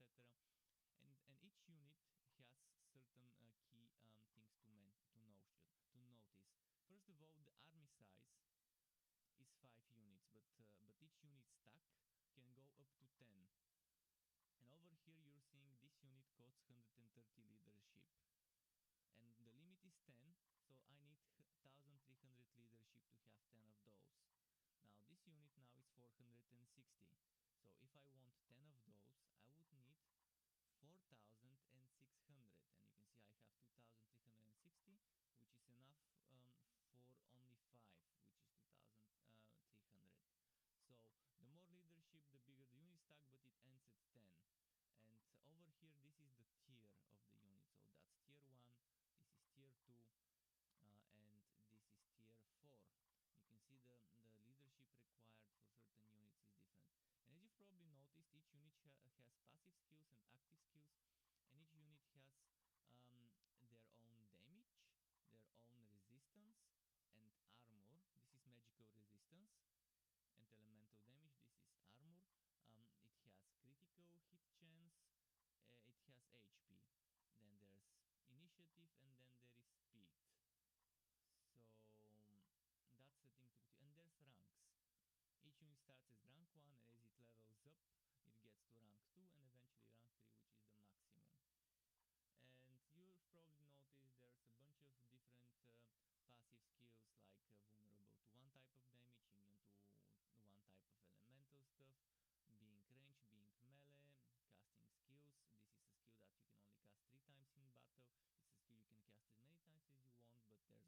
etc. And each unit has certain key things to notice. First of all, the army size is 5 units, but each unit stack can go up to 10. And over here you're seeing this unit costs 130 leadership, and the limit is 10, so I need 1300 leadership to have 10 of those. Now this unit now is 460, so if I want 10 of those I would need 4600, and you can see I have 2360, which is enough for only 5, which is 2300. So the more leadership, the bigger the unit stack, but it ends at 10. And over here, this is the tier of the unit. So that's tier 1, this is tier 2, and this is tier 4. You can see the leadership required for certain units is different. And as you've probably noticed, each unit has passive skills and active skills, and each unit has their own damage, their own resistance, and armor. This is magical resistance and elemental damage. This is armor. It has critical hit chance. It has HP. Then there's initiative, and then there is speed. So that's the thing to. And there's ranks. Each unit starts as rank 1, and as it levels up, it gets to rank 2, and eventually rank 3, which is the maximum. And you've probably noticed there's a bunch of different passive skills, like vulnerable to one type of damage, immune to one type of elemental stuff, being ranged, being melee, casting skills. This is a skill that you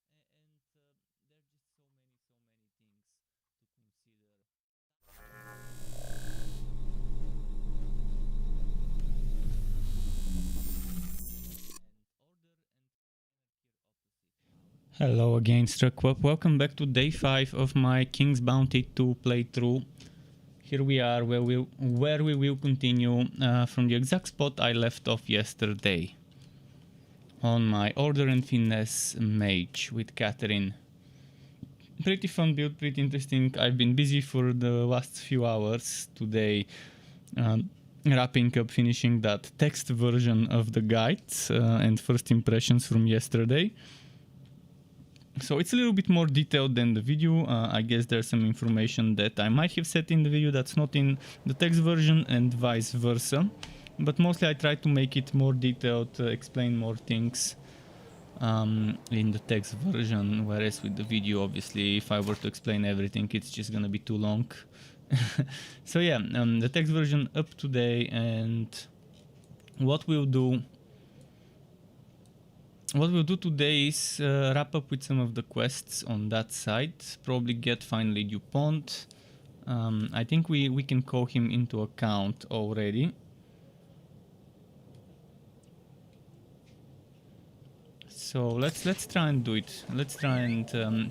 can only cast 3 times in battle. It's a skill you can cast as many times as you want, but there's a cooldown on it. And there are just so many things to consider. Hello again, Struckwap. Welcome back to day 5 of my King's Bounty 2 playthrough. Here we are where we will continue from the exact spot I left off yesterday. On my Order and Finesse Mage with Catherine. Pretty fun build, pretty interesting. I've been busy for the last few hours today, wrapping up, finishing that text version of the guides and first impressions from yesterday. So it's a little bit more detailed than the video. I guess there's some information that I might have said in the video that's not in the text version, and vice versa. But mostly I try to make it more detailed, explain more things in the text version, whereas with the video, obviously, if I were to explain everything, it's just gonna be too long. So yeah, the text version up today, and what we'll do today is wrap up with some of the quests on that side, probably get finally DuPont. I think we can call him into account already. So let's try and do it. Let's try and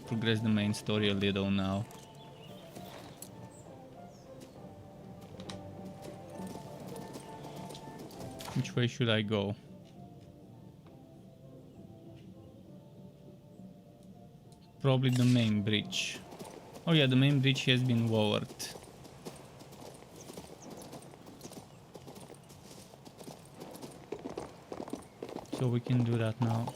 progress the main story a little now. Which way should I go? Probably the main bridge. Oh yeah, the main bridge has been lowered. So we can do that now.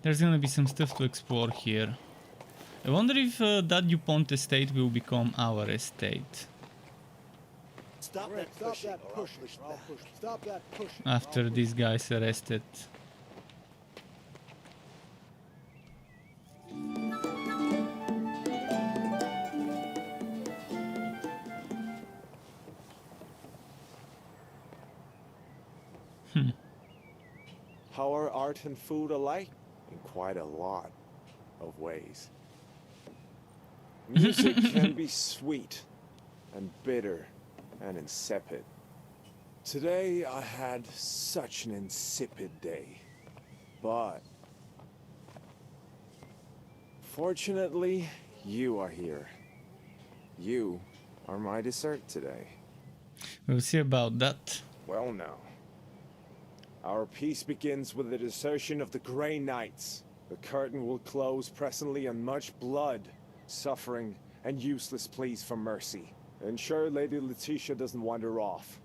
There's gonna be some stuff to explore here. I wonder if that DuPont estate will become our estate. Stop that pushing. After these guys arrested. How are art and food alike? In quite a lot of ways. Music can be sweet and bitter and insipid. Today I had such an insipid day, but fortunately you are here. You are my dessert today. We'll see about that. Well now. Our peace begins with the desertion of the Grey Knights. The curtain will close presently on much blood, suffering, and useless pleas for mercy. Ensure Lady Letitia doesn't wander off.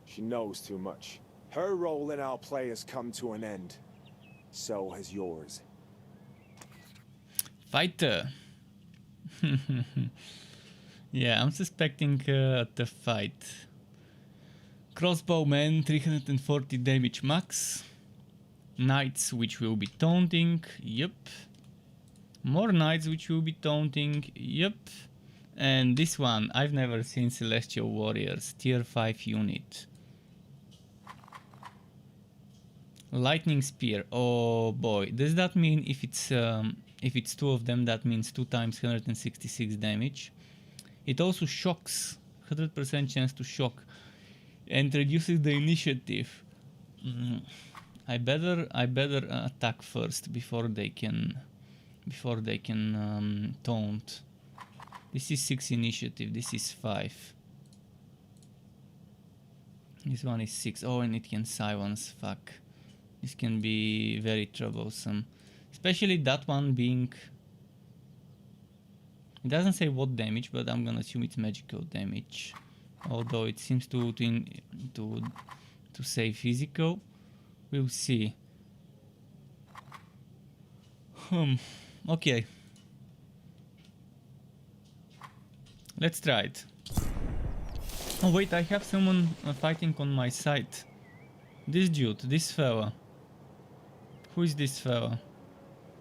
She knows too much. Her role in our play has come to an end. So has yours. Fighter. Yeah, I'm suspecting the fight. Crossbowmen, 340 damage max. Knights, which will be taunting. Yep. More knights, which will be taunting. Yep. And this one, I've never seen Celestial Warriors. Tier 5 unit. Lightning Spear. Oh boy. Does that mean if it's two of them, that means 2 times 166 damage? It also shocks. 100% chance to shock. And reduces the initiative. I better attack first before they can taunt. This is 6 initiative. This is 5. This one is 6. Oh, and it can silence. Fuck. This can be very troublesome. Especially that one being... It doesn't say what damage, but I'm gonna assume it's magical damage. Although it seems to say physical. We'll see. Okay. Let's try it. Oh wait, I have someone fighting on my side. This dude, this fella. Who is this fella?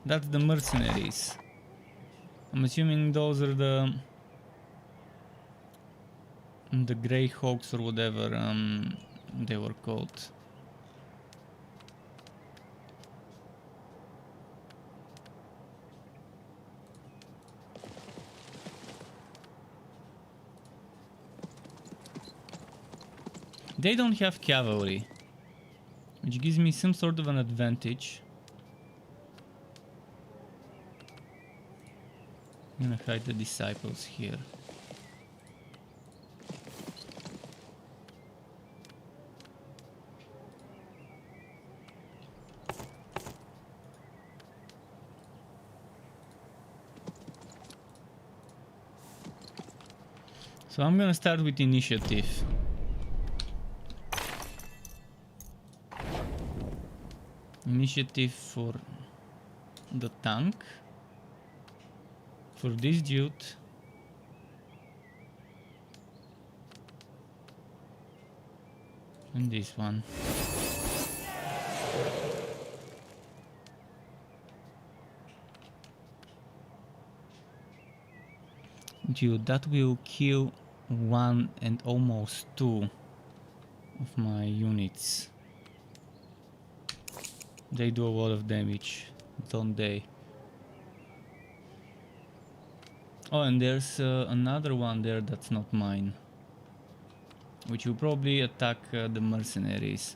That's the mercenaries. I'm assuming those are the Grey Hawks or whatever they were called. They don't have cavalry, which gives me some sort of an advantage. I'm gonna hide the disciples here. So I'm gonna start with initiative. Initiative for the tank. For this dude. And this one. Dude, that will kill 1 and almost 2 of my units. They do a lot of damage, don't they? Oh, and there's another one there that's not mine, which will probably attack the mercenaries.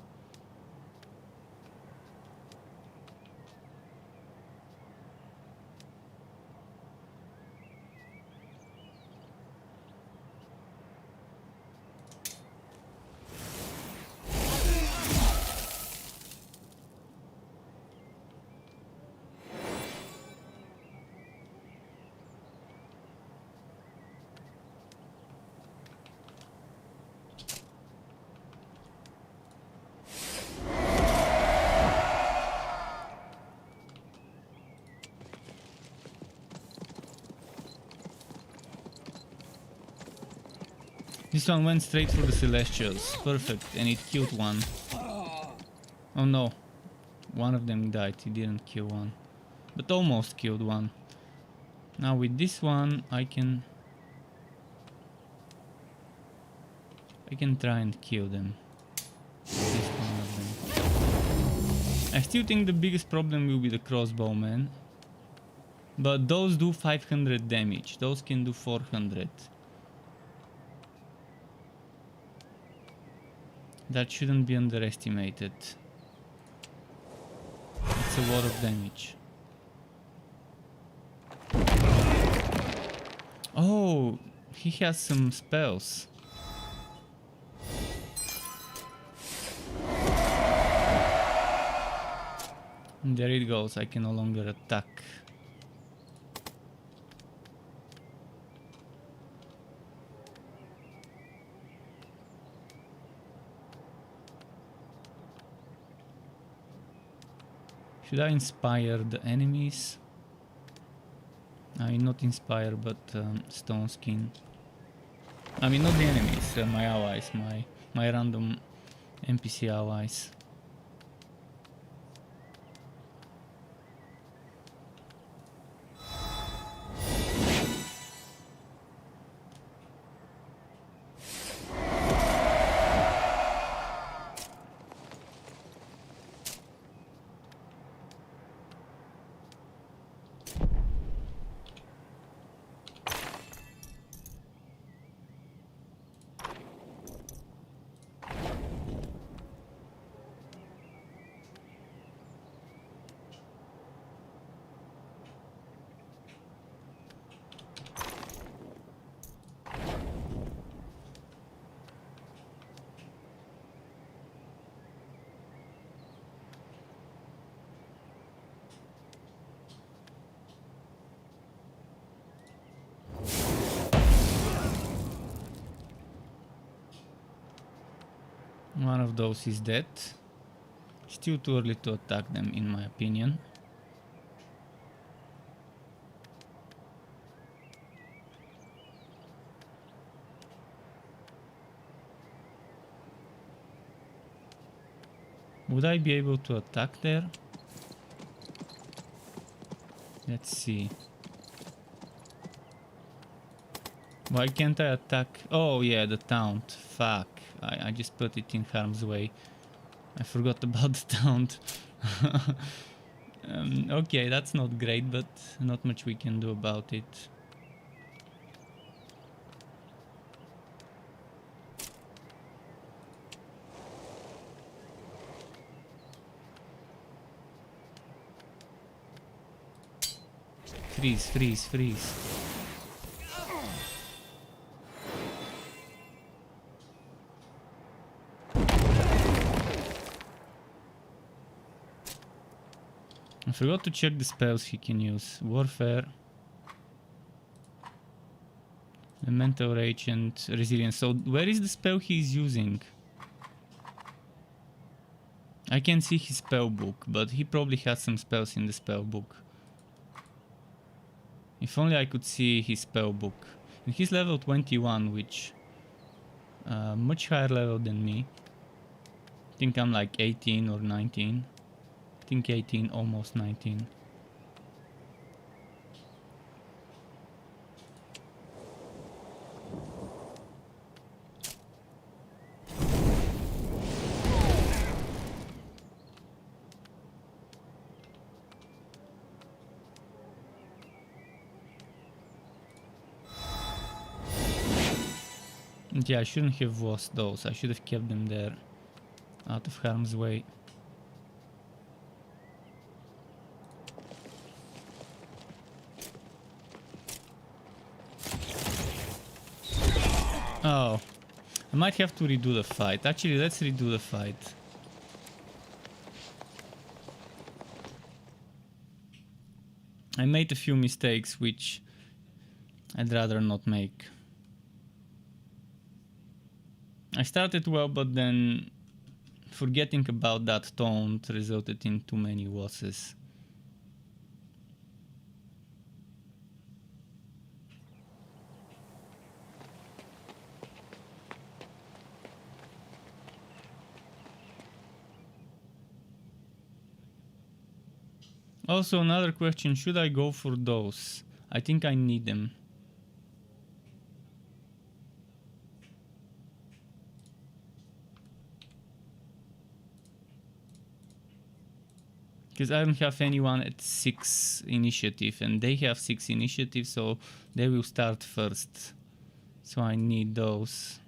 This one went straight for the Celestials. Perfect. And it killed one. Oh no. One of them died. He didn't kill one. But almost killed one. Now with this one I can try and kill them. At least one of them. I still think the biggest problem will be the crossbowmen. But those do 500 damage. Those can do 400. That shouldn't be underestimated. It's a lot of damage. Oh, he has some spells. And there it goes, I can no longer attack. Should I inspire the enemies? I mean, not inspire, but stone skin. I mean, not the enemies, my allies, my random NPC allies. One of those is dead. Still too early to attack them, in my opinion. Would I be able to attack there? Let's see. Why can't I attack? Oh yeah, the taunt. Fuck. I just put it in harm's way. I forgot about the taunt. Okay, that's not great, but not much we can do about it. Freeze, freeze, freeze. I forgot to check the spells he can use. Warfare, Elemental Rage and Resilience. So where is the spell he's using? I can see his spell book, but he probably has some spells in the spell book. If only I could see his spell book. And he's level 21, which much higher level than me. I think I'm like 18 or 19. I think 18, almost 19. Yeah, I shouldn't have lost those. I should have kept them there, out of harm's way. Oh, I might have to redo the fight. Actually, let's redo the fight. I made a few mistakes which I'd rather not make. I started well, but then forgetting about that taunt resulted in too many losses. Also, another question, should I go for those? I think I need them. Because I don't have anyone at 6 initiative, and they have 6 initiative, so they will start first. So I need those.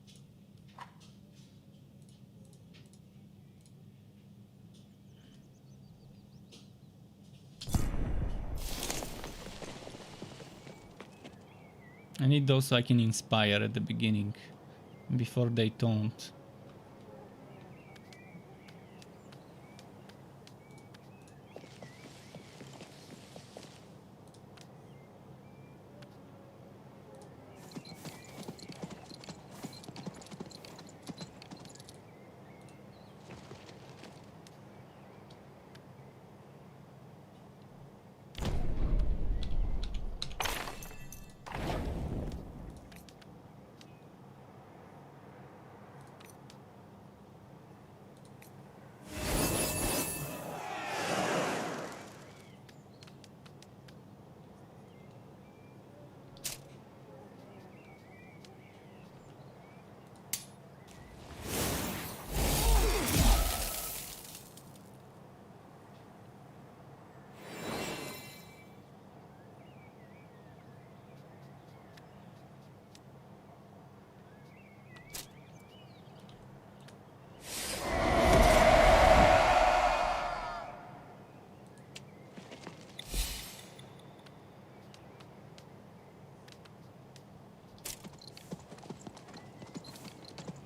I need those so I can inspire at the beginning, before they taunt.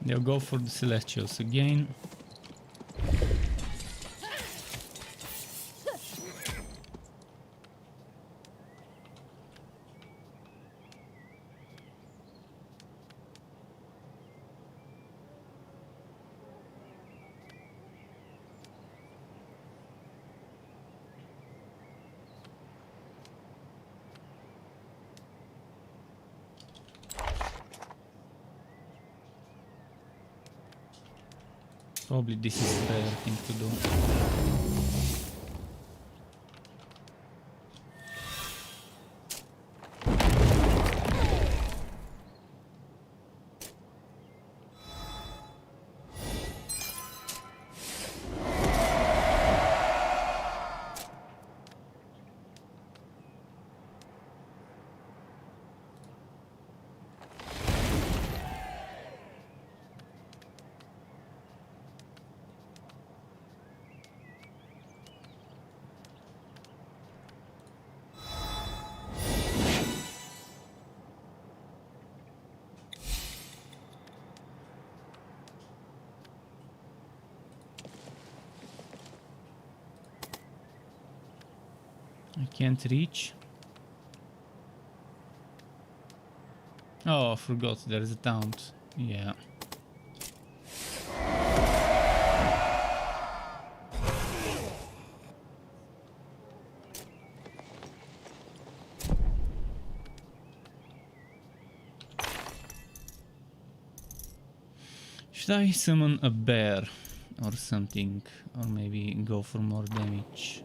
They'll go for the Celestials again. Probably this is the better thing to do. I can't reach. Oh, I forgot there's a taunt. Yeah. Should I summon a bear or something? Or maybe go for more damage?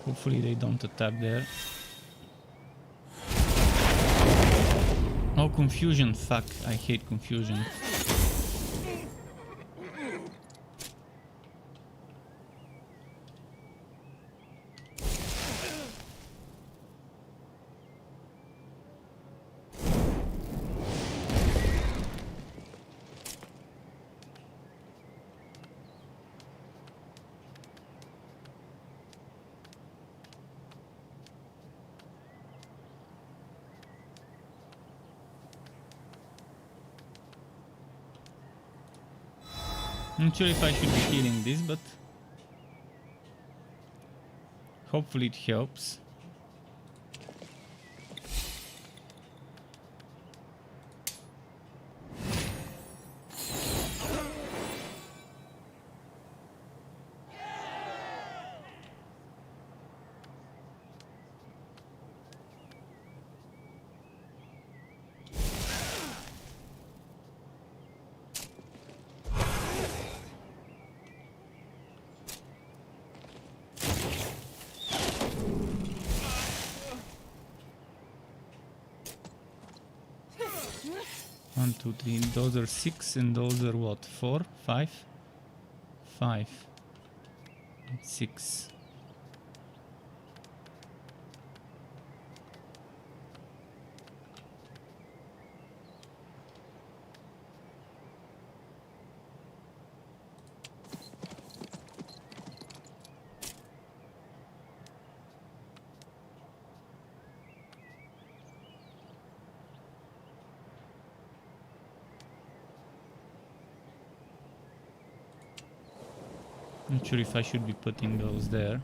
Hopefully they don't attack there. Oh, confusion. Fuck, I hate confusion. Not sure if I should be healing this, but hopefully it helps. One, two, three. Those are 6, and those are what? 4, 5, 5, 6. Not sure if I should be putting those there.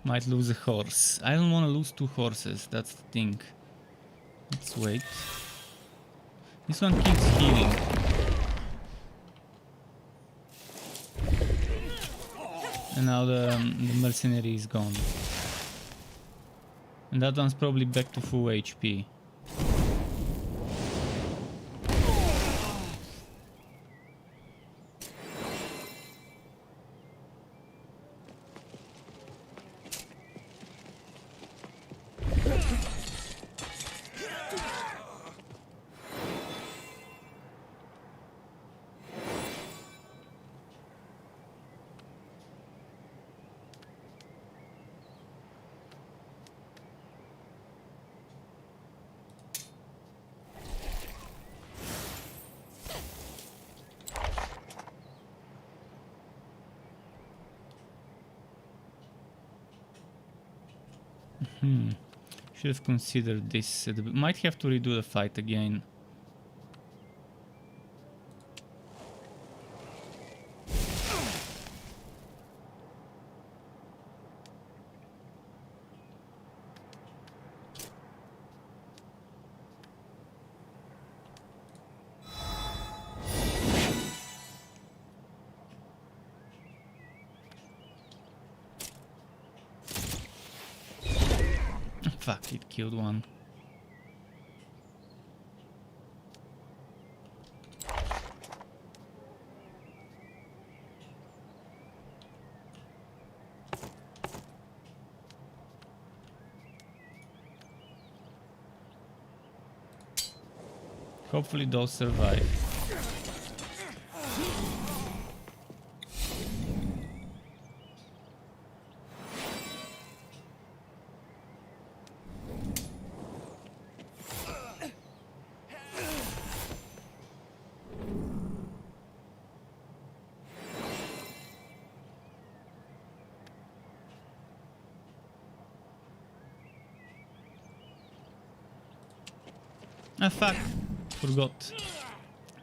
Might lose a horse. I don't want to lose 2 horses, that's the thing. Let's wait. This one keeps healing. And now the mercenary is gone. And that one's probably back to full HP. Should have considered this. Might have to redo the fight again. Fuck, it killed one. Hopefully those survive. Ah fuck!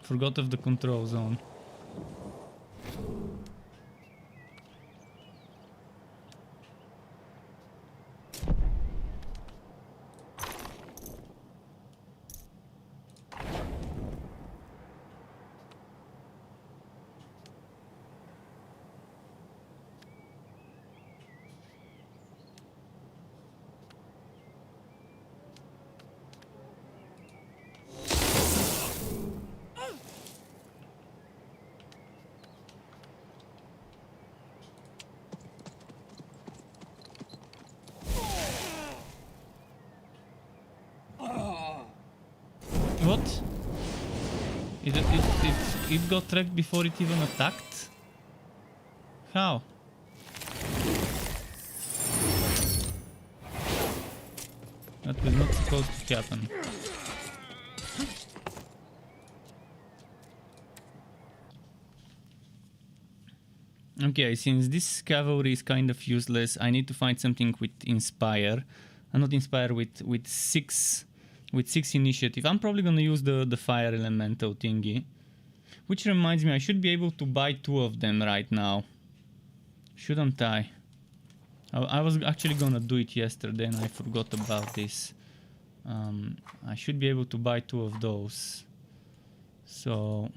Forgot of the control zone. What? It got wrecked before it even attacked? How? That was not supposed to happen. Okay, since this cavalry is kind of useless, I need to find something with inspire. Not inspire, with six initiative. I'm probably gonna use the fire elemental thingy. Which reminds me, I should be able to buy 2 of them right now. Shouldn't I? I was actually gonna do it yesterday and I forgot about this. I should be able to buy 2 of those. So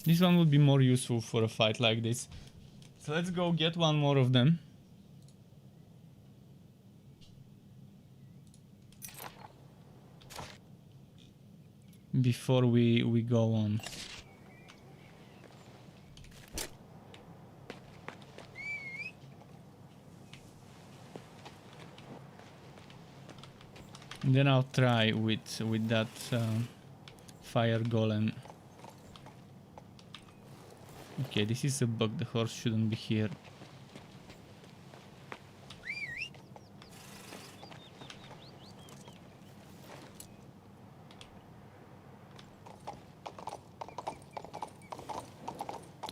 this one would be more useful for a fight like this. So let's go get 1 more of them. Before we go on. And then I'll try with that fire golem. Okay, this is a bug. The horse shouldn't be here.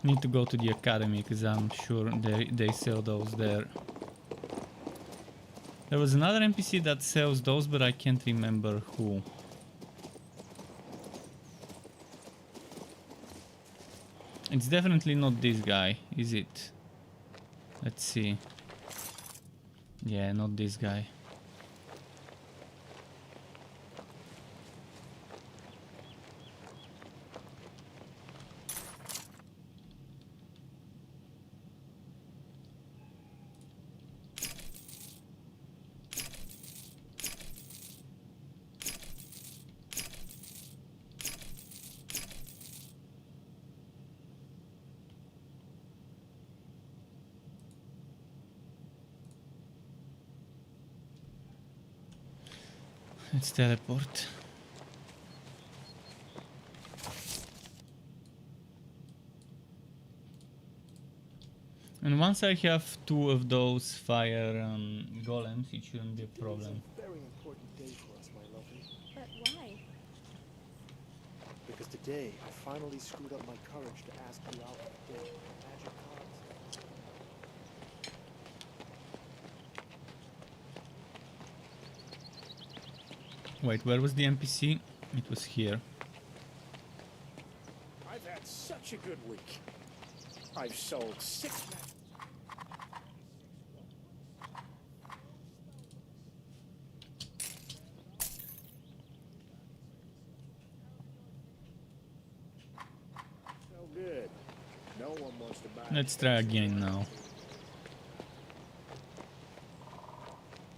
Need to go to the academy because I'm sure they sell those there. There was another NPC that sells those, but I can't remember who. It's definitely not this guy, is it? Let's see. Yeah, not this guy. Let's teleport. And once I have 2 of those fire golems, it shouldn't be a problem. It's a very important day for us, my lovely. But why? Because today I finally screwed up my courage to ask you out for the day. Magic cards. Wait, where was the NPC? It was here. I've had such a good week. I've sold 6 so good. No one wants to buy. Let's try again now.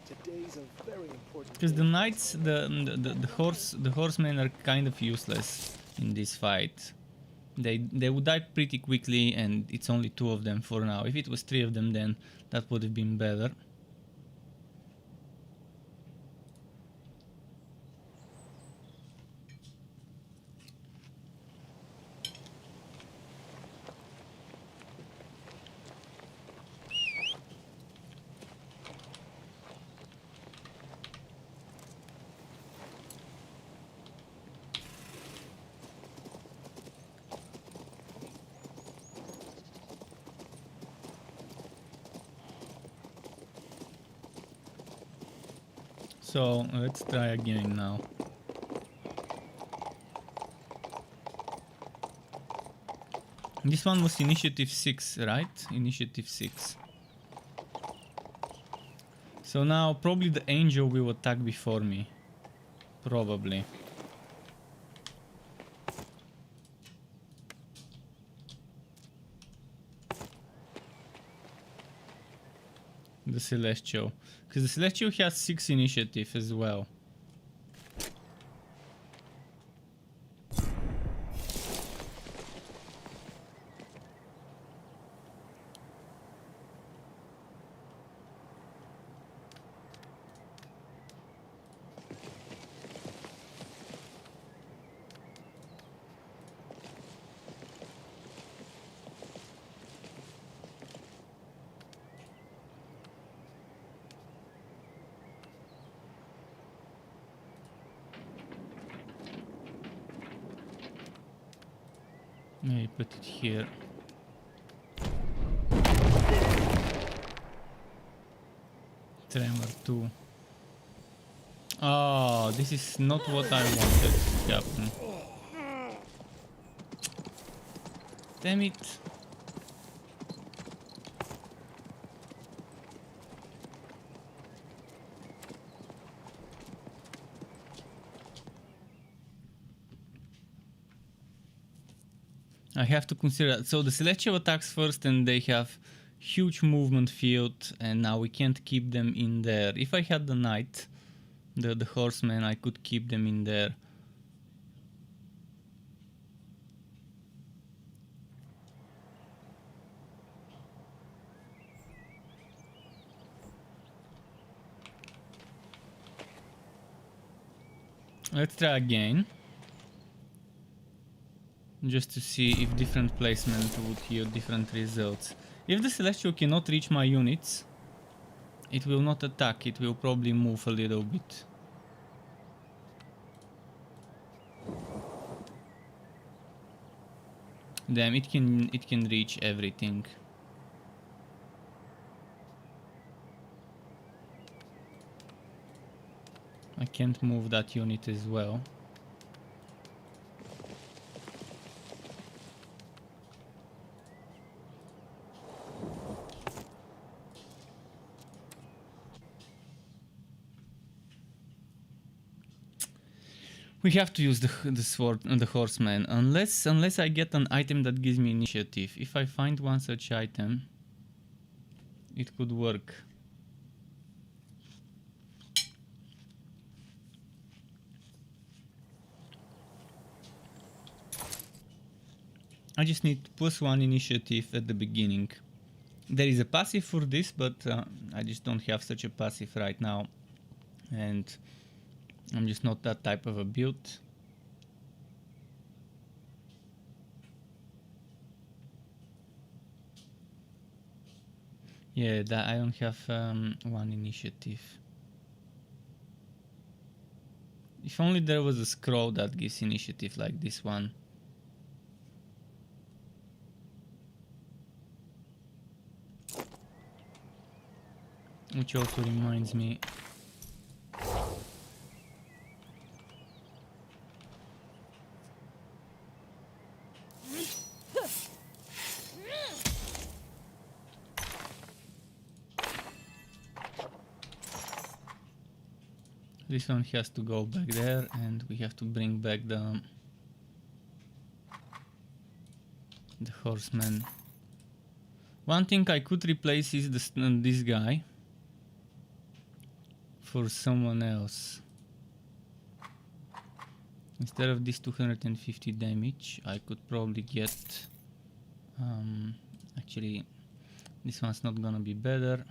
Today's a very important Because day the for us, knights, my lovely. the horsemen are kind of useless in this fight. They would die pretty quickly, and it's only 2 of them for now. If it was 3 of them, then that would have been better. So let's try again now. This one was initiative 6, right? Initiative 6. So now probably the angel will attack before me. Probably. The Celestial. Because the Celestial has 6 initiative as well. Maybe put it here. Tremor 2. Oh, this is not what I wanted to happen. Damn it. I have to consider that. So the Celestial attacks first and they have huge movement field, and now we can't keep them in there. If I had the Knight, the Horseman, I could keep them in there. Let's try again. Just to see if different placement would yield different results. If the Celestial cannot reach my units, it will not attack, it will probably move a little bit. Damn, it can reach everything. I can't move that unit as well. We have to use the sword and the horseman, unless I get an item that gives me initiative. If I find one such item, it could work. I just need +1 initiative at the beginning. There is a passive for this, but I just don't have such a passive right now, and I'm just not that type of a build. Yeah, that I don't have 1 initiative. If only there was a scroll that gives initiative like this one. Which also reminds me. This one has to go back there, and we have to bring back the horseman. One thing I could replace is this guy for someone else. Instead of this 250 damage, I could probably get actually this one's not gonna be better.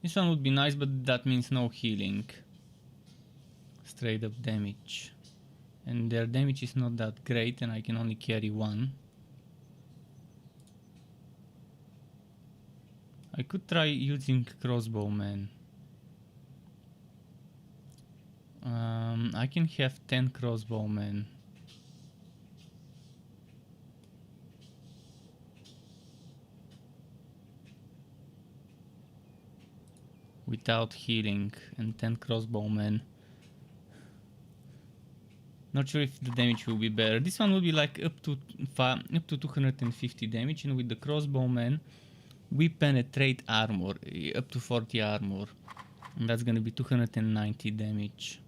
This one would be nice, but that means no healing. Straight up damage. And their damage is not that great, and I can only carry 1. I could try using crossbowmen. I can have 10 crossbowmen. Without healing, and 10 crossbowmen. Not sure if the damage will be better. This one will be like up to 250 damage, and with the crossbowmen we penetrate armor up to 40 armor, and that's gonna be 290 damage.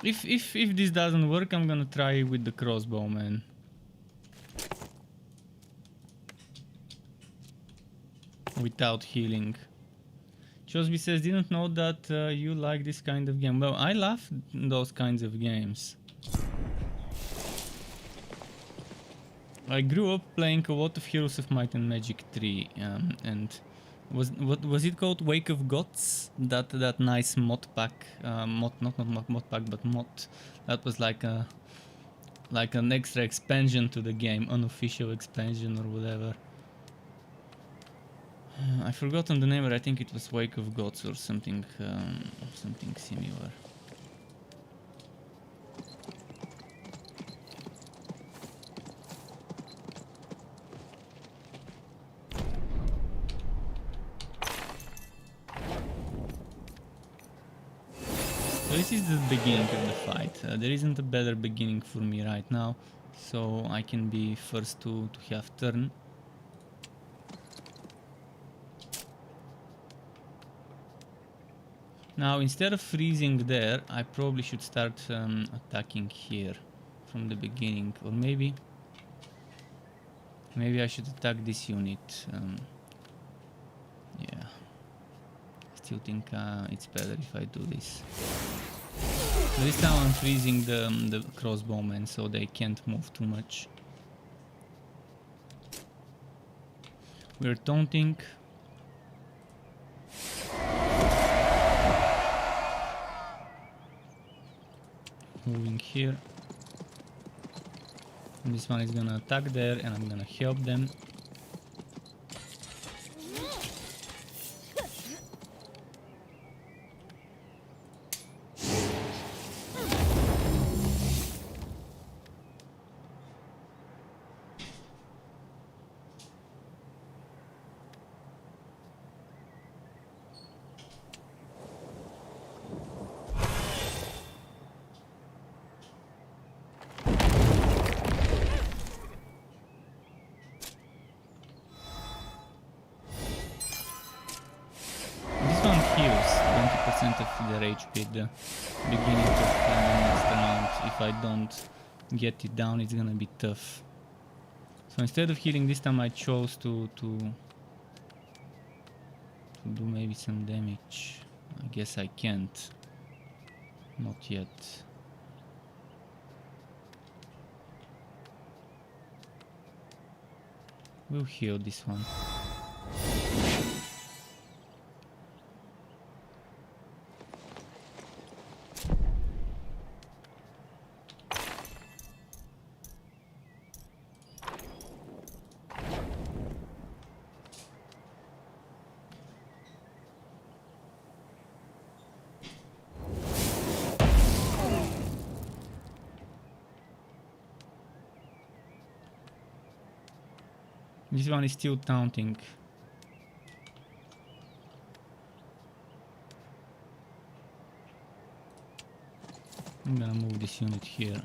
If this doesn't work, I'm gonna try with the crossbowmen. Without healing. Chosby says, didn't know that you like this kind of game. Well, I love those kinds of games. I grew up playing a lot of Heroes of Might and Magic 3, and what was it called? Wake of Gods? That nice mod pack, not mod pack, but mod. That was like an extra expansion to the game, unofficial expansion or whatever. I've forgotten the name, but I think it was Wake of Gods or something, something similar. So this is the beginning of the fight. There isn't a better beginning for me right now, so I can be first to have turn. Now, instead of freezing there, I probably should start attacking here from the beginning, or maybe I should attack this unit. Yeah, still think it's better if I do this. This time I'm freezing the crossbowmen, so they can't move too much. We're taunting. Moving here, and this one is gonna attack there, and I'm gonna help them. heals 20% of their HP at the beginning of the next round. If I don't get it down, it's gonna be tough. So instead of healing this time, I chose to do maybe some damage. I guess I can't. Not yet. We'll heal this one. This one is still taunting. I'm gonna move this unit here.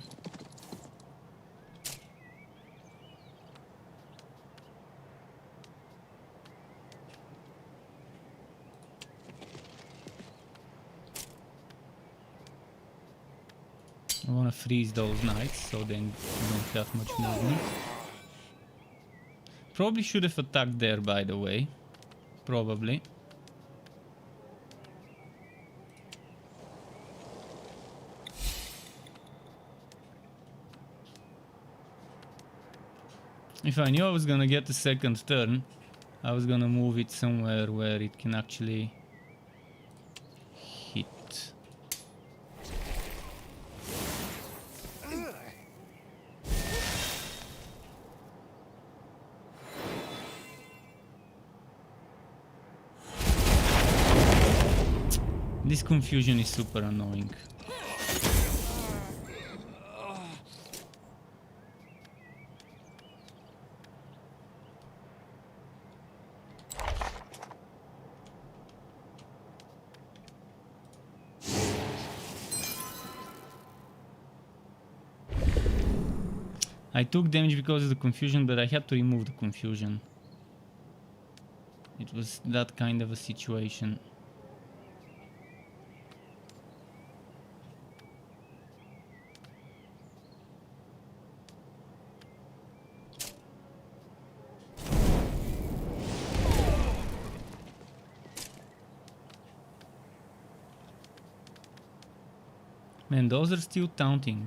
I wanna freeze those knights so then we don't have much movement. Probably should have attacked there, by the way. Probably. If I knew I was gonna get the second turn, I was gonna move it somewhere where it can actually hit. This confusion is super annoying. I took damage because of the confusion, but I had to remove the confusion. It was that kind of a situation. Man, those are still taunting.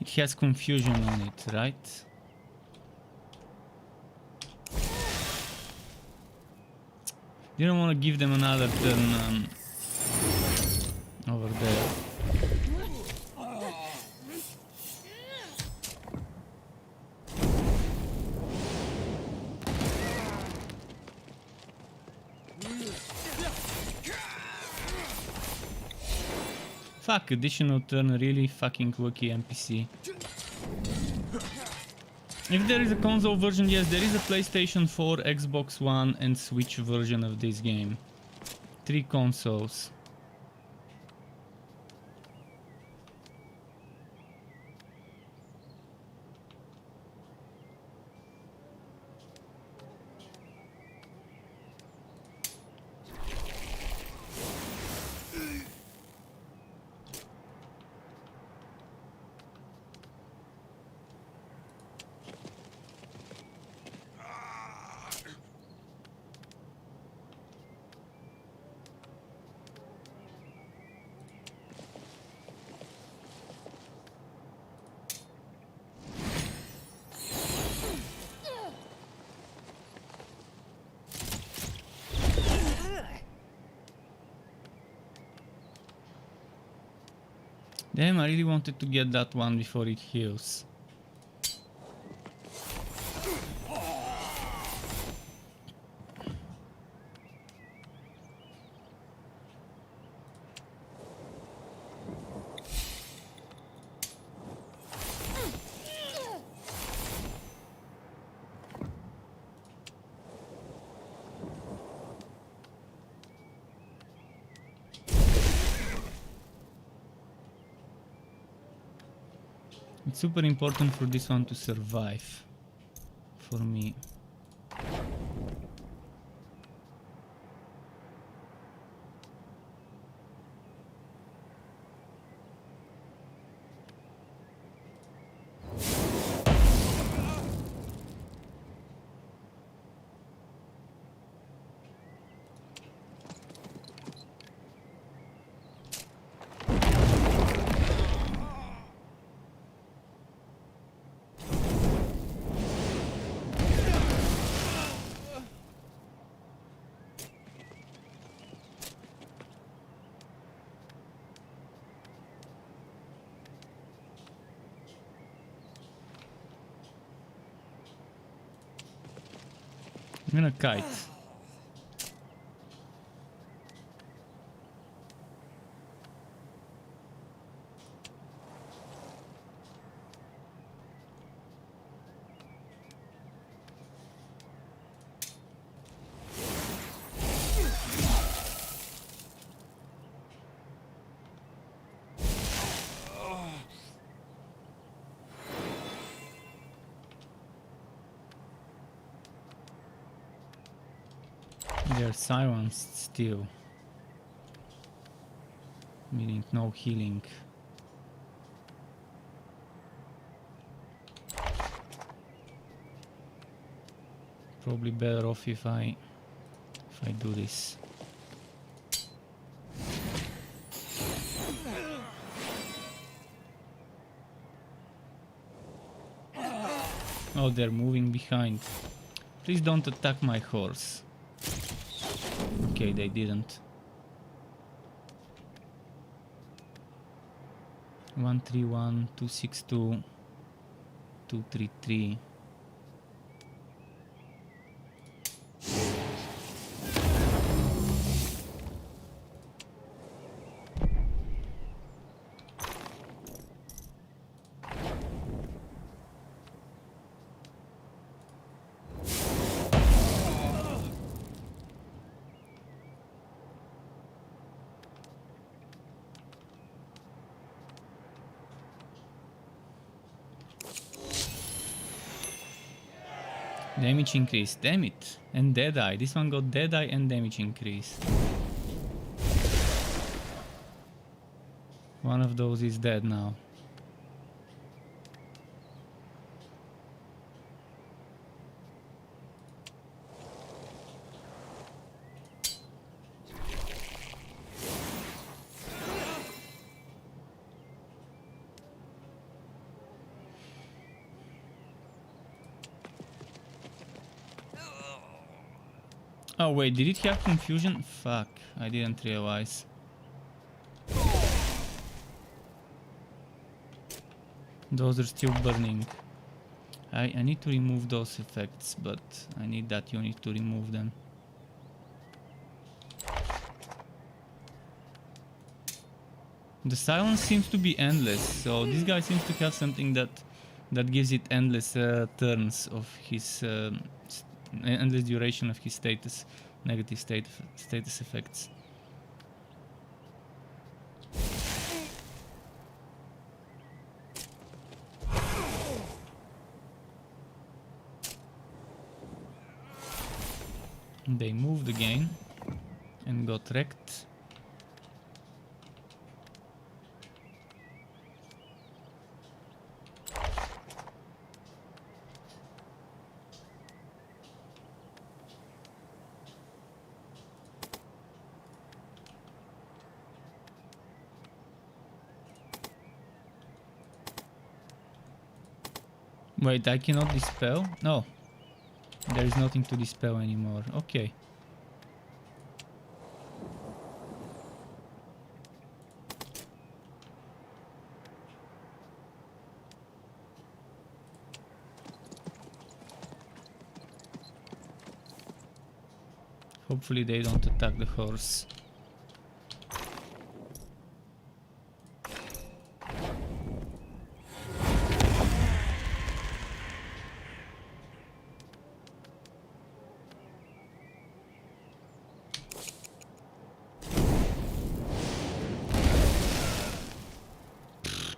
It has confusion on it, right? Didn't want to give them another turn over there. Fuck, additional turn, really fucking quirky NPC. If there is a console version, yes, there is a PlayStation 4, Xbox One and Switch version of this game. 3 consoles. Damn, I really wanted to get that one before it heals. It's super important for this one to survive, for me. I'm gonna kite. They're silenced still, meaning no healing. Probably better off if I do this. Oh, they're moving behind. Please don't attack my horse. Okay, they didn't. 131, 262, 233. Damage increase, damn it. And Deadeye. This one got Deadeye and damage increase. One of those is dead now. Oh wait, did it have confusion? Fuck, I didn't realize. Those are still burning. I need to remove those effects, but I need that unit to remove them. The silence seems to be endless, so this guy seems to have something that gives it endless turns of his endless duration of his status, negative status effects. They moved again and got wrecked. Wait, I cannot dispel? No. There is nothing to dispel anymore. Okay. Hopefully they don't attack the horse.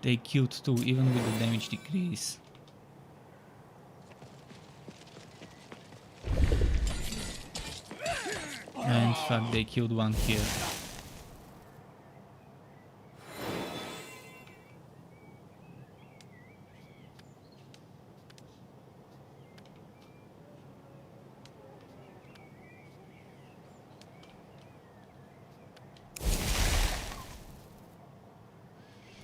They killed too, even with the damage decrease. And fuck, they killed one here.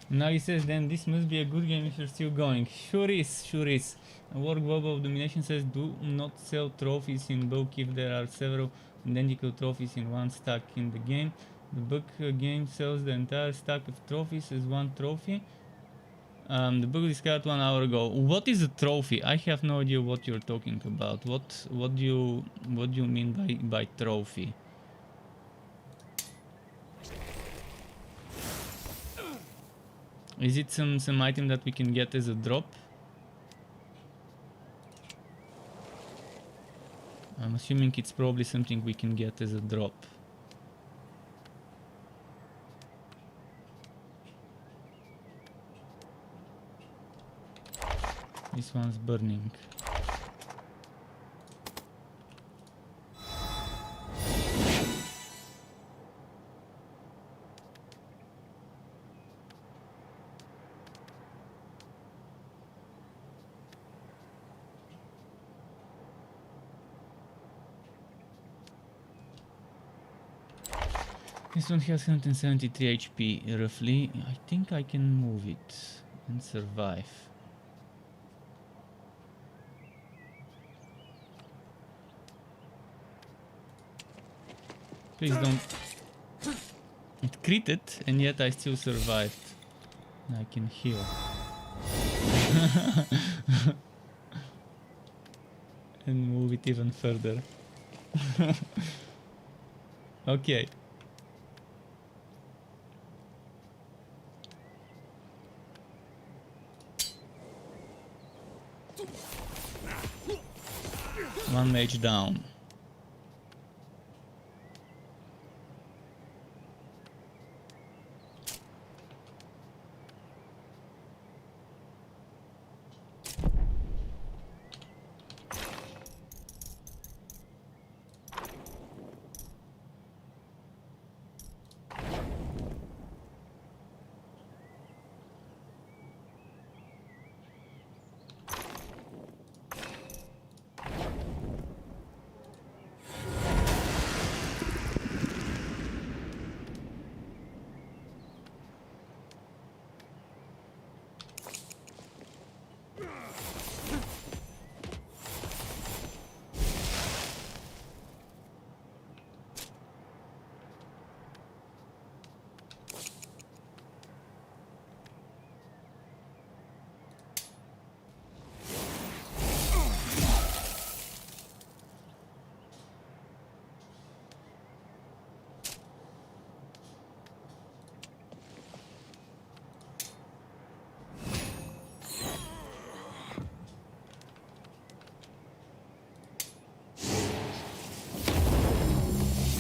Now he says, then this must be a good game if you're still going. Sure is, sure is. War Global Domination says, do not sell trophies in bulk if there are several identical trophies in one stack in the game. The book game sells the entire stack of trophies as one trophy. The book discovered 1 hour ago. What is a trophy? I have no idea what you're talking about. What do you mean by trophy? Is it some item that we can get as a drop? I'm assuming it's probably something we can get as a drop. This one's burning. This one has 173 HP roughly. I think I can move it and survive. Please don't. It critted and yet I still survived. I can heal. And move it even further. Okay. One mage down.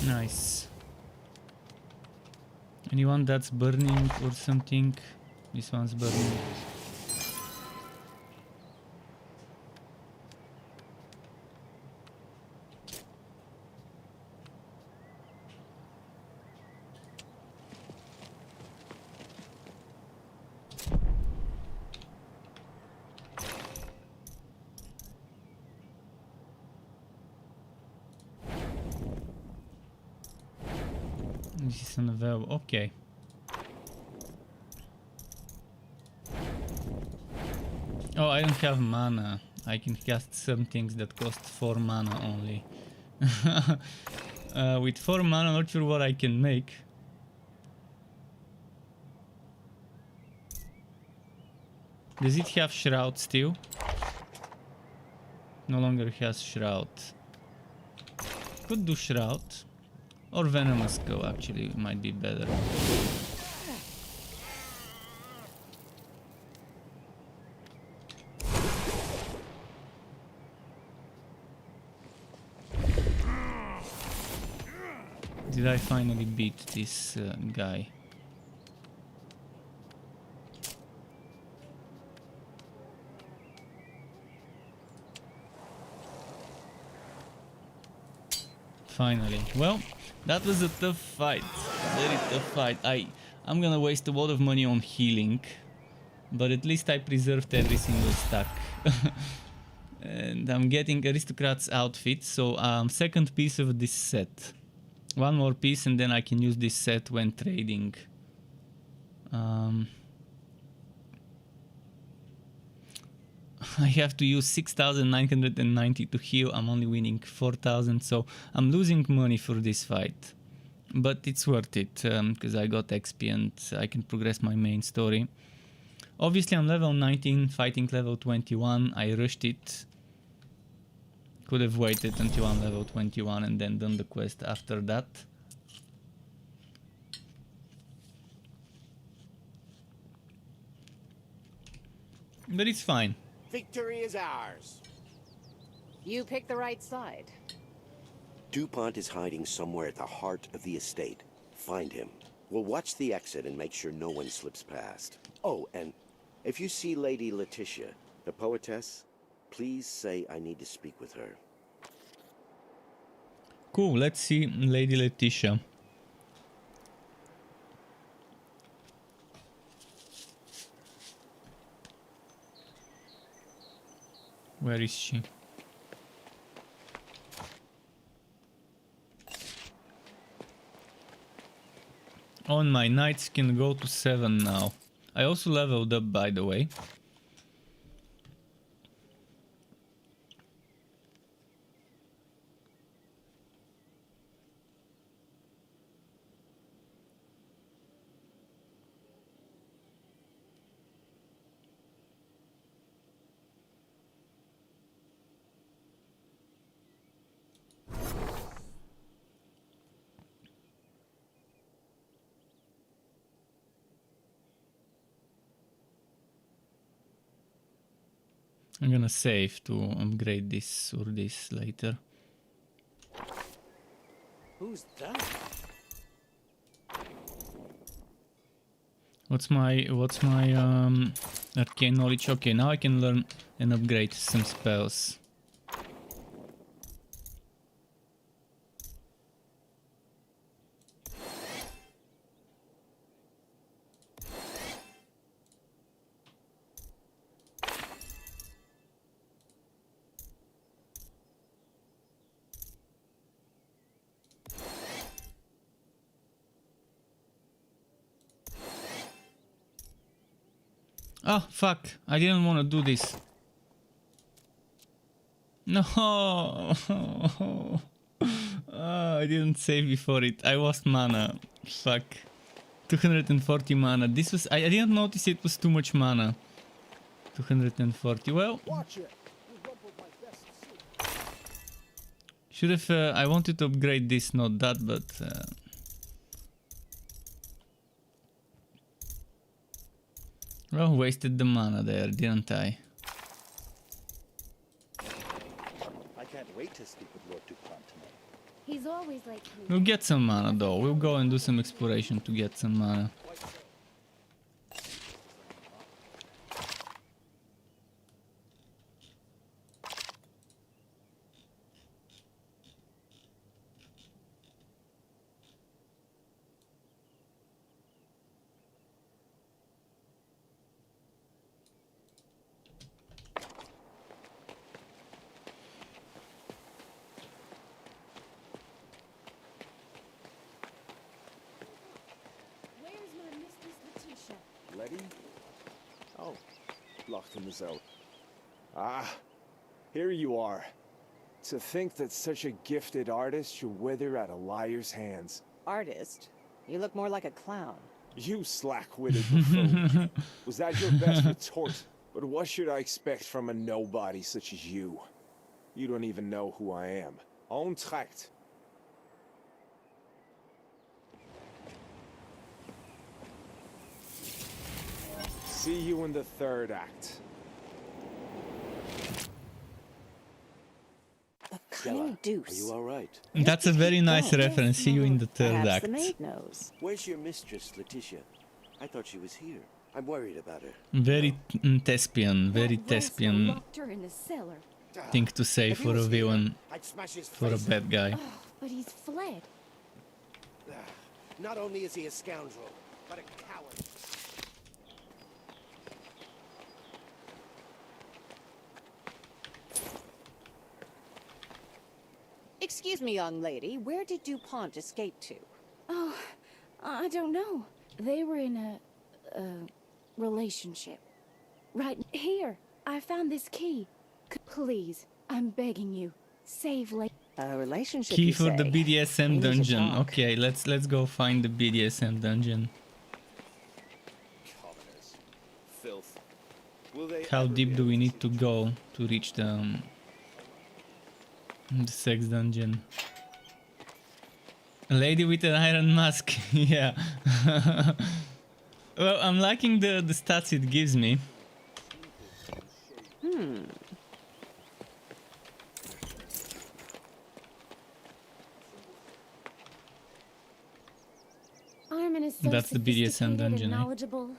Nice. Anyone that's burning or something? This one's burning. This is unavailable. Okay. Oh, I don't have mana. I can cast some things that cost 4 mana only. With 4 mana, not sure what I can make. Does it have Shroud still? No longer has Shroud. Could do Shroud. Or Venomous Go actually might be better. Did I finally beat this guy? Finally. Well, that was a tough fight. Very tough fight. I'm gonna waste a lot of money on healing, but at least I preserved every single stack. And I'm getting Aristocrat's outfit, so second piece of this set. One more piece and then I can use this set when trading. I have to use 6,990 to heal. I'm only winning 4,000, so I'm losing money for this fight. But it's worth it, because I got XP and I can progress my main story. Obviously I'm level 19, fighting level 21. I rushed it. Could have waited until I'm level 21 and then done the quest after that. But it's fine. Victory is ours. You picked the right side. DuPont is hiding somewhere at the heart of the estate. Find him. We'll watch the exit and make sure no one slips past. Oh, and if you see Lady Letitia, the poetess, please say I need to speak with her. Cool, let's see Lady Letitia. Where is she? On my knights can go to 7 now. I also leveled up, by the way. I'm gonna save to upgrade this or this later. Who's that? What's my arcane knowledge? Okay, now I can learn and upgrade some spells. Oh, fuck. I didn't want to do this. No. I didn't save before it. I lost mana. Fuck. 240 mana. This was... I didn't notice it was too much mana. 240. Well... Watch it. You rumpled my best suit. Should have... I wanted to upgrade this, not that, but... Well, wasted the mana there, didn't I? I can't wait to speak with Lord DuPont tonight. He's always like coming We'll get some mana though. We'll go and do some exploration to get some mana. Where's my Mistress Letitia? Letty? Oh, Lochtan was out. Ah, here you are. To think that such a gifted artist should wither at a liar's hands. Artist? You look more like a clown. You slack-witted buffoon. Was that your best retort? But what should I expect from a nobody such as you? You don't even know who I am. Entr'acte. See you in the third act. A Stella, cunning are deuce. you all right? That's a very nice Yes, reference. See you in the third Perhaps act. the maid knows. Where's your mistress, Letitia? I thought she was here. I'm worried about her. Very thespian, very That rascal thespian locked her in the cellar. thing to say If he for a was here, villain, I'd smash his for a face bad guy. Oh, but he's fled. in. Not only is he a scoundrel, but a coward. Excuse me, young lady. Where did DuPont escape to? Oh, I don't know. They were in a relationship. Right here, I found this key. Please, I'm begging you, save Lady. A relationship, Key you for the say? BDSM We need to dungeon. talk. Okay, let's go find the BDSM dungeon. Commoners. Filth. Will they How ever deep be do able we to need see to the go to reach the sex dungeon? A lady with an iron mask. Yeah. Well, I'm liking the stats it gives me. Armin is so That's the BDSM sophisticated dungeon, and eh? knowledgeable.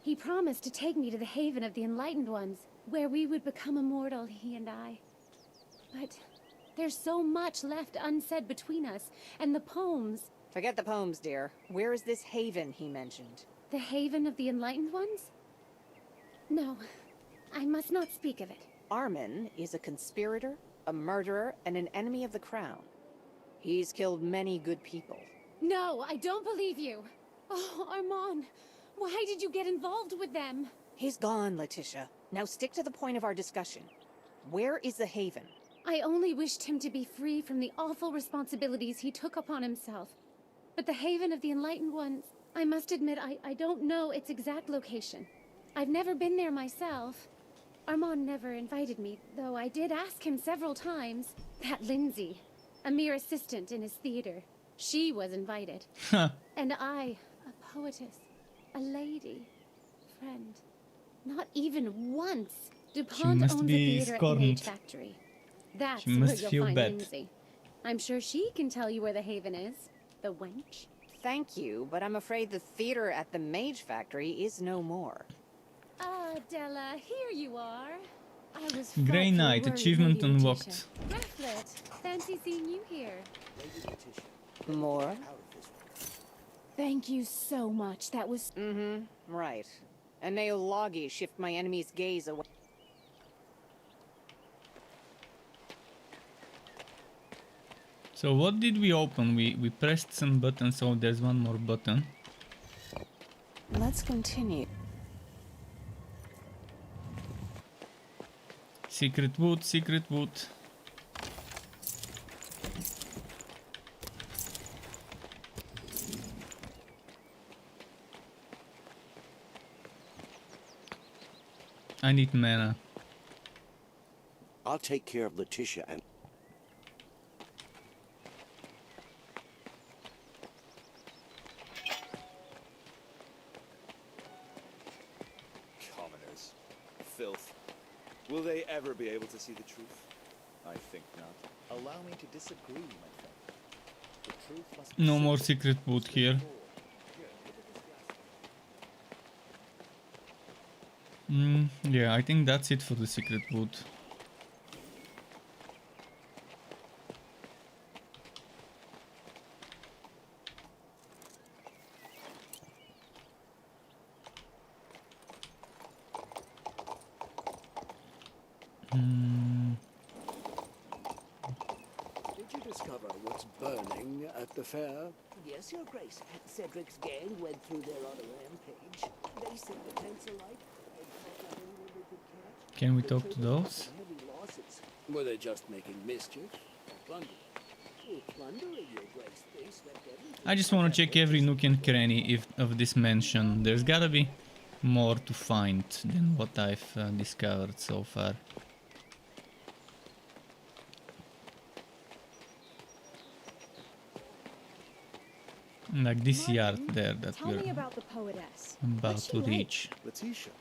He promised to take me to the haven of the enlightened ones, where we would become immortal, he and I. But there's so much left unsaid between us, and the poems. Forget the poems, dear. Where is this haven he mentioned? The haven of the enlightened ones? No, I must not speak of it. Armin is a conspirator, a murderer, and an enemy of the crown. He's killed many good people. No, I don't believe you. Oh, Armand, why did you get involved with them? He's gone, Letitia. Now stick to the point of our discussion. Where is the haven? I only wished him to be free from the awful responsibilities he took upon himself. But the haven of the enlightened ones, I must admit, I don't know its exact location. I've never been there myself. Armand never invited me, though I did ask him several times. That Lindsay, a mere assistant in his theater, she was invited. Huh. And I, a poetess, a lady, friend. Not even once. DuPont must owns a be theater at scorned. Mage Factory. That's She where must you'll feel find bad. Lindsay. I'm sure she can tell you where the haven is. The wench. Thank you, but I'm afraid the theater at the Mage Factory is no more. Ah, Della, here you are. I was Grey frightfully Knight, worried, achievement Lady unlocked. Letitia. Rafflet, fancy seeing you here. Lady Letitia, More? out of this one. Thank you so much. That was... Mm-hmm, right. A Neolagi shift my enemy's gaze away. So what did we open? We pressed some buttons, so there's one more button. Let's continue. Secret wood, secret wood. I need mana. I'll take care of Letitia and... commoners. Filth. Will they ever be able to see the truth? I think not. Allow me to disagree, my friend. The truth must be No seen more secret wood here. Yeah, I think that's it for the secret wood. Did you discover what's burning at the fair? Yes, Your Grace. Cedric's gang went through there on a rampage. They set the tents alight and caught up anyone they could catch. Can we The talk to traders those? suffered heavy losses. Were they just making mischief? Or plunder? Oh, plundering, Your Grace. They swept everything. I just want to check every nook and cranny of this mansion. There's gotta be more to find than what I've discovered so far. Like this yard there that Tell me we're about the poetess. about What's she to like? reach. Letitia.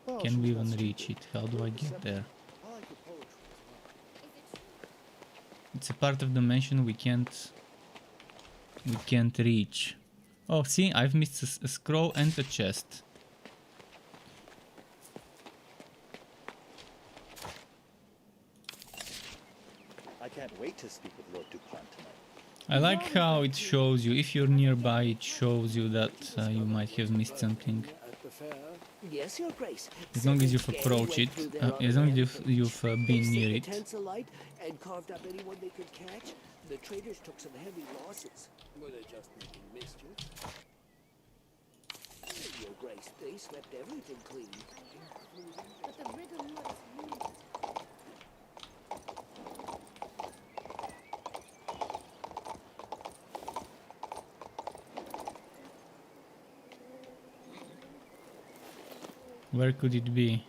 Well, Can she's we not even stupid. reach it? How do I get there? I like her poetry as well. It's a part of the mansion we can't reach. Oh, see, I've missed a scroll and a chest. I can't wait to speak with Lord Dupont tonight. I like how it shows you, if you're nearby, it shows you that you might have missed something. At the fair? Yes, Your Grace. As long as Cedric you've Gay approached went it, through their as long as other you've rampage. been They near set it. the tents alight and carved up anyone they could catch. The traders took some heavy losses. Were they just making mischief? Your Grace, they swept everything clean. But the rigor mortis used. Where could it be?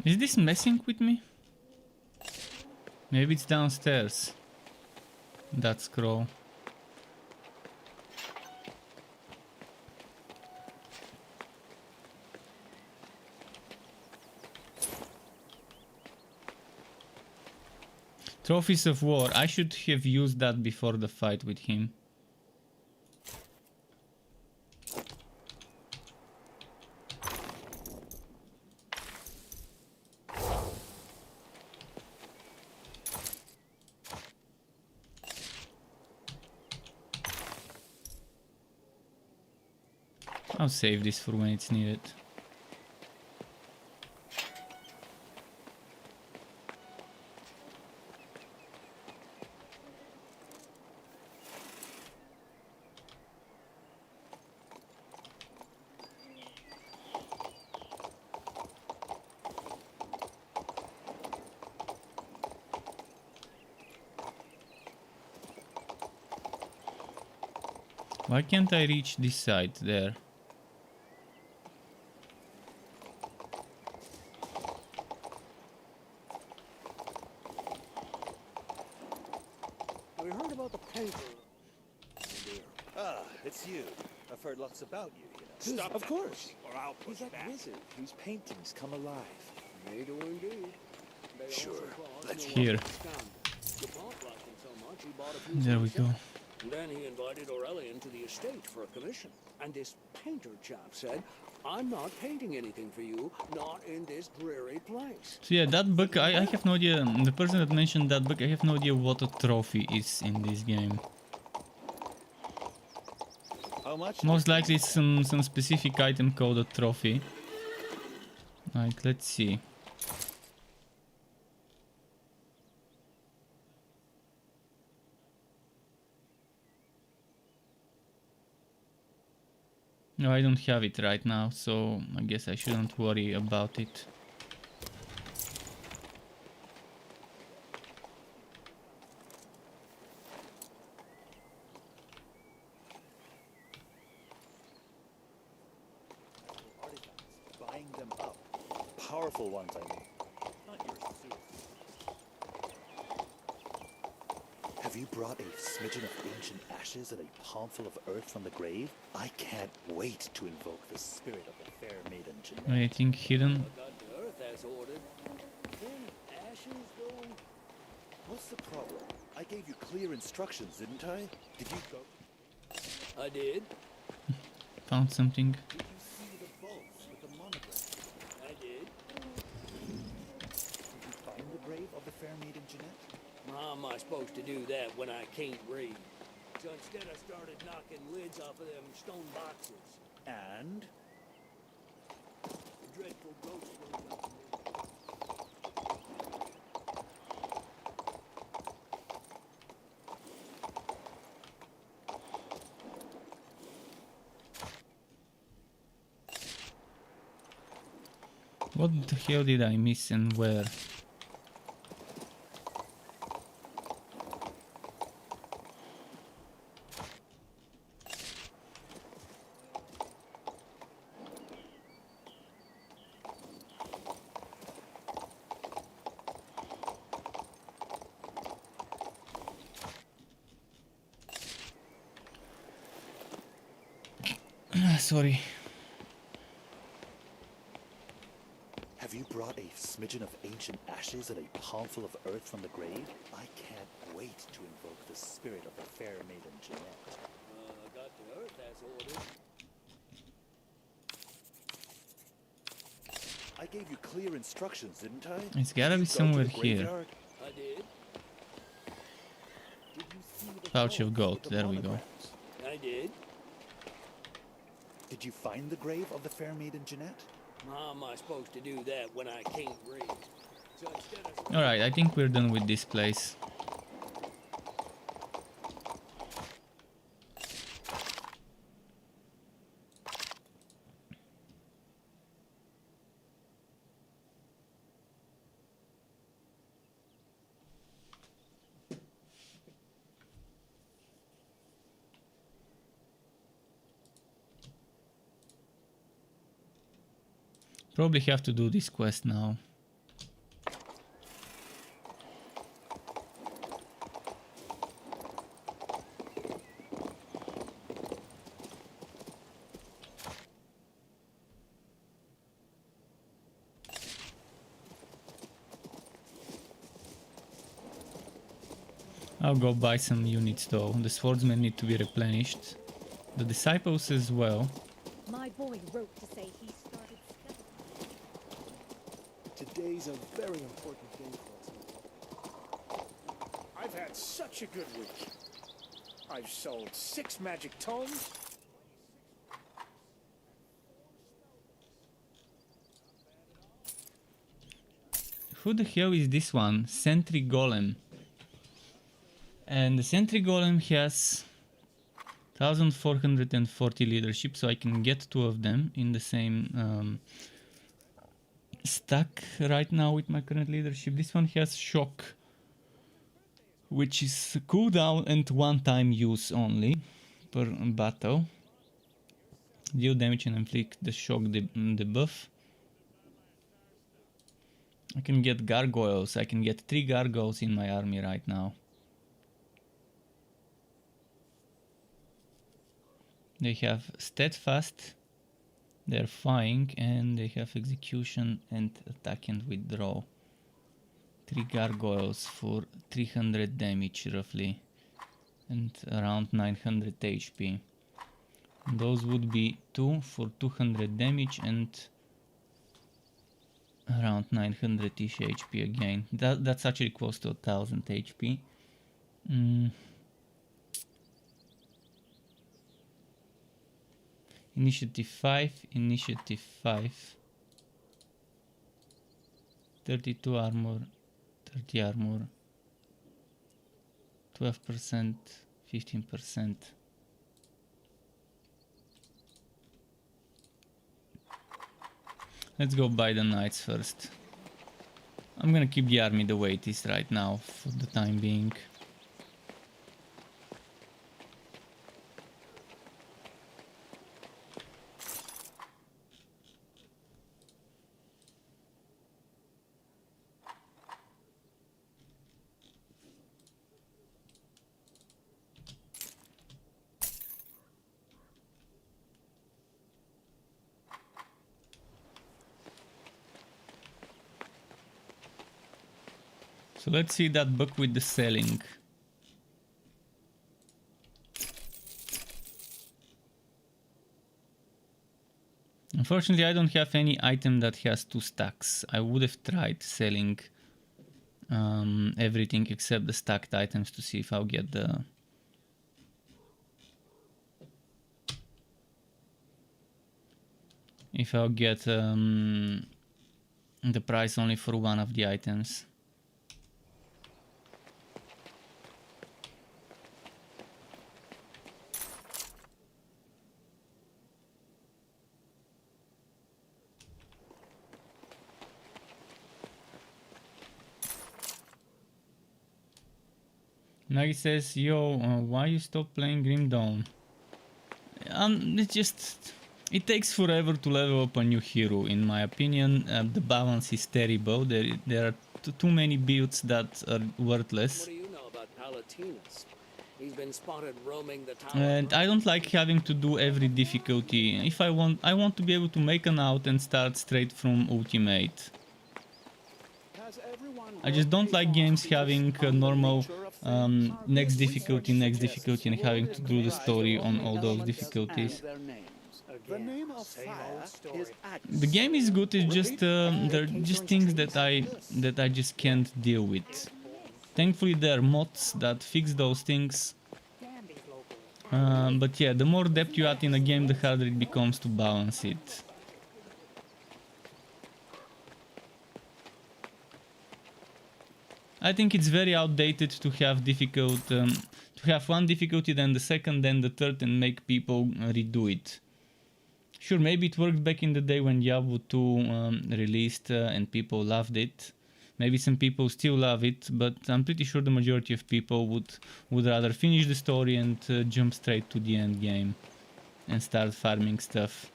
Is this messing with me? Maybe it's downstairs. That scroll. Trophies of War. I should have used that before the fight with him. I'll save this for when it's needed. Why can't I reach this side there? We heard about the painter. Ah, it's you. I've heard lots about you, you know. Stop, of course. Or I'll He's push that back. wizard whose paintings come alive. They do indeed. They Sure, also cause let's no Here. scandal. DuPont liked him so much he bought a few There we himself. go. Then he invited Aurelian to the estate for a commission. And this painter chap said, I'm not painting anything for you, not in this dreary place. So yeah, that book, I have no idea. The person that mentioned that book, I have no idea what a trophy is in this game. How much? Most likely it's some specific item called a trophy. Right, let's see. No, I don't have it right now, so I guess I shouldn't worry about it. Artifacts. Buying them up. Powerful ones, I mean. Not yours to sue. Have you brought a smidgen of ancient ashes and a palmful of earth from the grave? I can't wait to invoke the spirit of the fair maiden Jeanette. Anything hidden? Got the earth as ordered. Then ashes going. What's the problem? I gave you clear instructions, didn't I? Did you go? I did. Found something. Did you see the vaults with the monogram? I did. Did you find the grave of the fair maiden Jeanette? How am I supposed to do that when I can't read? So instead I started knocking lids off of them stone boxes. And? The dreadful ghost rose up. What the hell did I miss and where? Sorry. Have you brought a smidgen of ancient ashes and a palmful of earth from the grave? I can't wait to invoke the spirit of the fair maiden Jeanette. Got the earth as ordered. I gave you clear instructions, didn't I? It's gotta be Go to somewhere the here. graveyard? I did. Did you see the Pouch of cloth gold, with the there we go. monograms? I did. Did you find the grave of the fair maiden Jeanette? How am I supposed to do that when I can't read? So instead of... Alright, I think we're done with this place. Probably have to do this quest now. I'll go buy some units though. The swordsmen need to be replenished. The disciples as well. My boy wrote to say he started Today's a very important day for us. I've had such a good week. I've sold 6 magic tomes. Who the hell is this one? Sentry Golem. And the Sentry Golem has 1440 leadership, so I can get 2 of them in the same stack right now with my current leadership. This one has Shock, which is cooldown and one-time use only per battle. Deal damage and inflict the shock debuff. I can get gargoyles. I can get 3 gargoyles in my army right now. They have steadfast, they're flying, and they have execution and attack and withdraw. 3 gargoyles for 300 damage roughly, and around 900 HP. Those would be 2 for 200 damage and around 900-ish HP again. That's actually close to 1000 HP. Initiative 5, Initiative 5. 32 armor, 30 armor, 12%, 15%. Let's go buy the knights first. I'm gonna keep the army the way it is right now for the time being. So let's see that book with the selling. Unfortunately, I don't have any item that has 2 stacks. I would have tried selling everything except the stacked items to see if I'll get the... If I'll get the price only for one of the items. Nagi says, yo, why you stop playing Grim Dawn? It takes forever to level up a new hero, in my opinion. The balance is terrible. There are too many builds that are worthless. What do you know about Palatinus? He's been spotted roaming the tower. And I don't like having to do every difficulty. If I want to be able to make an out and start straight from ultimate. I just don't like games having a normal next difficulty, and having to do the story on all those difficulties. The name of fire is The game is good, it's just there are just things that I just can't deal with. Thankfully there are mods that fix those things. But yeah, the more depth you add in a game, the harder it becomes to balance it. I think it's very outdated to have to have one difficulty, then the second, then the third, and make people redo it. Sure, maybe it worked back in the day when Diablo 2 released and people loved it. Maybe some people still love it, but I'm pretty sure the majority of people would rather finish the story and jump straight to the end game and start farming stuff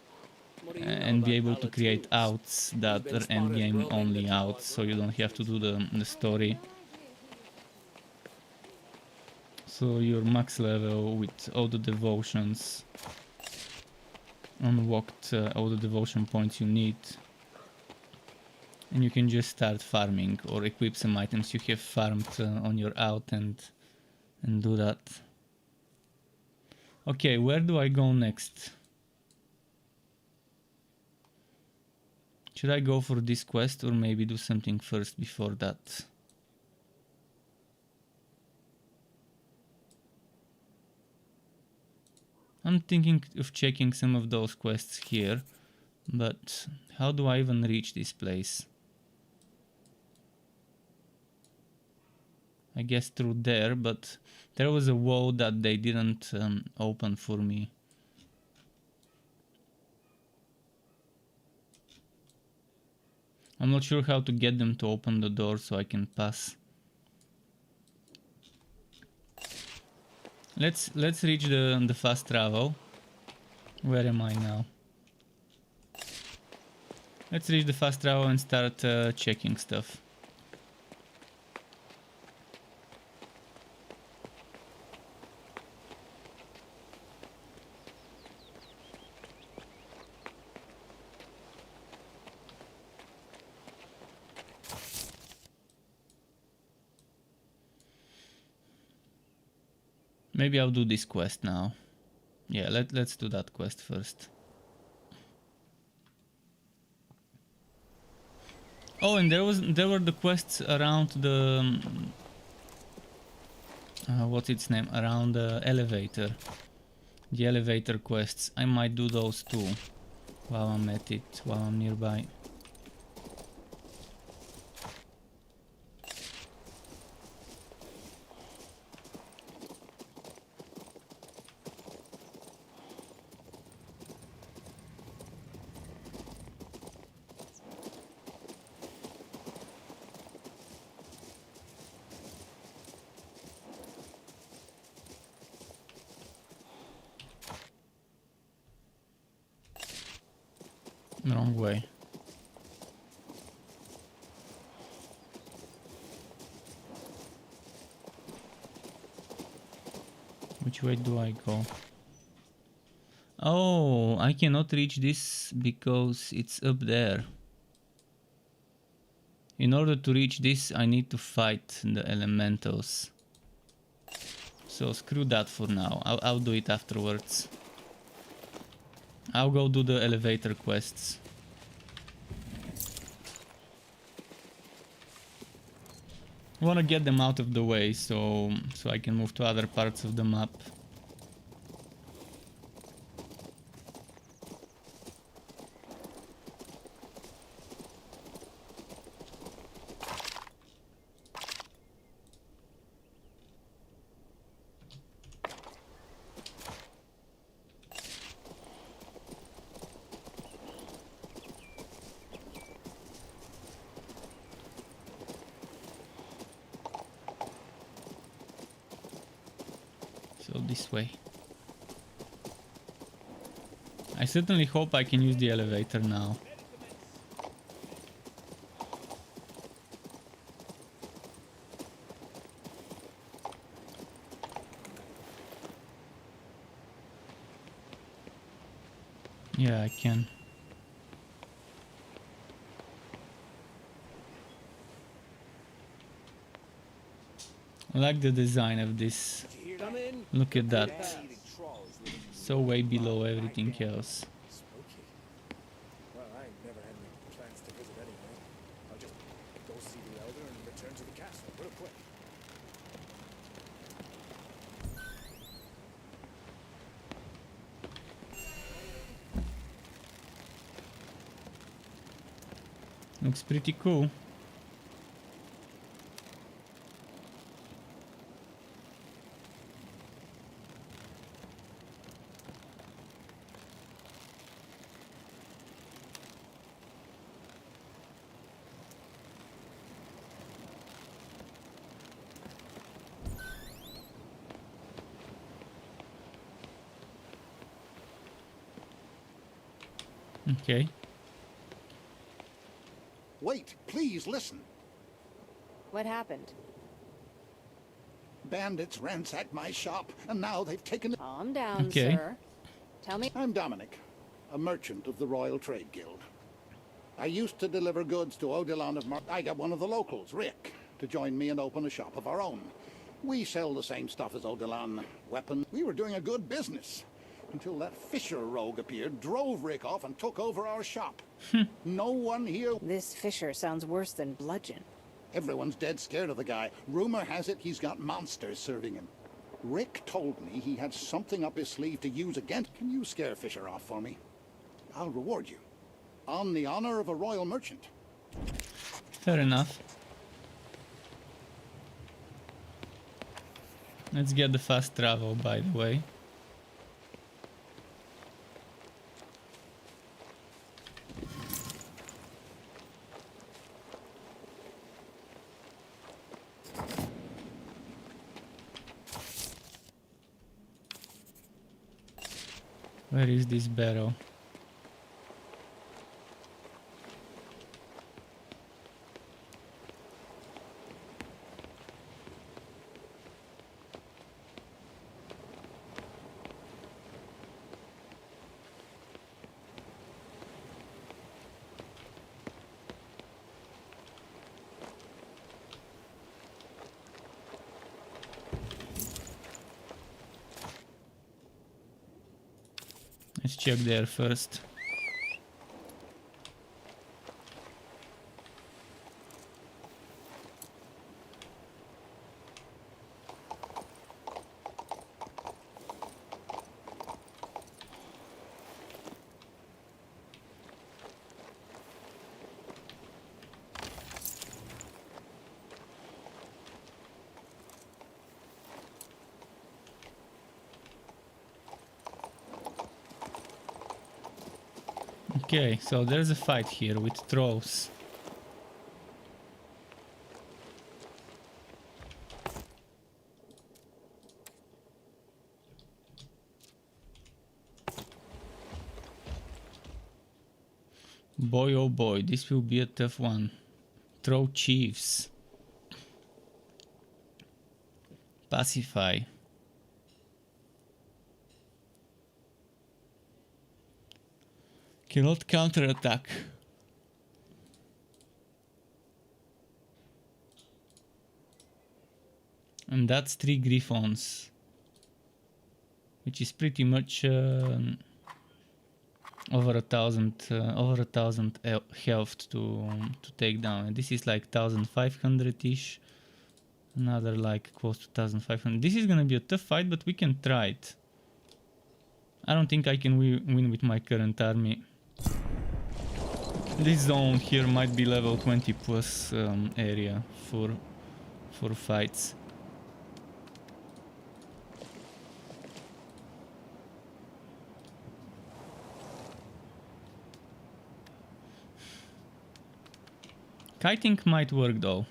and be able to create outs that are end game only outs, so you don't have to do the story. So you're max level with all the devotions, unlocked all the devotion points you need, and you can just start farming or equip some items you have farmed on your out and do that. Okay, where do I go next? Should I go for this quest or maybe do something first before that? I'm thinking of checking some of those quests here, but how do I even reach this place? I guess through there, but there was a wall that they didn't open for me. I'm not sure how to get them to open the door so I can pass. Let's reach the fast travel. Where am I now? Let's reach the fast travel and start checking stuff. Maybe I'll do this quest now. Yeah, let's do that quest first. Oh, and there were the quests around the what's its name? Around the elevator. The elevator quests. I might do those too while I'm at it, while I'm nearby. Wrong way. Which way do I go? Oh, I cannot reach this because it's up there. In order to reach this, I need to fight the elementals. So screw that for now. I'll do it afterwards. I'll go do the elevator quests. I want to get them out of the way so I can move to other parts of the map. So this way. I certainly hope I can use the elevator now. Yeah, I can. I like the design of this. Come in. Look at that. Man-eating trolls living in So way below everything else. Spooky. Well, I ain't never had any plans to visit anyway. I'll just go see the elder and return to the castle real quick. Looks pretty cool. Okay. Wait, please listen. What happened? Bandits ransacked my shop, and now they've taken... Calm down, Okay. sir. Tell me. I'm Dominic, a merchant of the Royal Trade Guild. I used to deliver goods to Odilon of Mar... I got one of the locals, Rick, to join me and open a shop of our own. We sell the same stuff as Odilon. Weapons. We were doing a good business. Until that Fisher rogue appeared, drove Rick off, and took over our shop. No one here... This Fisher sounds worse than Bludgeon. Everyone's dead scared of the guy. Rumor has it he's got monsters serving him. Rick told me he had something up his sleeve to use against... Can you scare Fisher off for me? I'll reward you. On the honor of a royal merchant. Fair enough. Let's get the fast travel, by the way. Where is this barrel? Let's check there first. Okay, so there's a fight here with trolls. Boy oh boy, this will be a tough one. Troll chiefs. Pacify. Cannot counterattack. And that's 3 griffons, which is pretty much over a thousand health to take down. And this is like 1500-ish. Another like close to 1500. This is gonna be a tough fight, but we can try it. I don't think I can win with my current army. This zone here might be level 20 plus area for fights. Kiting might work though.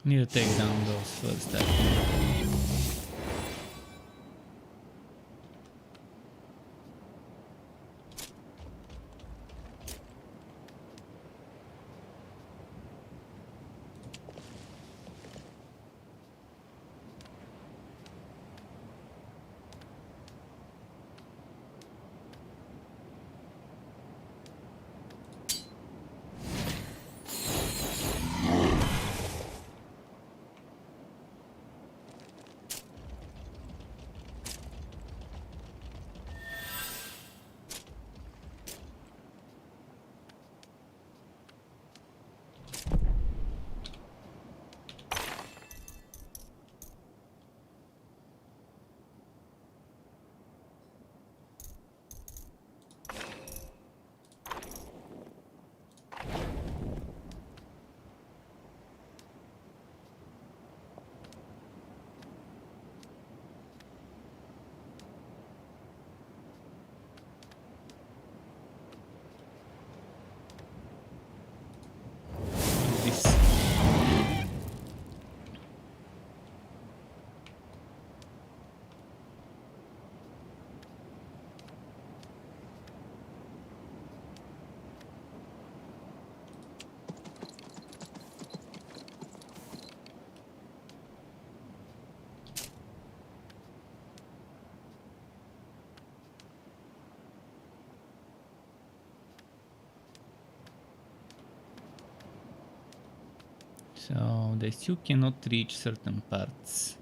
Need to take down those first, I think. So they still cannot reach certain parts.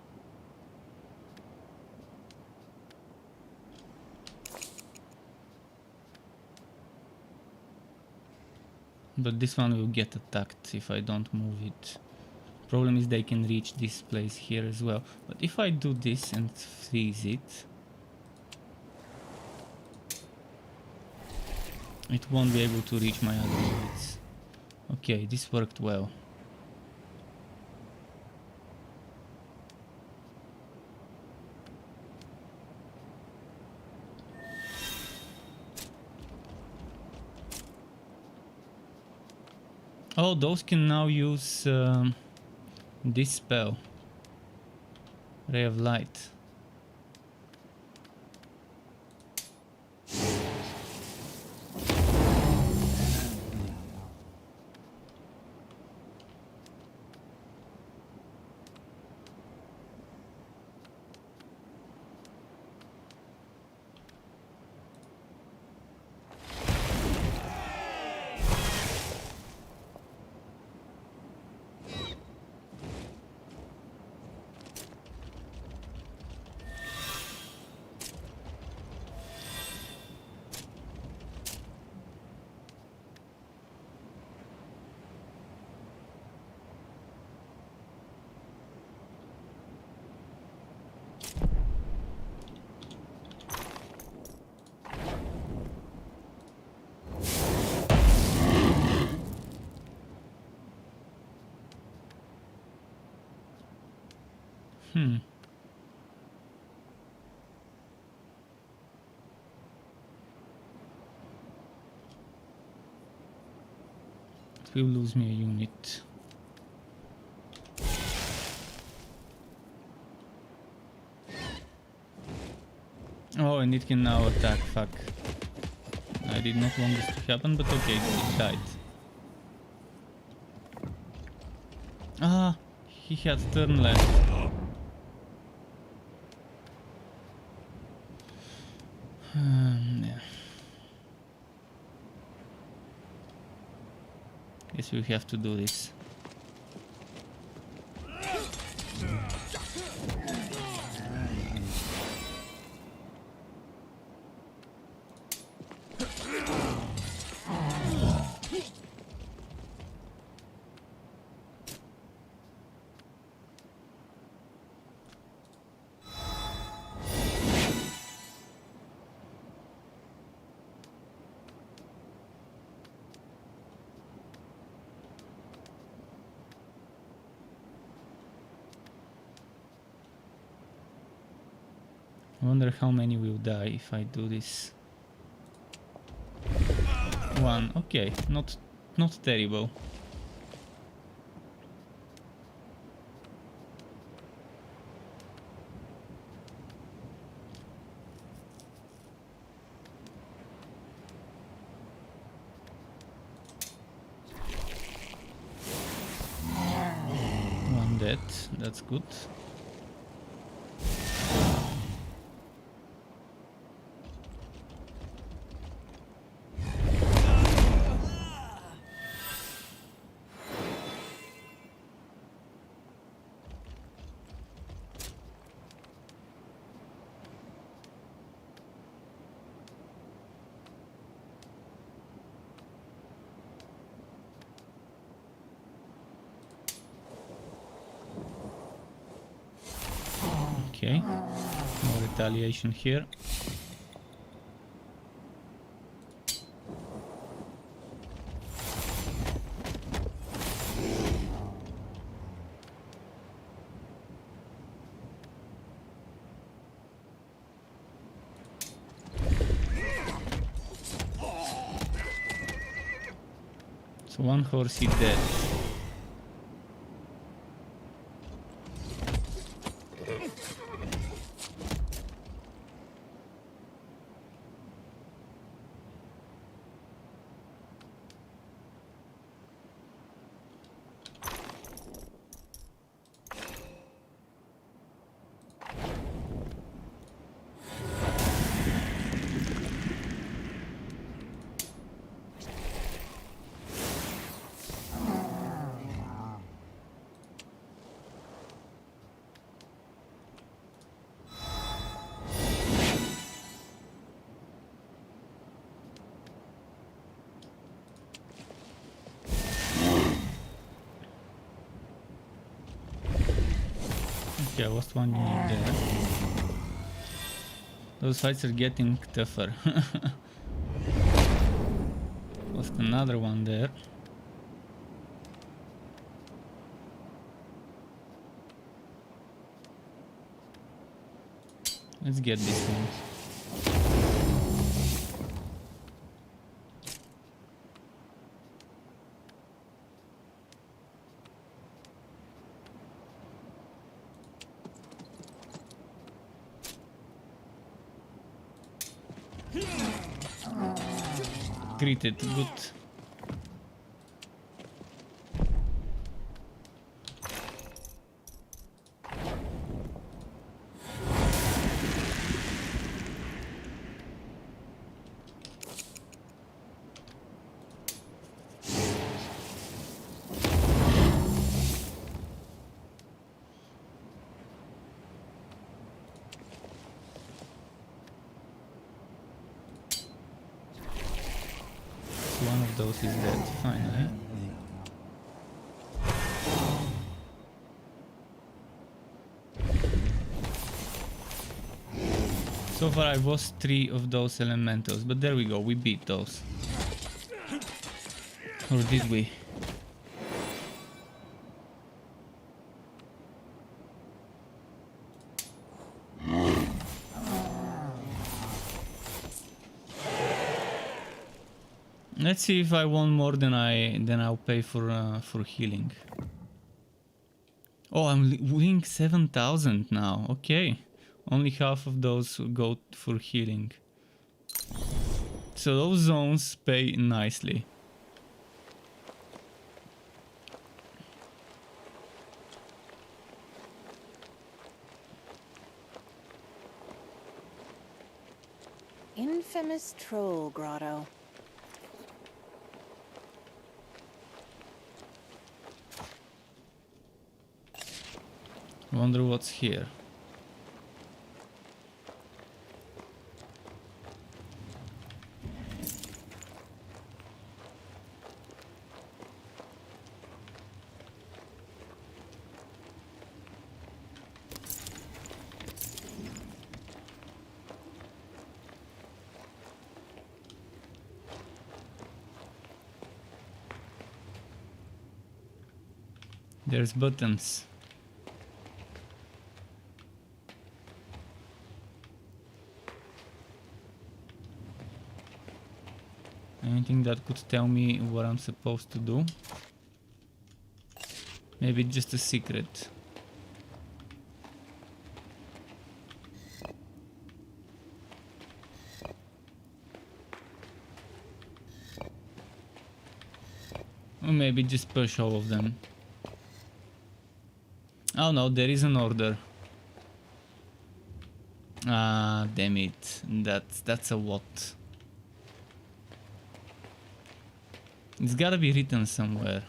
But this one will get attacked if I don't move it. Problem is they can reach this place here as well. But if I do this and freeze it, it won't be able to reach my other units. Okay, this worked well. Oh, those can now use this spell, Ray of Light. It will lose me a unit. Oh, and it can now attack, fuck. I did not want this to happen, but okay, it died. Ah, he had turn left. Yeah. Guess we have to do this. I wonder how many will die if I do this. One, okay, not terrible. dead. That's good. Okay, no retaliation here. So one horse is dead. Okay, I lost one unit there. Those fights are getting tougher. Lost another one there. Let's get this one. Treated good. One of those is dead, finally. So far I lost 3 of those elementals, but there we go, we beat those. Or did we? Let's see if I want more than I'll pay for healing. Oh, I'm winning 7,000 now. Okay, only half of those go for healing. So those zones pay nicely. Infamous troll grotto. Wonder what's here. There's buttons. Anything that could tell me what I'm supposed to do? Maybe just a secret. Or maybe just push all of them. Oh no, there is an order. Ah, damn it. That's a what? It's gotta be written somewhere.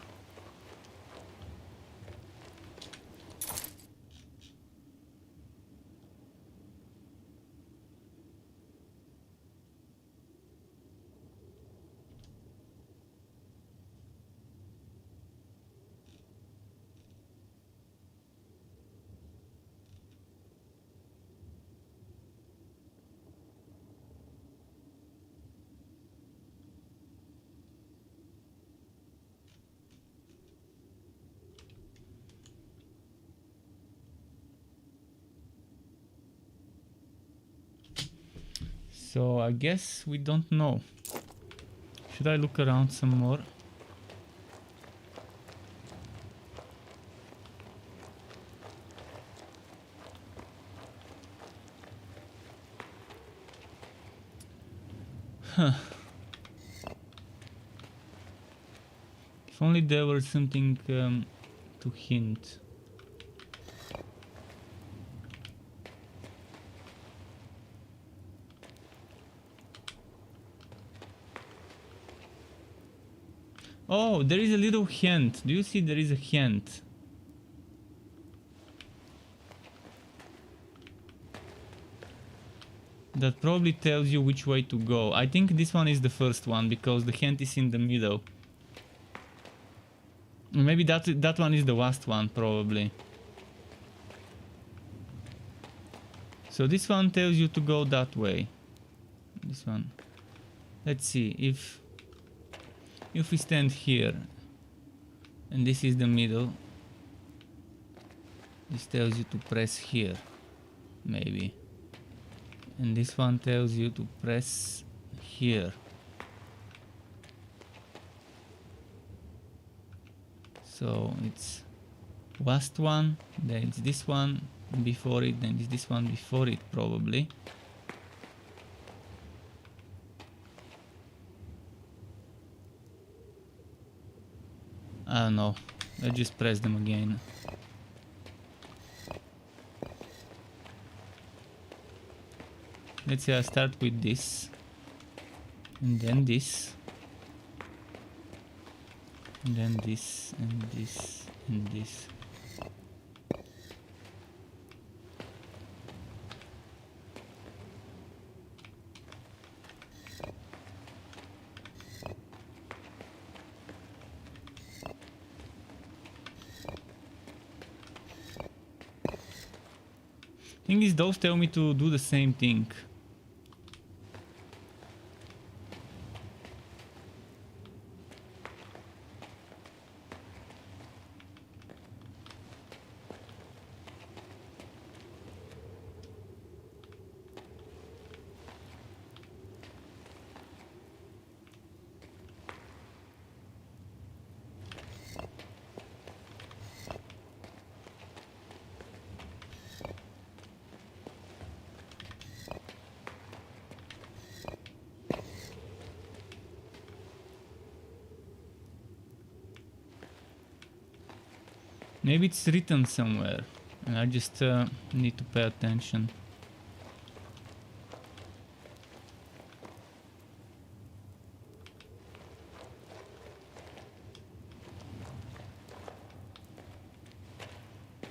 So I guess we don't know. Should I look around some more? Huh. If only there were something to hint. Oh, there is a little hint. Do you see there is a hint? That probably tells you which way to go. I think this one is the first one because the hint is in the middle. Maybe that one is the last one, probably. So this one tells you to go that way. This one. Let's see if we stand here and this is the middle. This tells you to press here, maybe. And this one tells you to press here. So it's last one, then it's this one before it, then it's this one before it, probably. I don't know. Let's just press them again. Let's say I start with this, and then this, and then this, and this, and this. Thing is, those tell me to do the same thing. Maybe it's written somewhere and I just need to pay attention.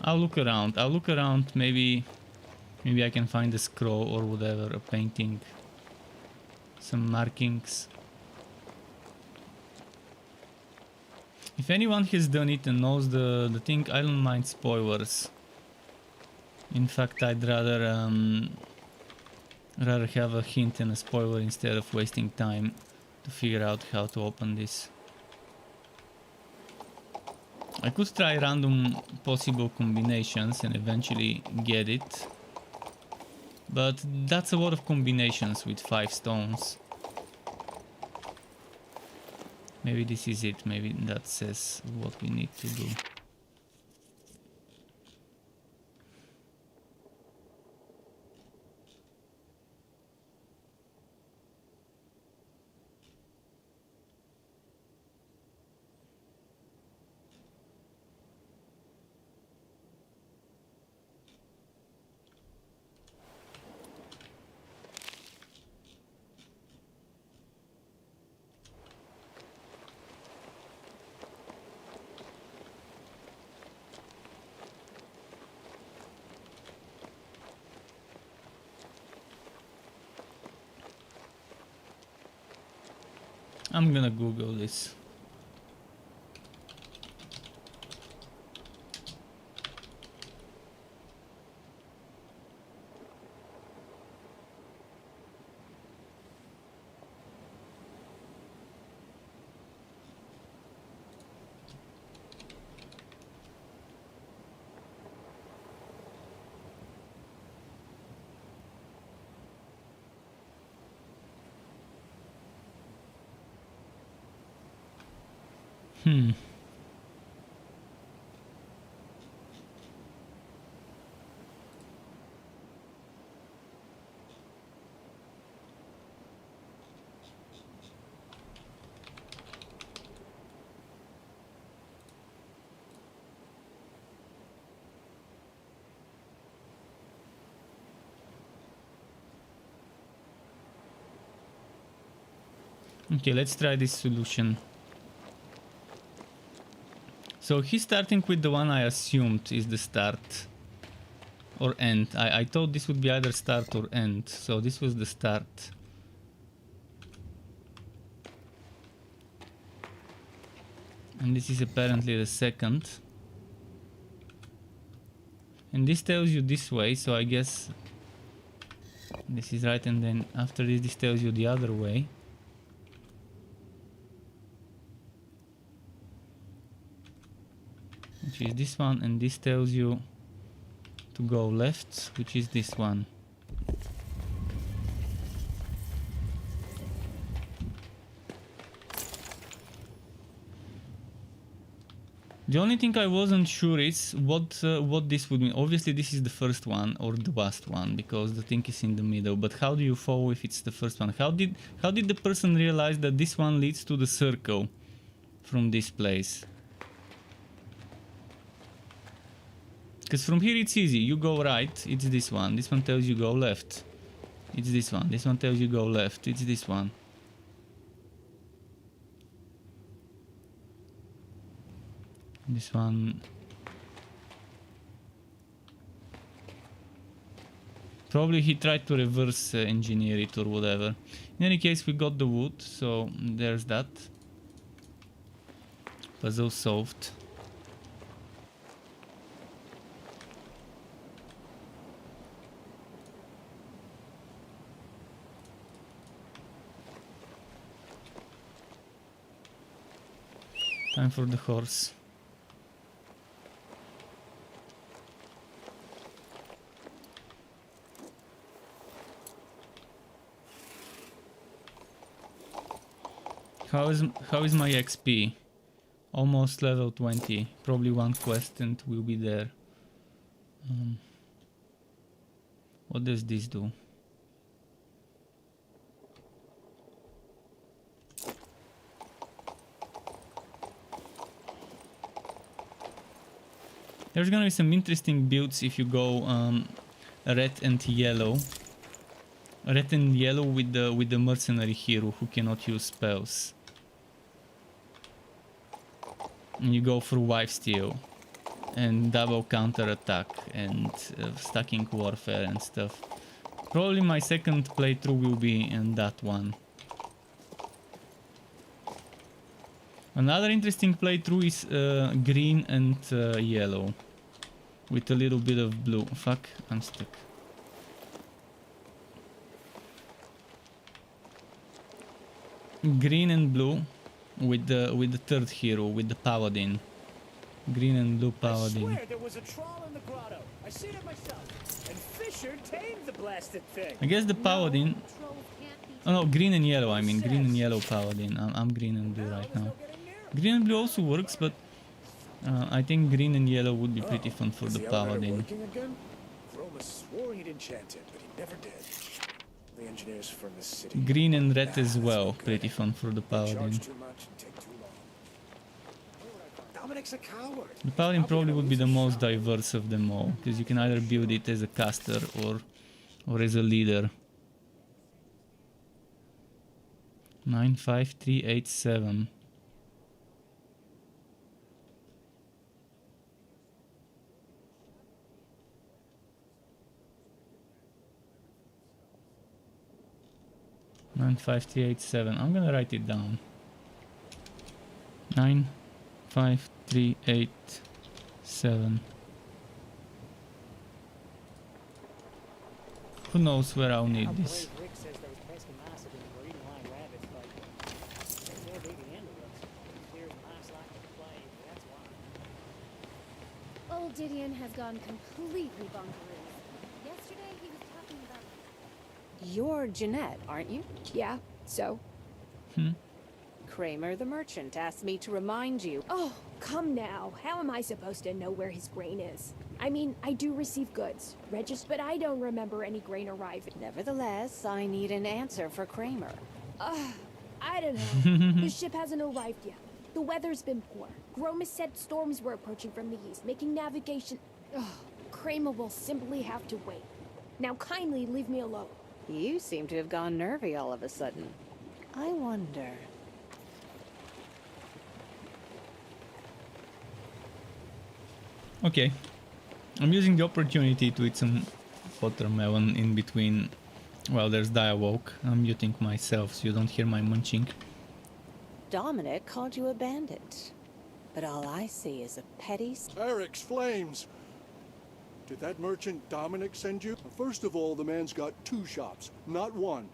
I'll look around, maybe I can find a scroll or whatever, a painting, some markings. If anyone has done it and knows the thing, I don't mind spoilers. In fact, I'd rather have a hint and a spoiler instead of wasting time to figure out how to open this. I could try random possible combinations and eventually get it, but that's a lot of combinations with 5 stones. Maybe this is it, maybe that says what we need to do. I'm gonna Google this. Hmm. Okay, let's try this solution. So he's starting with the one I assumed is the start or end. I thought this would be either start or end, so this was the start. And this is apparently the second. And this tells you this way, so I guess this is right, and then after this tells you the other way. Which is this one, and this tells you to go left, which is this one. The only thing I wasn't sure is what this would mean. Obviously this is the first one or the last one because the thing is in the middle, but how do you follow if it's the first one? How did the person realize that this one leads to the circle from this place? Because from here it's easy, you go right, it's this one tells you go left, it's this one tells you go left, it's this one. This one. Probably he tried to reverse engineer it or whatever. In any case, we got the wood, so there's that. Puzzle solved. Time for the horse. How is my XP? Almost level 20. Probably one quest and we'll be there. What does this do? There's gonna be some interesting builds if you go red and yellow. Red and yellow with the mercenary hero who cannot use spells. And you go for wife steal and double counter attack and stacking warfare and stuff. Probably my second playthrough will be in that one. Another interesting playthrough is green and yellow with a little bit of blue. Fuck, I'm stuck. Green and blue with the third hero, with the paladin. Green and blue paladin. I swear there was a troll in the grotto. I seen it myself. And Fisher tamed the blasted thing. I guess the paladin. Oh no, green and yellow. I mean green and yellow paladin. I'm green and blue right now. Green and blue also works, but I think green and yellow would be pretty fun for the paladin. Roma swore he'd enchant it, but he never did. The engineers from the city. Green and red as well, pretty fun for the paladin. Dominic's a coward. The paladin probably would be the most diverse of them all, because you can either build it as a caster or as a leader. 95387. I'm gonna write it down. 9, 5, 3, 8, 7. Who knows where I'll need this? Rick says those pesky mice have been breeding like rabbits, but they're big into us. Clears mice like the plague, that's why. Old Didion has gone completely bonkeroo. Yesterday he was talking about... You're Jeanette, aren't you? Yeah, so? Kramer the merchant asked me to remind you. Oh, come now. How am I supposed to know where his grain is? I mean, I do receive goods, registered, but I don't remember any grain arriving. Nevertheless, I need an answer for Kramer. I don't know. The ship hasn't arrived yet. The weather's been poor. Gromus said storms were approaching from the east, making navigation... Kramer will simply have to wait. Now kindly leave me alone. You seem to have gone nervy all of a sudden. I wonder... Okay. I'm using the opportunity to eat some watermelon in between. Well, there's dialogue. I'm muting myself so you don't hear my munching. Dominic called you a bandit. But all I see is a petty... Eric's flames! Did that merchant Dominic send you? First of all, the man's got 2 shops, not 1.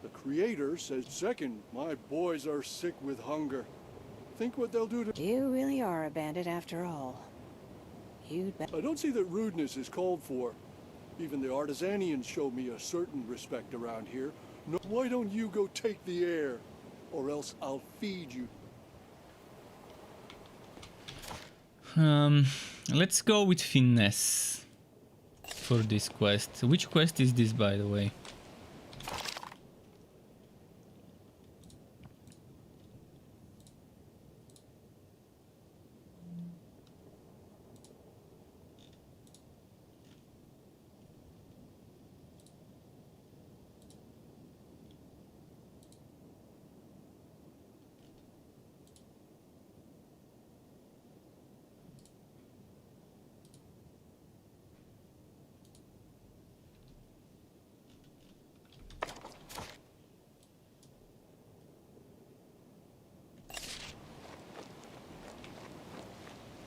The creator says second, my boys are sick with hunger. Think what they'll do to... You really are a bandit after all. You'd bet... I don't see that rudeness is called for. Even the Artisanians show me a certain respect around here. No, why don't you go take the air? Or else I'll feed you. Let's go with finesse for this quest. Which quest is this, by the way?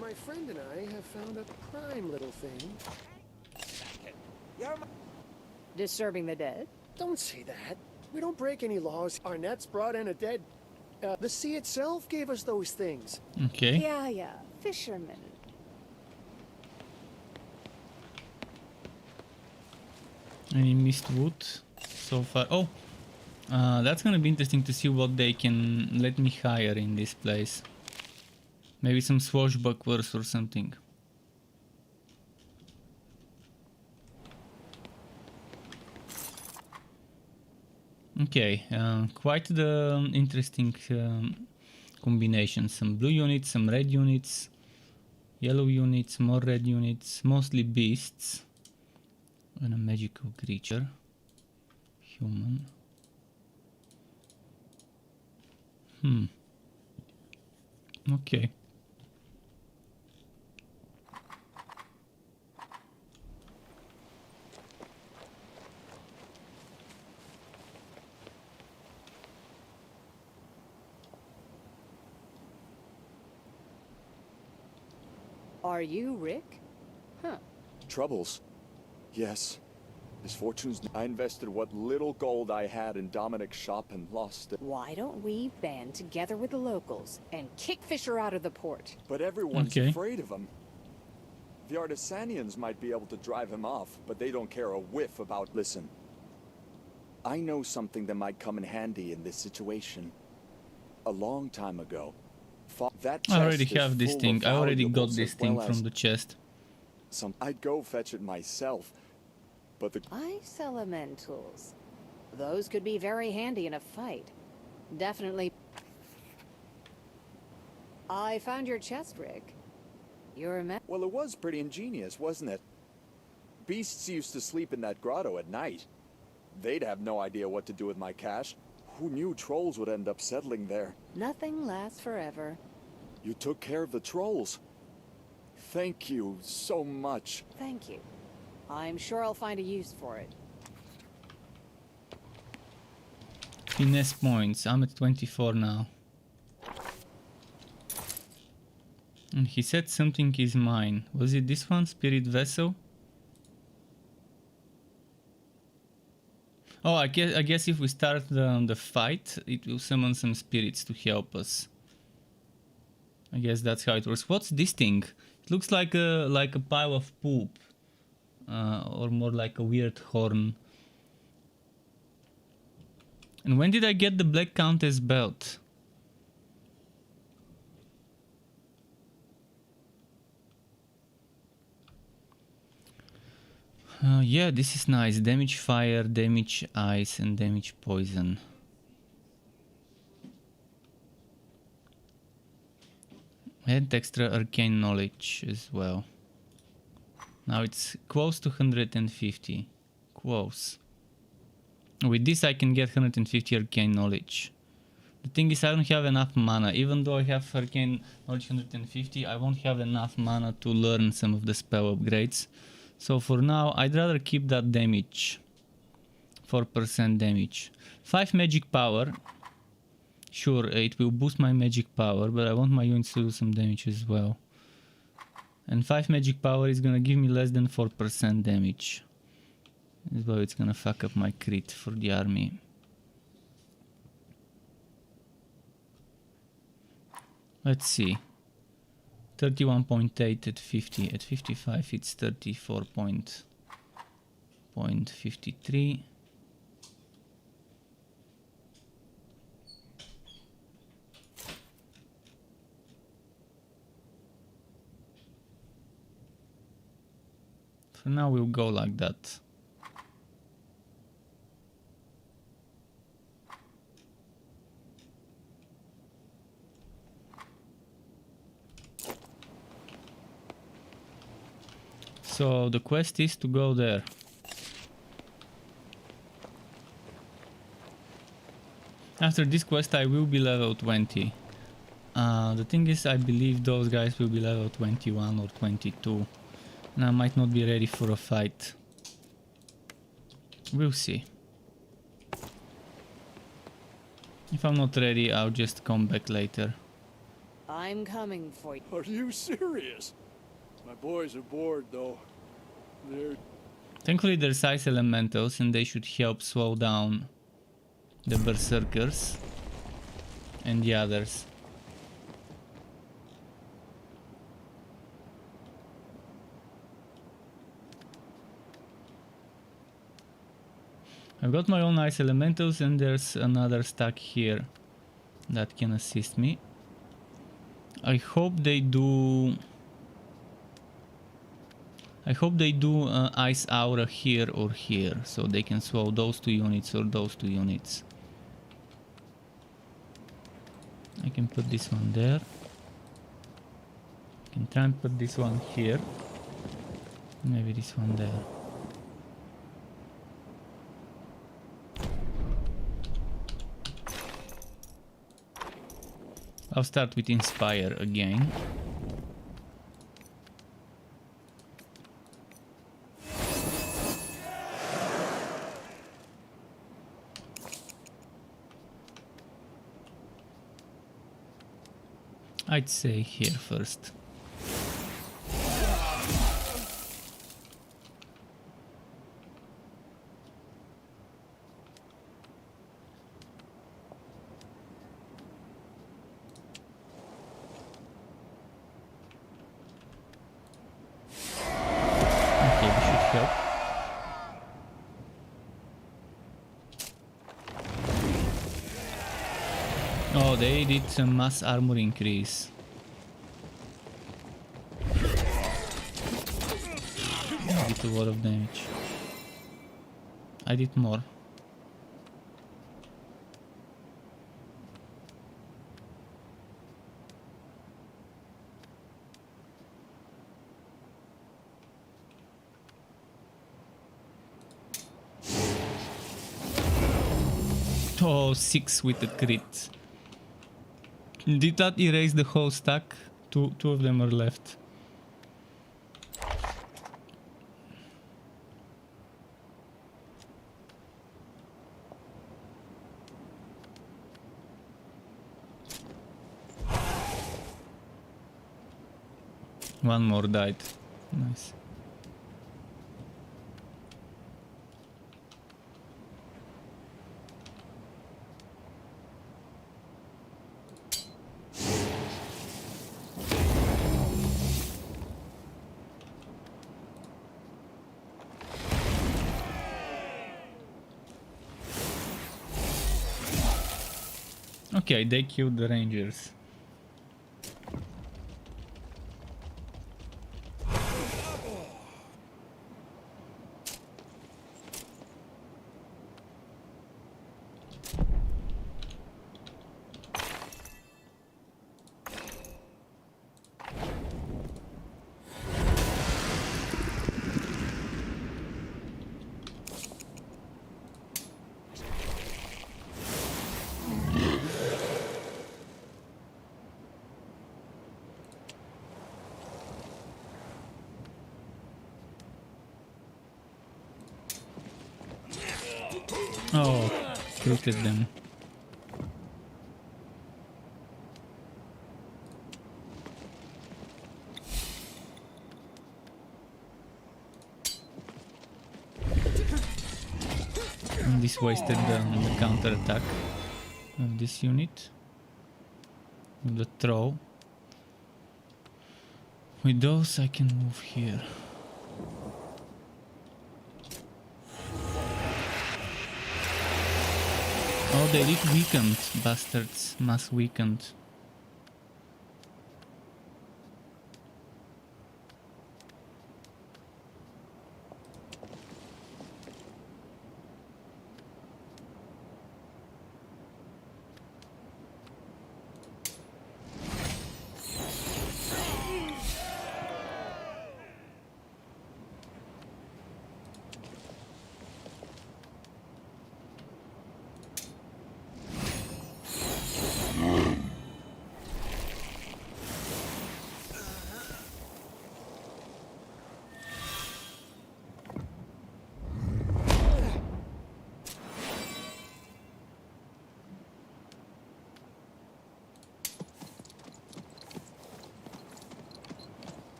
My friend and I have found a prime little thing. Disturbing the dead? Don't say that. We don't break any laws. Our nets brought in a dead... the sea itself gave us those things. Okay. Yeah, fishermen. Any missed wood so far? Oh, that's gonna be interesting to see what they can let me hire in this place. Maybe some swashbucklers or something. Okay, quite the interesting combination. Some blue units, some red units, yellow units, more red units, mostly beasts, and a magical creature. Human. Okay. Are you Rick? Huh. Troubles? Yes. Misfortunes. I invested what little gold I had in Dominic's shop and lost it. Why don't we band together with the locals and kick Fisher out of the port? But everyone's afraid of him. The Artisanians might be able to drive him off, but they don't care a whiff about... Listen. I know something that might come in handy in this situation. A long time ago. That I already have this thing. I already got this thing from the chest. I'd go fetch it myself, but the... Ice elementals. Those could be very handy in a fight. Definitely. I found your chest, Rick. You're a Well, it was pretty ingenious, wasn't it? Beasts used to sleep in that grotto at night. They'd have no idea what to do with my cash. Who knew trolls would end up settling there? Nothing lasts forever. You took care of the trolls. Thank you so much. Thank you. I'm sure I'll find a use for it. Finesse points. I'm at 24 now. And he said something is mine. Was it this one? Spirit Vessel? Oh, I guess if we start the fight, it will summon some spirits to help us. I guess that's how it works. What's this thing? It looks like a pile of poop. Or more like a weird horn. And when did I get the Black Countess belt? Yeah, this is nice. Damage fire, damage ice, and damage poison. And extra arcane knowledge as well. Now it's close to 150. Close. With this I can get 150 arcane knowledge. The thing is I don't have enough mana. Even though I have arcane knowledge 150, I won't have enough mana to learn some of the spell upgrades. So for now, I'd rather keep that damage. 4% damage. 5 magic power. Sure, it will boost my magic power, but I want my units to do some damage as well. And 5 magic power is gonna give me less than 4% damage. As well, it's gonna fuck up my crit for the army. Let's see. 31.8 at 50. At 55 it's 34.53. For now we'll go like that. So the quest is to go there. After this quest I will be level 20. The thing is I believe those guys will be level 21 or 22. And I might not be ready for a fight. We'll see. If I'm not ready, I'll just come back later. I'm coming for you. Are you serious? My boys are bored, though. They're... Thankfully there's ice elementals and they should help slow down the berserkers and the others. I've got my own ice elementals and there's another stack here that can assist me. I hope they do ice aura here or here, so they can slow those 2 units or those 2 units. I can put this one there. I can try and put this one here. Maybe this one there. I'll start with Inspire again. I'd say here first. Oh, they did some mass armor increase. I did a lot of damage. I did more. Oh, 6 with the crit. Did that erase the whole stack? Two of them are left. One more died. Nice. Okay, they killed the rangers. Oh, tilted them. And this wasted the counter attack of this unit. With the throw. With those I can move here. Oh, they did weakened, bastards. Mass weakened.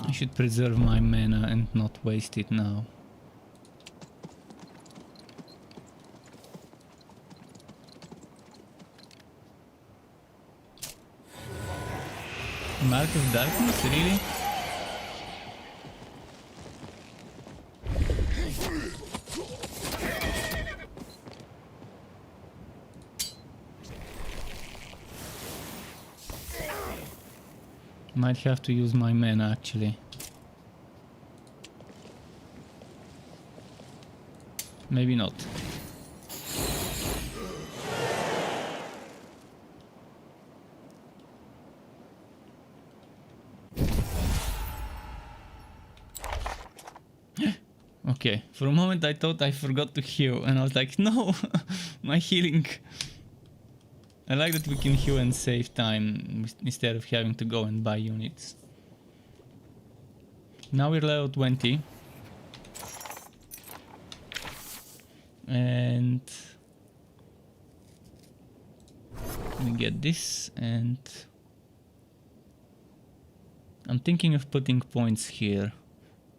I should preserve my mana and not waste it now. Mark of Darkness, really? Might have to use my mana actually. Maybe not. Okay, for a moment I thought I forgot to heal and I was like, no, my healing. I like that we can heal and save time instead of having to go and buy units. Now we're level 20. And we get this, and I'm thinking of putting points here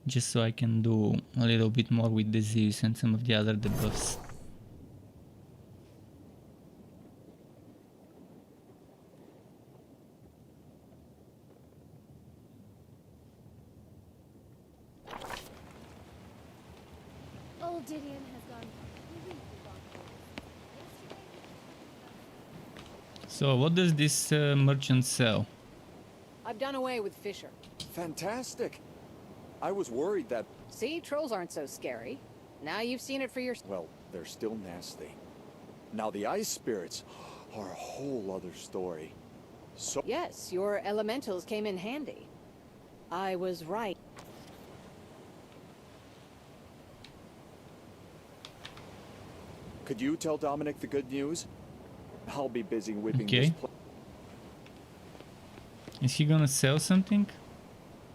just so I can do a little bit more with disease and some of the other debuffs. Old Didion has gone. So what does this merchant sell? I've done away with Fisher. Fantastic. I was worried that... See, trolls aren't so scary. Now you've seen it for yourself. Well, they're still nasty. Now the ice spirits are a whole other story. So... Yes, your elementals came in handy. I was right. Could you tell Dominic the good news? I'll be busy whipping Okay. this Is he gonna sell something?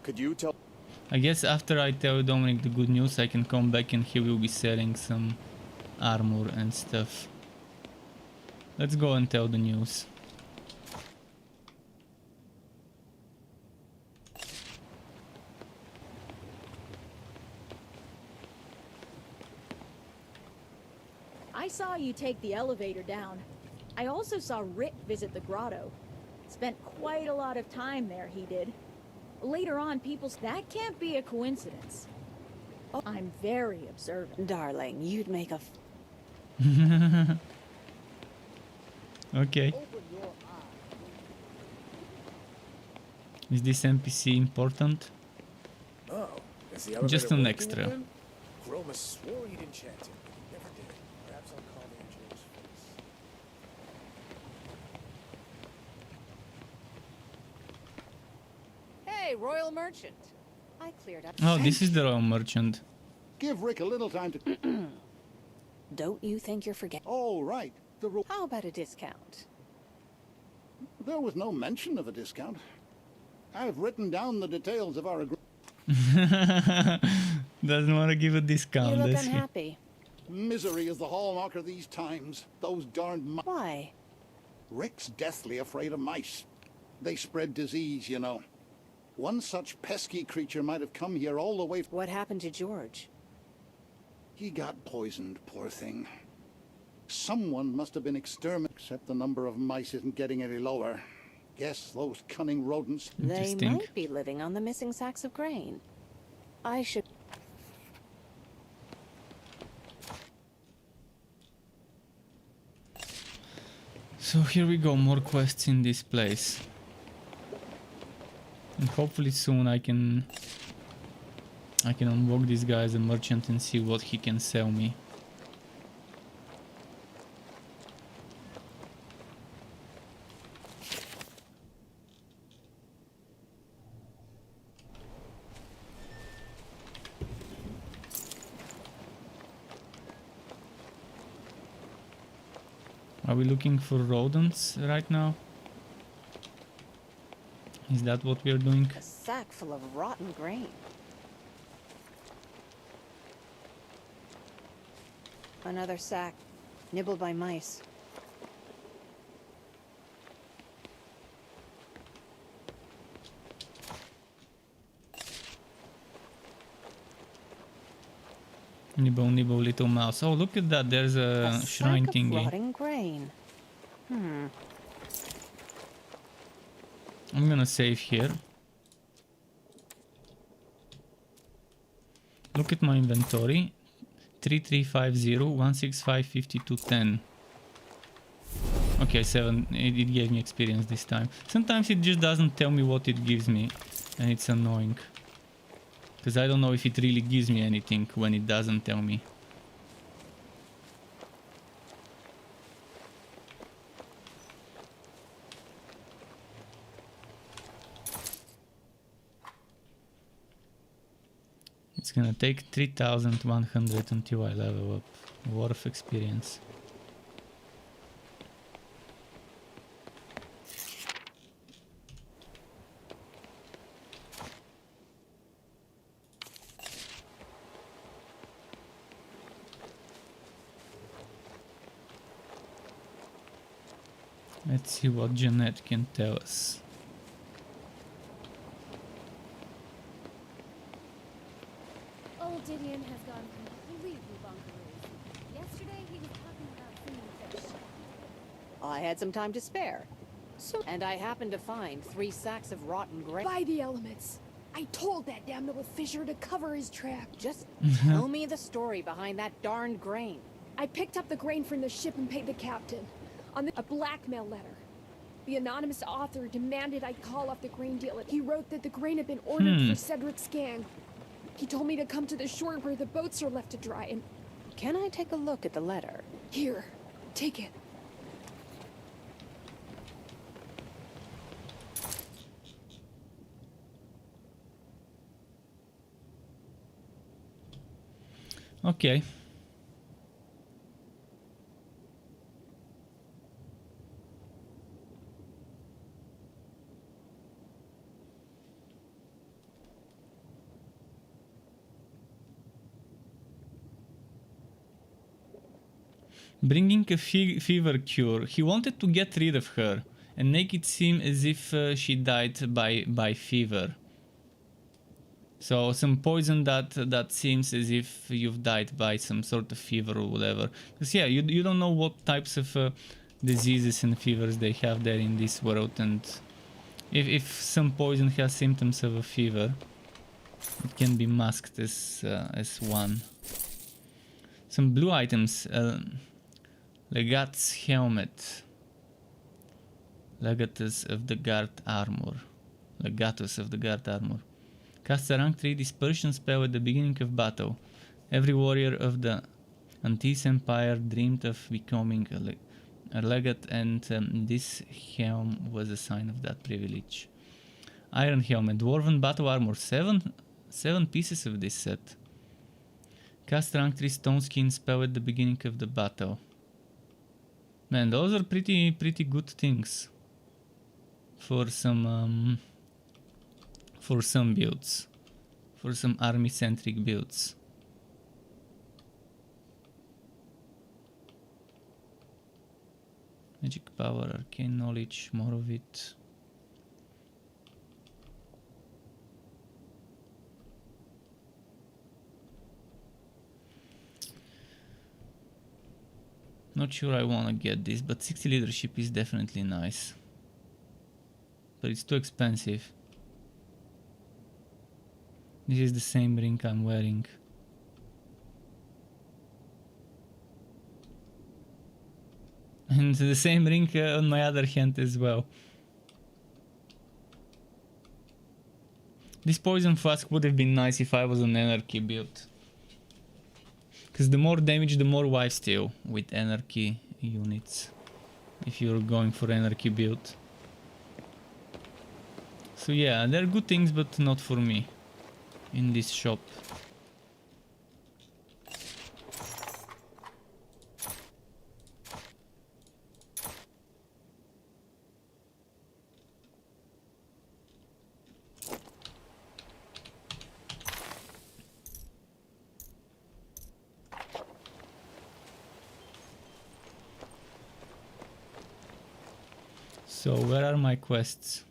Could you tell... I guess after I tell Dominic the good news I can come back and he will be selling some armor and stuff. Let's go and tell the news. saw you take the elevator down. I also saw Rick visit the grotto. Spent quite a lot of time there, he did. Later on, that can't be a coincidence. Oh, I'm very observant. Darling, you'd make a... Okay. Is this NPC important? Oh, is the elevator Just an working extra. again? Groma swore he'd enchanted. Never did. Perhaps I'll call the engineer's face. Hey, Royal Merchant. I cleared up... Oh, this is the Royal Merchant. Give Rick a little time to... Don't you think you're forgetting? Oh, right. How about a discount? There was no mention of a discount. I've written down the details of our agreement. Doesn't want to give a discount, You look does he? unhappy. Misery is the hallmark of these times. Those darned mice. Why? Rick's deathly afraid of mice. They spread disease, you know. One such pesky creature might have come here all the way... What happened to George? He got poisoned, poor thing. Someone must have been exterminated, except the number of mice isn't getting any lower. Guess those cunning rodents... They might be living on the missing sacks of grain. I should... So here we go, more quests in this place. And hopefully soon I can unlock this guy as a merchant and see what he can sell me. Are we looking for rodents right now? Is that what we're doing? A sack full of rotten grain. Another sack, nibbled by mice. Nibble, nibble, little mouse. Oh, look at that. There's a shrine sack of thingy. rotting grain. I'm gonna save here. Look at my inventory. 3350 165 5210. Okay, 7. It gave me experience this time. Sometimes it just doesn't tell me what it gives me, and it's annoying. Because I don't know if it really gives me anything when it doesn't tell me. It's gonna take 3100 until I level up. A lot of experience. Let's see what Jeanette can tell us. Old Didion has gone completely bonkeroo. Yesterday he was talking about singing fish. I had some time to spare. And I happened to find 3 sacks of rotten grain. By the elements. I told that damn little fisher to cover his track. Just tell me the story behind that darned grain. I picked up the grain from the ship and paid the captain. On a blackmail letter. The anonymous author demanded I call off the grain deal. He wrote that the grain had been ordered for Cedric's gang. He told me to come to the shore where the boats are left to dry and... Can I take a look at the letter? Here, take it. Okay. Bringing a fever cure. He wanted to get rid of her and make it seem as if she died by fever. So some poison that seems as if you've died by some sort of fever or whatever. Because yeah, you don't know what types of diseases and fevers they have there in this world, and if some poison has symptoms of a fever, it can be masked as one. Some blue items. Legatus helmet. Legatus of the guard armor. Legatus of the guard armor. Cast a rank 3 dispersion spell at the beginning of battle. Every warrior of the Antis Empire dreamed of becoming a legate, and this helm was a sign of that privilege. Iron helmet, dwarven battle armor, 7 pieces of this set. Cast rank 3 stone skin spell at the beginning of the battle. Man, those are pretty good things for some builds, for some army centric builds. Magic power, arcane knowledge, more of it. Not sure I wanna get this, but 60 leadership is definitely nice. But it's too expensive. This is the same ring I'm wearing. And the same ring on my other hand as well. This poison flask would have been nice if I was an anarchy build. Because the more damage, the more lifesteal with anarchy units. If you're going for anarchy build. So yeah, they're good things, but not for me. In this shop. So where are my quests?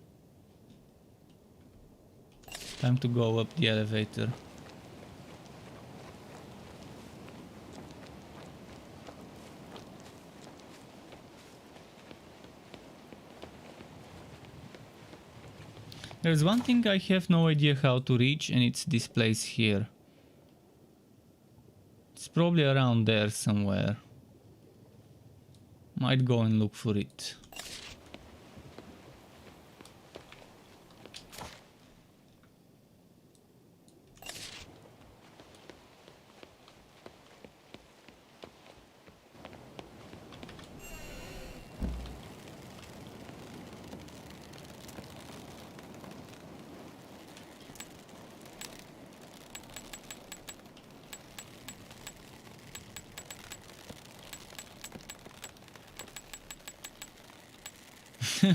Time to go up the elevator. There's one thing I have no idea how to reach, and it's this place here. It's probably around there somewhere. Might go and look for it.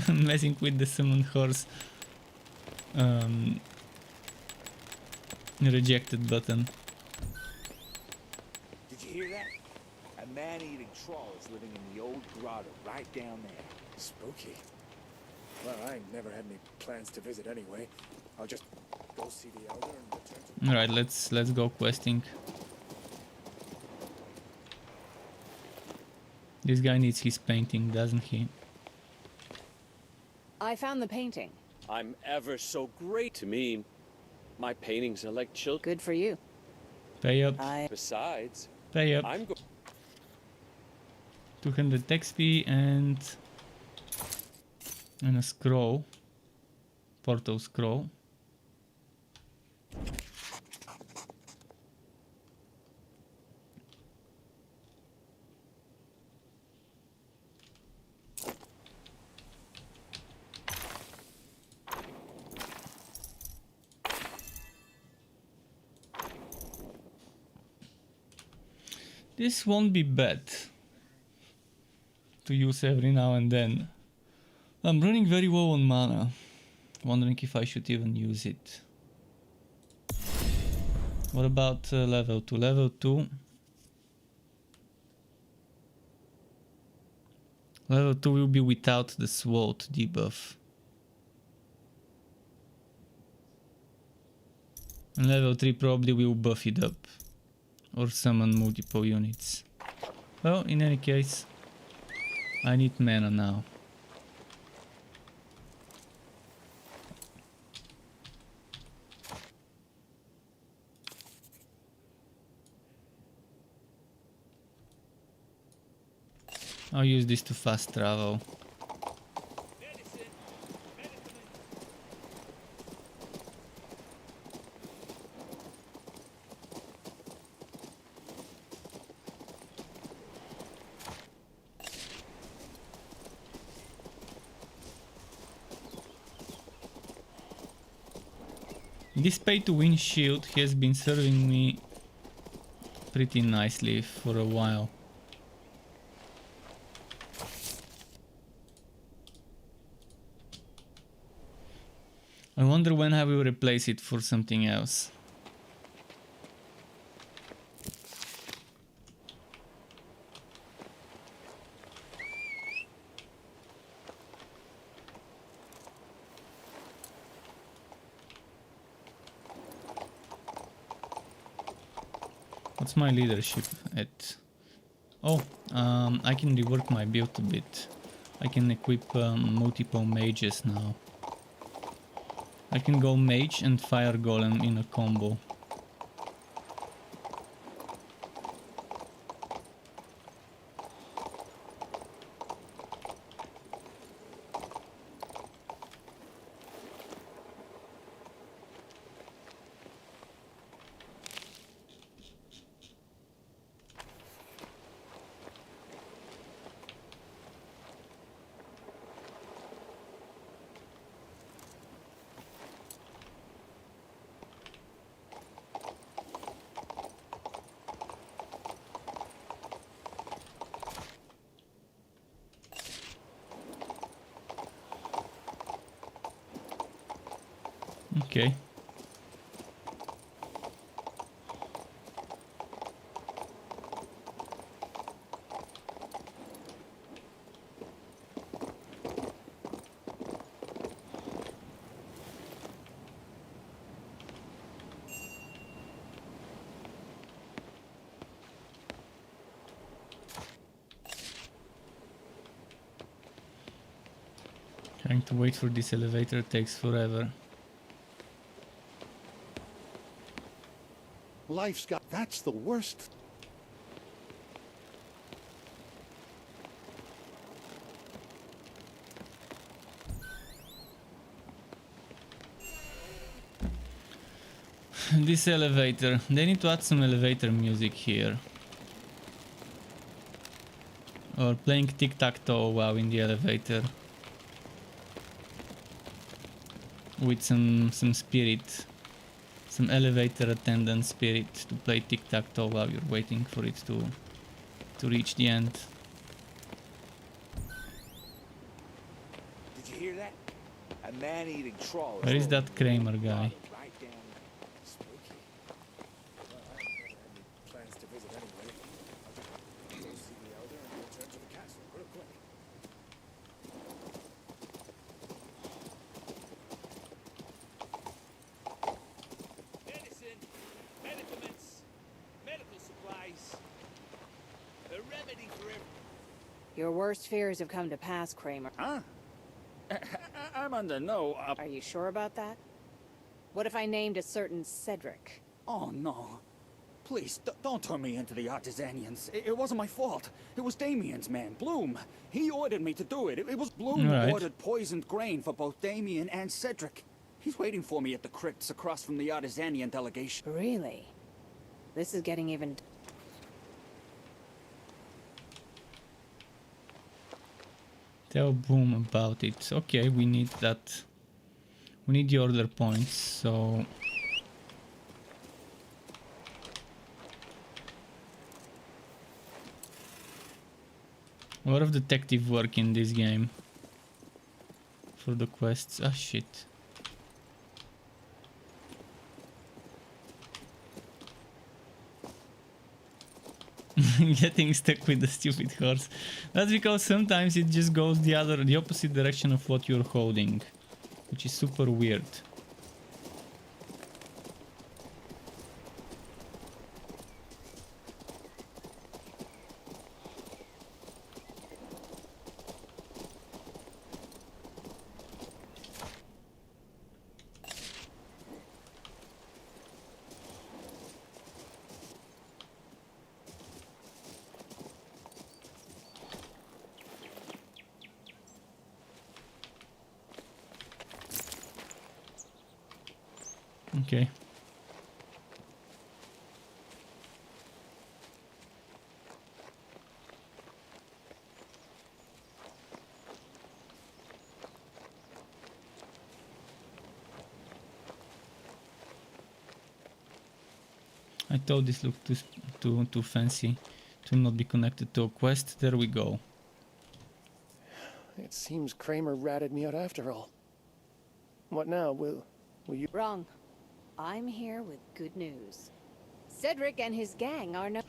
Messing with the summoned horse rejected button. Did you hear that? A man-eating troll is living in the old grotto right down there. Spooky. Well, I never had any plans to visit anyway. I'll just go see the elder and return to... Alright, let's go questing. This guy needs his painting, doesn't he? I found the painting. I'm ever so great to me. My paintings are like children. Good for you. Pay up. Besides, Pay up. I'm 200 XP and a scroll. Portal scroll. This won't be bad to use every now and then. I'm running very low on mana. Wondering if I should even use it. What about level 2? Level 2. Level 2 will be without the SWOT debuff. And level 3 probably will buff it up. Or summon multiple units. Well, in any case, I need mana now. I'll use this to fast travel. This pay-to-win shield has been serving me pretty nicely for a while. I wonder when I will replace it for something else. What's my leadership at? Oh, I can rework my build a bit. I can equip multiple mages now. I can go mage and fire golem in a combo. Okay. Trying to wait for this elevator takes forever. Life's got... That's the worst. This elevator. They need to add some elevator music here. Or playing tic-tac-toe while in the elevator. With some spirit. Some elevator attendant spirit to play tic-tac-toe while you're waiting for it to reach the end. Did you hear that? A man-eating trawler. Where is that Kramer guy? Right down. Spooky. Well, I never had any plans to visit anyway. I'll just go see the elder and return to the castle real quick. Medicine, medicaments, medical supplies, a remedy for everything. Your worst fears have come to pass, Kramer. Huh? I'm under no... Are you sure about that? What if I named a certain Cedric? Oh, no. Please, don't turn me into the Artisanians. It wasn't my fault. It was Damien's man, Bloom. He ordered me to do it. It was Bloom who ordered poisoned grain for both Damien and Cedric. He's waiting for me at the crypts across from the Artisanian delegation. Really? This is getting even... Tell Boom about it. Okay, we need that. We need the order points, so... A lot of detective work in this game. For the quests. Ah, shit. Getting stuck with the stupid horse. That's because sometimes it just goes the opposite direction of what you're holding, which is super weird. Okay. I thought this looked too fancy to not be connected to a quest. There we go. It seems Kramer ratted me out after all. What now? Will you... Wrong. I'm here with good news. Cedric and his gang are no...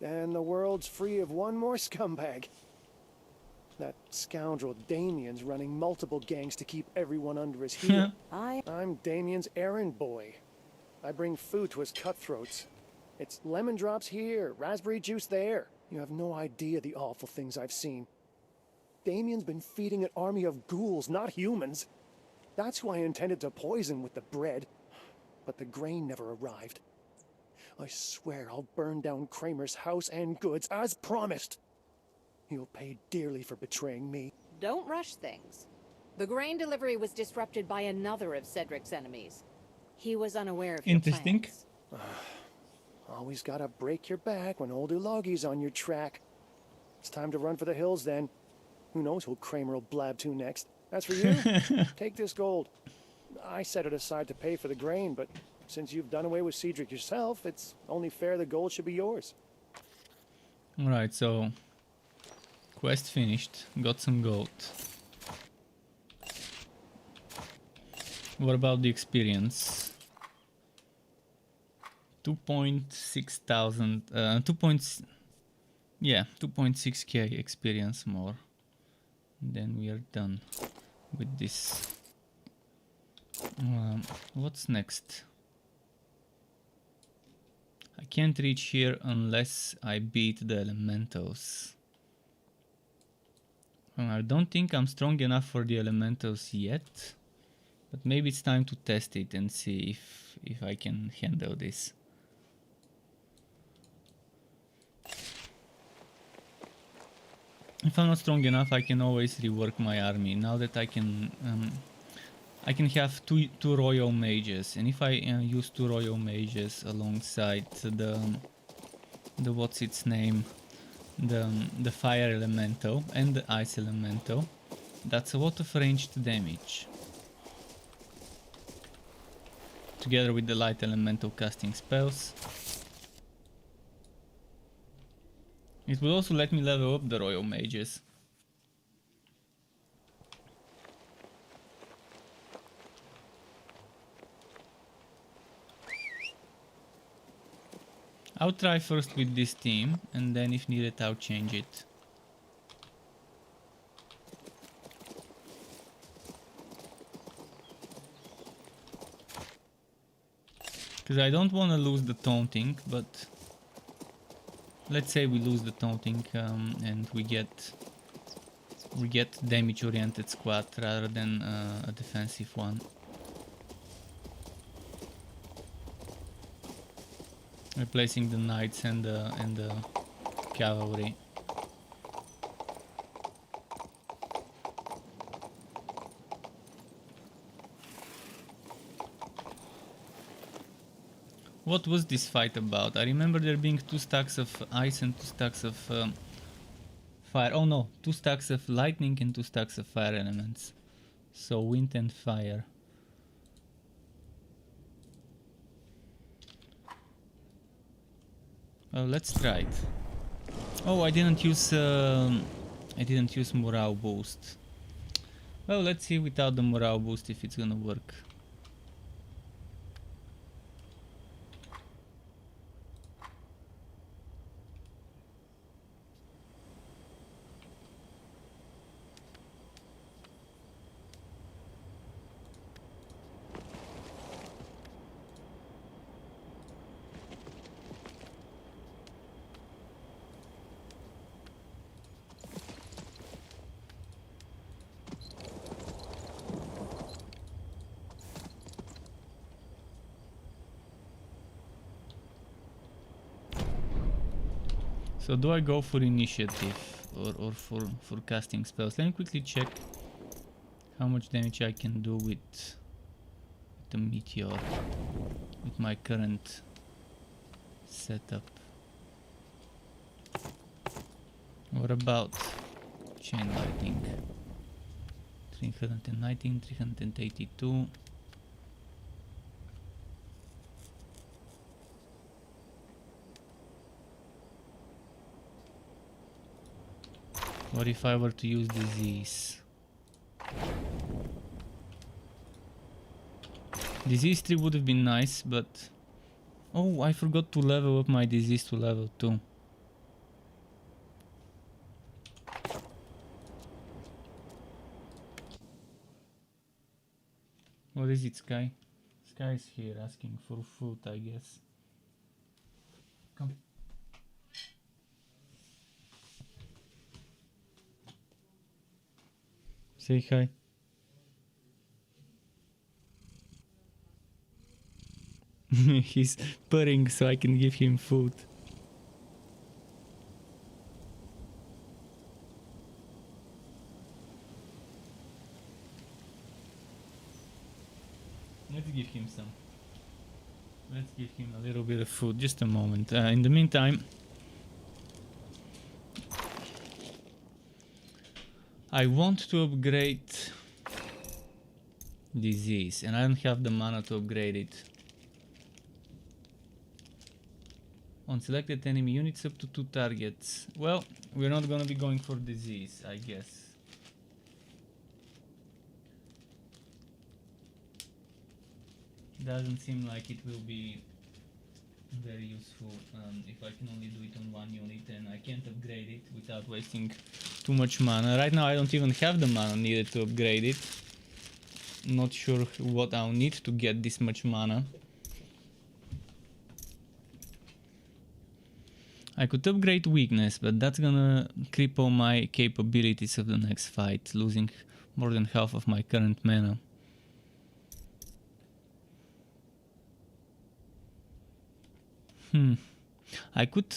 And the world's free of one more scumbag. That scoundrel Damien's running multiple gangs to keep everyone under his heel. I'm Damien's errand boy. I bring food to his cutthroats. It's lemon drops here, raspberry juice there. You have no idea the awful things I've seen. Damien's been feeding an army of ghouls, not humans. That's who I intended to poison with the bread. But the grain never arrived. I swear I'll burn down Kramer's house and goods, as promised. He'll pay dearly for betraying me. Don't rush things. The grain delivery was disrupted by another of Cedric's enemies. He was unaware of your plans. Always gotta break your back when old Ulagi's on your track. It's time to run for the hills then. Who knows who Kramer will blab to next. As for you, take this gold. I set it aside to pay for the grain, but since you've done away with Cedric yourself, it's only fair the gold should be yours. Alright, so quest finished. Got some gold. What about the experience? 2.6k experience more. Then we are done with this. What's next? I can't reach here unless I beat the elementals. Well, I don't think I'm strong enough for the elementals yet, but maybe it's time to test it and see if I can handle this. If I'm not strong enough, I can always rework my army. Now that I can have two royal mages, and if I use 2 royal mages alongside the what's its name, the fire elemental and the ice elemental, that's a lot of ranged damage. Together with the light elemental casting spells. It will also let me level up the royal mages. I'll try first with this team, and then if needed I'll change it. Because I don't want to lose the taunting, but let's say we lose the taunting and we get damage oriented squad rather than a defensive one. Replacing the knights and the cavalry. What was this fight about? I remember there being 2 stacks of ice and 2 stacks of fire. Oh no, 2 stacks of lightning and 2 stacks of fire elements. So wind and fire. Well, let's try it. Oh, I didn't use morale boost. Well, let's see without the morale boost if it's gonna work. So do I go for initiative or for casting spells? Let me quickly check how much damage I can do with the meteor with my current setup. What about chain lightning? 319, 382. What if I were to use disease? Disease 3 would have been nice, but... Oh, I forgot to level up my disease to level 2. What is it, Sky? Sky is here asking for food, I guess. Come. Say hi. He's purring so I can give him food. Let's give him some. Let's give him a little bit of food. Just a moment. In the meantime, I want to upgrade disease, and I don't have the mana to upgrade it. On selected enemy units up to 2 targets. Well, we're not gonna be going for disease, I guess. Doesn't seem like it will be very useful if I can only do it on 1 unit and I can't upgrade it without wasting too much mana. Right now I don't even have the mana needed to upgrade it. Not sure what I'll need to get this much mana. I could upgrade weakness, but that's gonna cripple my capabilities of the next fight, losing more than half of my current mana. I could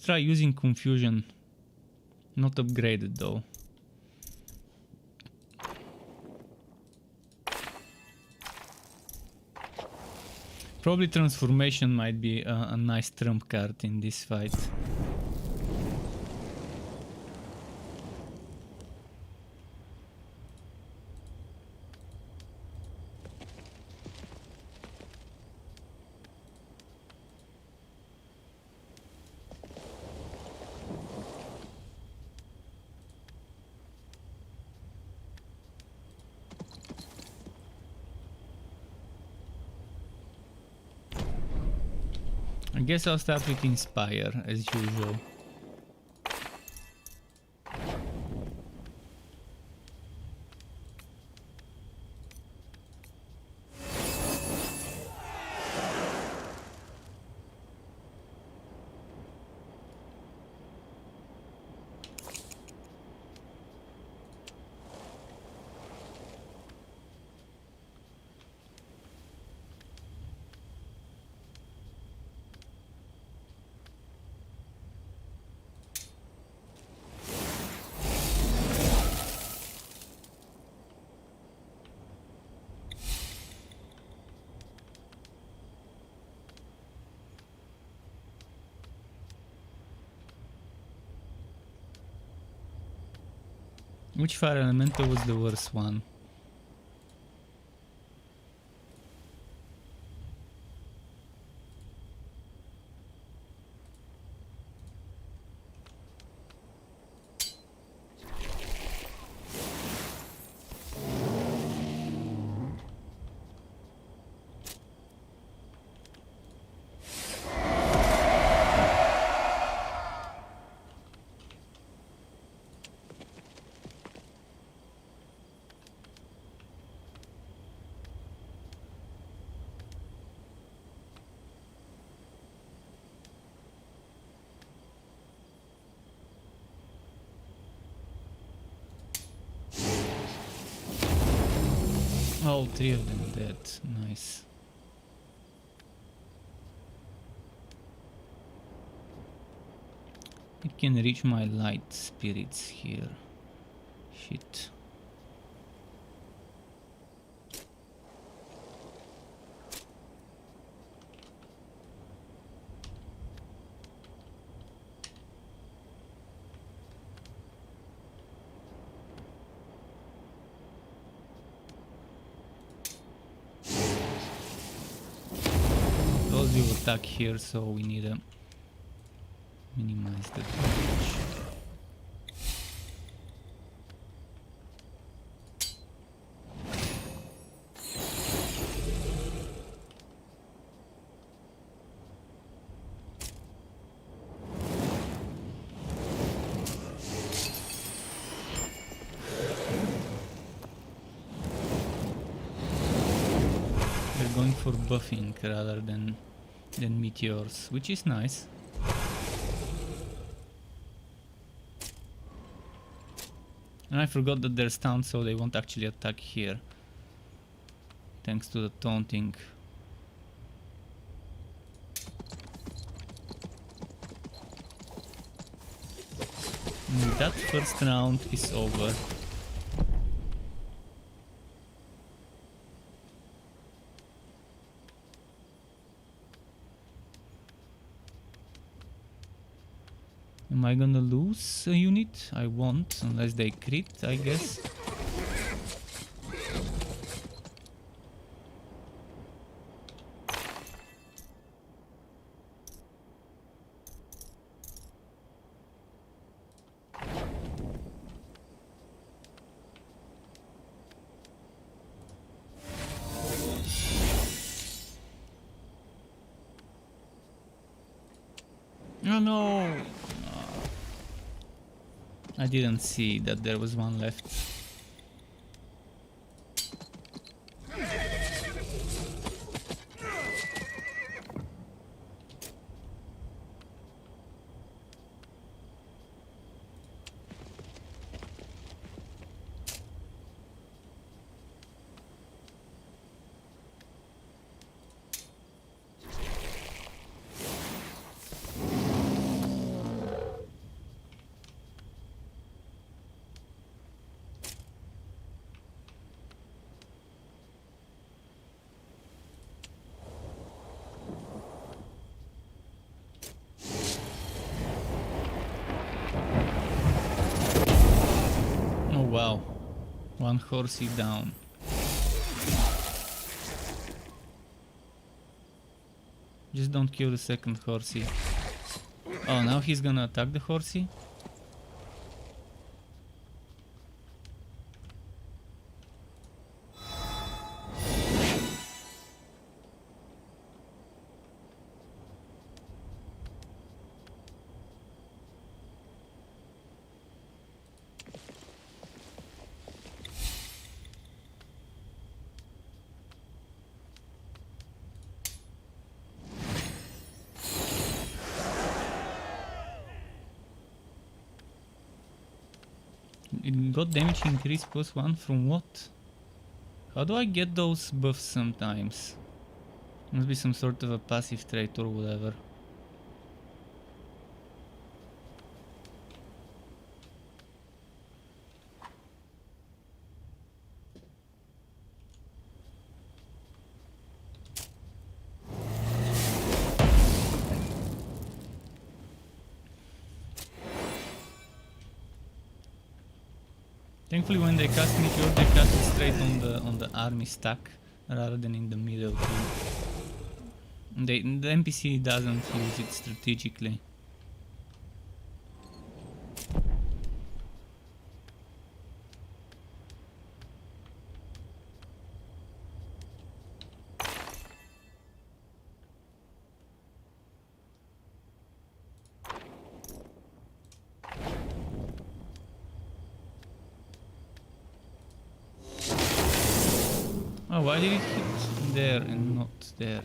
try using confusion. Not upgraded though. Probably transformation might be a nice trump card in this fight. I guess I'll start with Inspire, as usual. Which fire elemental was the worst one? All 3 of them dead. Nice. It can reach my light spirits here. Shit. attack here, so we need to minimize the damage. For buffing rather than meteors, which is nice. And I forgot that they're stunned, so they won't actually attack here, thanks to the taunting. And that first round is over. Am I gonna lose a unit? I won't, unless they crit, I guess. Oh no! I didn't see that there was one left. Wow, one horsey down. Just don't kill the second horsey. Oh, now he's gonna attack the horsey? It got damage increase +1 from what? How do I get those buffs sometimes? Must be some sort of a passive trait or whatever. Thankfully, when they cast Meteor, they cast it straight on the army stack rather than in the middle too. The NPC doesn't use it strategically. Oh, why did it hit there and not there?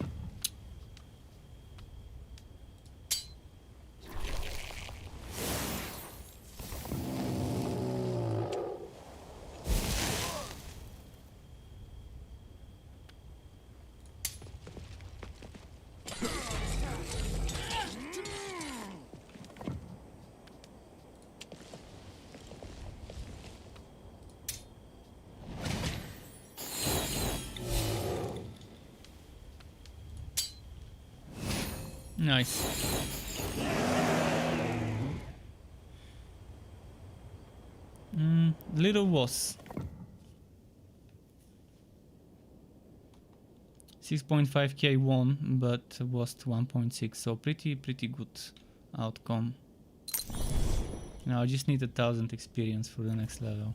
Nice. Little was. 6.5k won, but lost 1.6, so pretty good outcome. Now I just need 1,000 experience for the next level.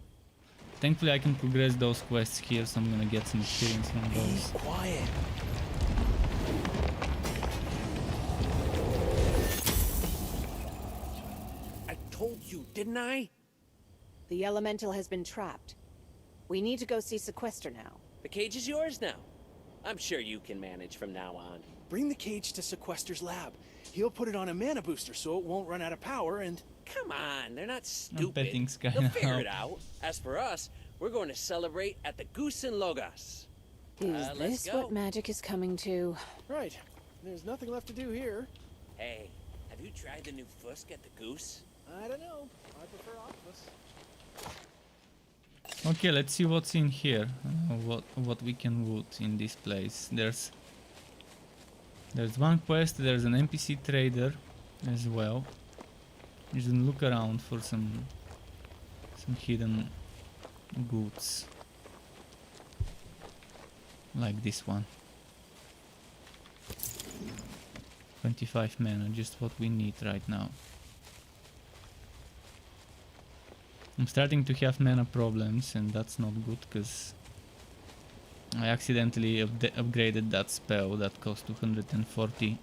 Thankfully I can progress those quests here, so I'm gonna get some experience from those. Quiet. I told you, didn't I? The elemental has been trapped. We need to go see Sequester now. The cage is yours now. I'm sure you can manage from now on. Bring the cage to Sequester's lab. He'll put it on a mana booster so it won't run out of power and... Come on, they're not I'm betting stupid. They'll figure it out. As for us, we're going to celebrate at the Goose and Logos. Is Let's this go. what magic is coming to? Right. There's nothing left to do here. Hey, have you tried the new Fusk at the Goose? I don't know. I prefer octopus. Okay, let's see what's in here. What we can loot in this place. There's one quest. There's an NPC trader as well. You should look around for some hidden goods, like this one. 25 mana, just what we need right now. I'm starting to have mana problems, and that's not good because I accidentally upgraded that spell that cost 240.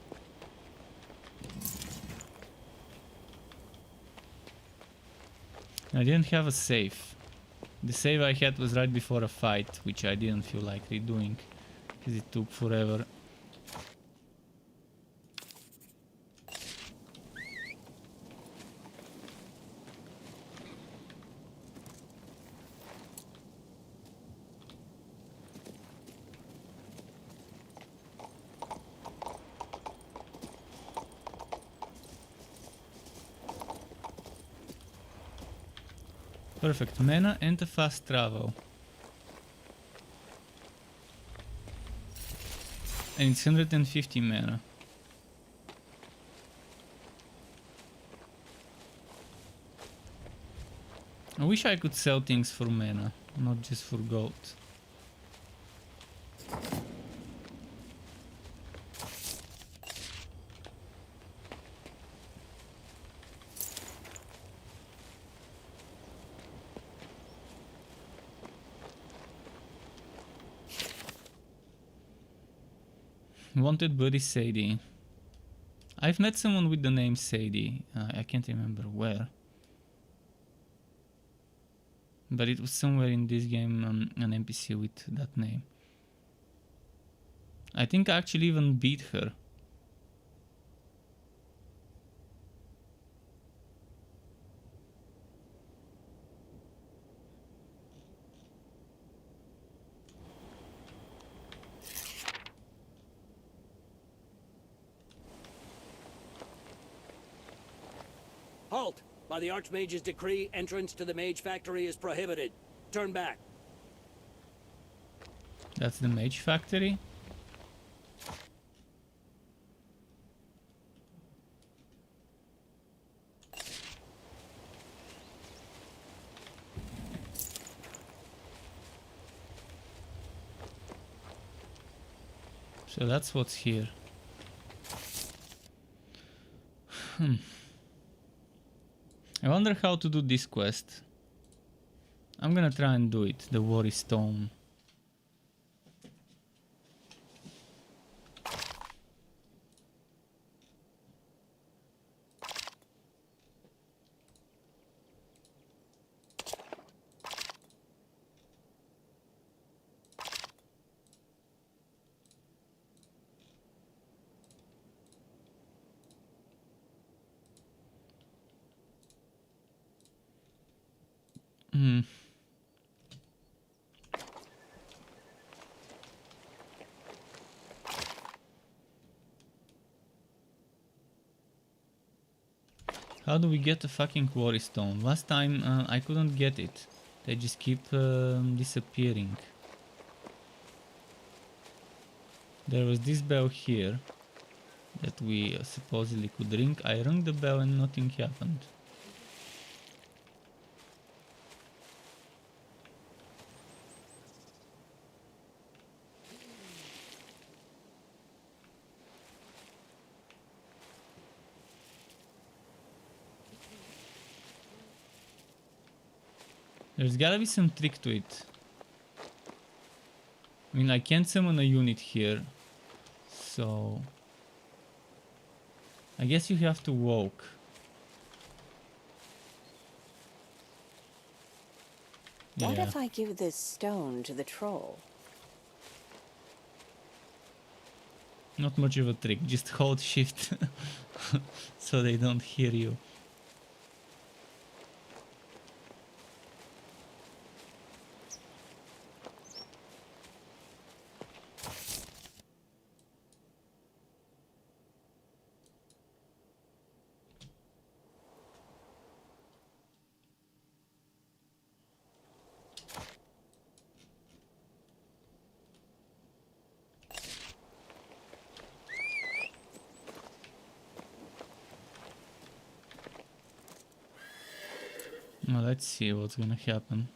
I didn't have a save. The save I had was right before a fight, which I didn't feel like redoing because it took forever. Perfect mana and a fast travel. And it's 150 mana. I wish I could sell things for mana, not just for gold. Wanted buddy Sadie. I've met someone with the name Sadie. I can't remember where. But it was somewhere in this game, an NPC with that name. I think I actually even beat her. Halt! By the Archmage's decree, entrance to the Mage Factory is prohibited. Turn back. That's the Mage Factory? So that's what's here. I wonder how to do this quest. I'm gonna try and do it, the Worry Stone. How do we get the fucking Worry Stone? Last time I couldn't get it. They just keep disappearing. There was this bell here that we supposedly could ring. I rang the bell and nothing happened. There's gotta be some trick to it. I mean, I can't summon a unit here, so I guess you have to walk. What if I give this stone to the troll? Not much of a trick, just hold shift so they don't hear you. Well, let's see what's gonna happen.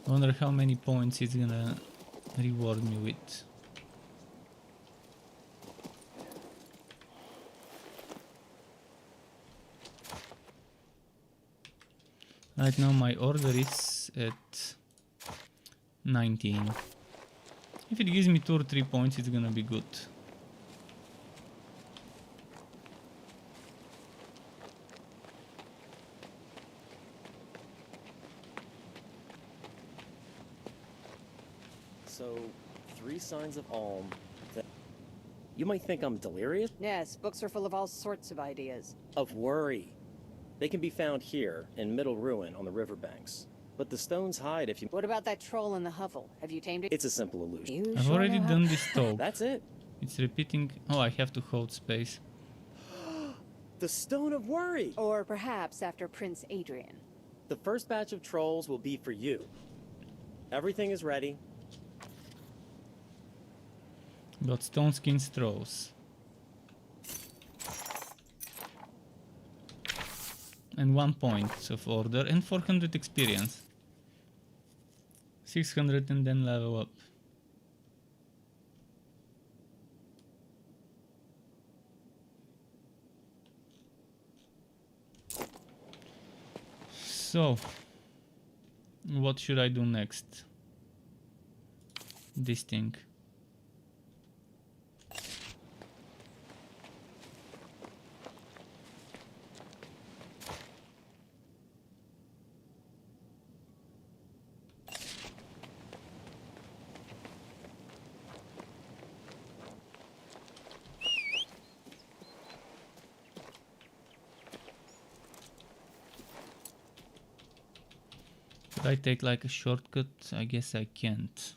I wonder how many points it's gonna reward me with. Right now my order is at 19. If it gives me 2 or 3 points, it's gonna be good. So, 3 signs of Alm. You might think I'm delirious? Yes, books are full of all sorts of ideas. Of worry. They can be found here, in Middle Ruin, on the riverbanks. But the stones hide if you... What about that troll in the hovel? Have you tamed it? It's a simple illusion. I've already done this talk. That's it. It's repeating... Oh, I have to hold space. The Stone of Worry! Or perhaps after Prince Adrian. The first batch of trolls will be for you. Everything is ready. Got stone skin trolls. And 1 point of order and 400 experience. 600 and then level up. So, what should I do next? This thing. Could I take like a shortcut? I guess I can't.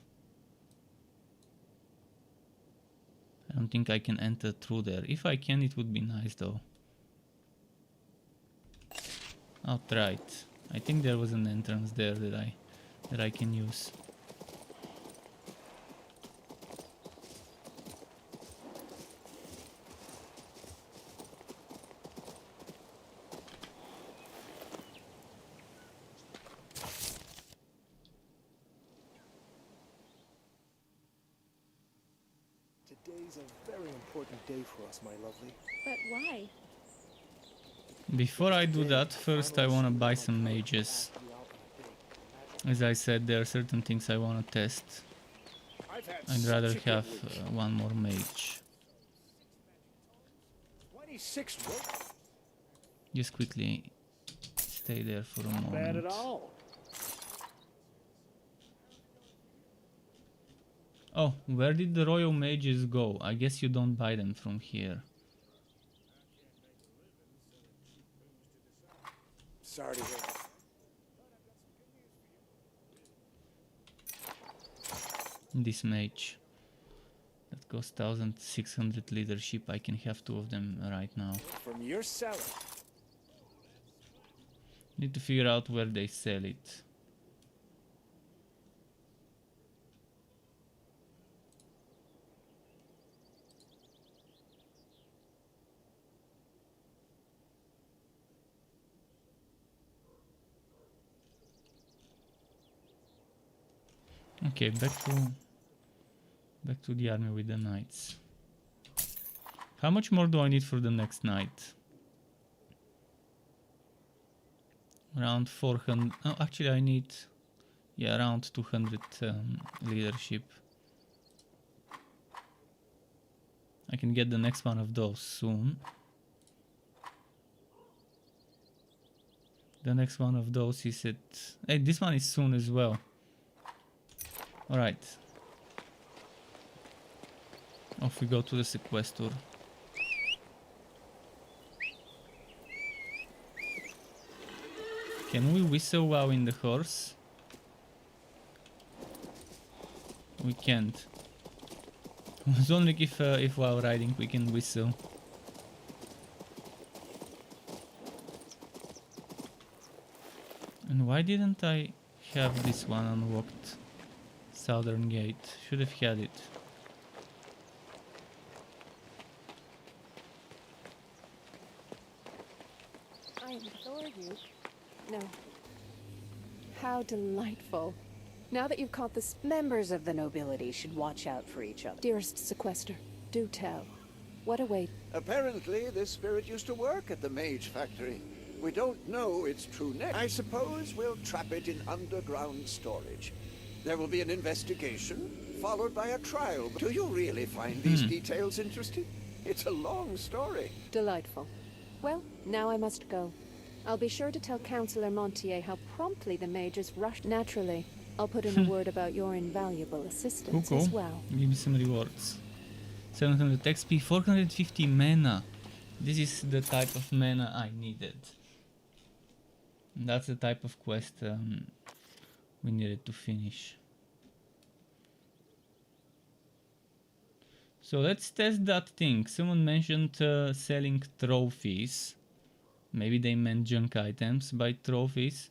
I don't think I can enter through there. If I can, it would be nice though. I'll try it. I think there was an entrance there that I can use. Today's a very important day for us, my lovely. But why? Before I do that, first I want to buy some mages. As I said, there are certain things I want to test. I'd rather have one more mage. 26 Just quickly stay there for a moment. bad at all. Oh, where did the royal mages go? I guess you don't buy them from here. Sorry to hear. This mage that costs 1600 leadership. I can have 2 of them right now. From your cellar. Need to figure out where they sell it. Okay, back to the army with the knights. How much more do I need for the next night? Around 400. Oh, actually, I need, yeah, around 200 leadership. I can get the next one of those soon. The next one of those is at... Hey, this one is soon as well. Alright. Off we go to the sequester. Can we whistle while in the horse? We can't. I was wondering if while riding we can whistle. And why didn't I have this one unlocked? Southern Gate. Should have had it. I adore you. No. How delightful. Now that you've caught this, Members of the nobility should watch out for each other. dearest sequester, do tell. What await? Apparently, this spirit used to work at the Mage Factory. We don't know its true name. I suppose we'll trap it in underground storage. There will be an investigation, followed by a trial. Do you really find these details interesting? It's a long story. Delightful. Well, now I must go. I'll be sure to tell Councillor Montier how promptly the mages rushed. Naturally, I'll put in a word about your invaluable assistance as well. Give me some rewards. 700 XP, 450 mana. This is the type of mana I needed. That's the type of quest we needed to finish. So let's test that thing. Someone mentioned selling trophies. Maybe they meant junk items. Buy trophies.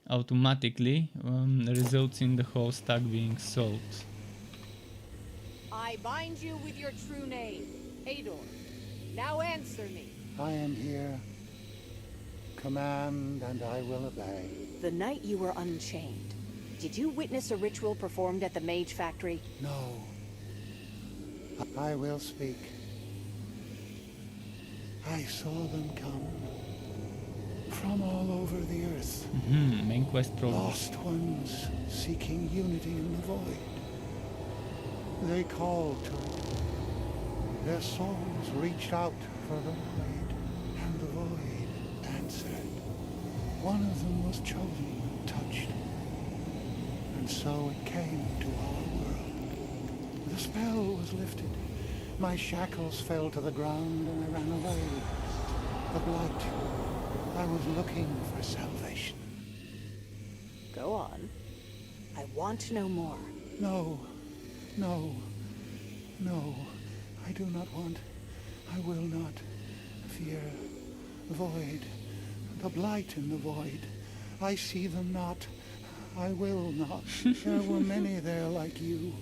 Automatically results in the whole stack being sold. I bind you with your true name, Ador. Now answer me. I am here. Command, and I will obey. The night you were unchained, did you witness a ritual performed at the Mage Factory? No. I will speak. I saw them come from all over the earth. Main quest progress. Lost ones seeking unity in the void. They called to it. Their souls reached out for the void, and the void answered. One of them was chosen and touched, and so it came to our world. The spell was lifted. My shackles fell to the ground, and I ran away. The blight. I was looking for salvation. Go on. I want to know more. No. No. No. I do not want. I will not. Fear. Void. The blight in the void. I see them not. I will not. There were many there like you.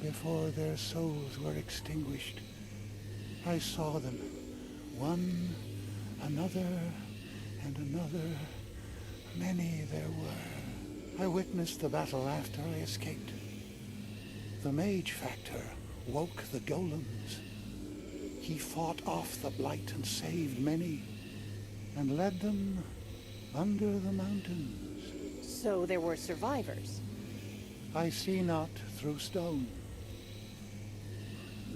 Before their souls were extinguished, I saw them. One, another, and another. Many there were. I witnessed the battle after I escaped. The Mage Factor woke the golems. He fought off the blight and saved many, and led them under the mountains. So there were survivors? I see not through stone.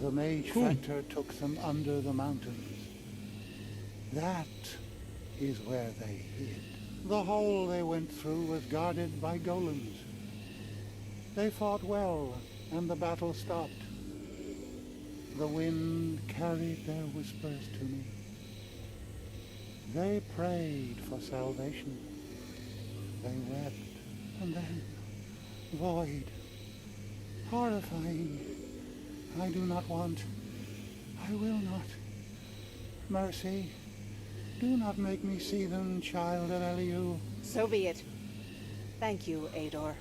The Mage Factor took them under the mountains. That is where they hid. The hole they went through was guarded by golems. They fought well, and the battle stopped. The wind carried their whispers to me. They prayed for salvation. They wept, and then void. Horrifying. I do not want. I will not. Mercy, do not make me see them, child of Eliu. So be it. Thank you, Ador.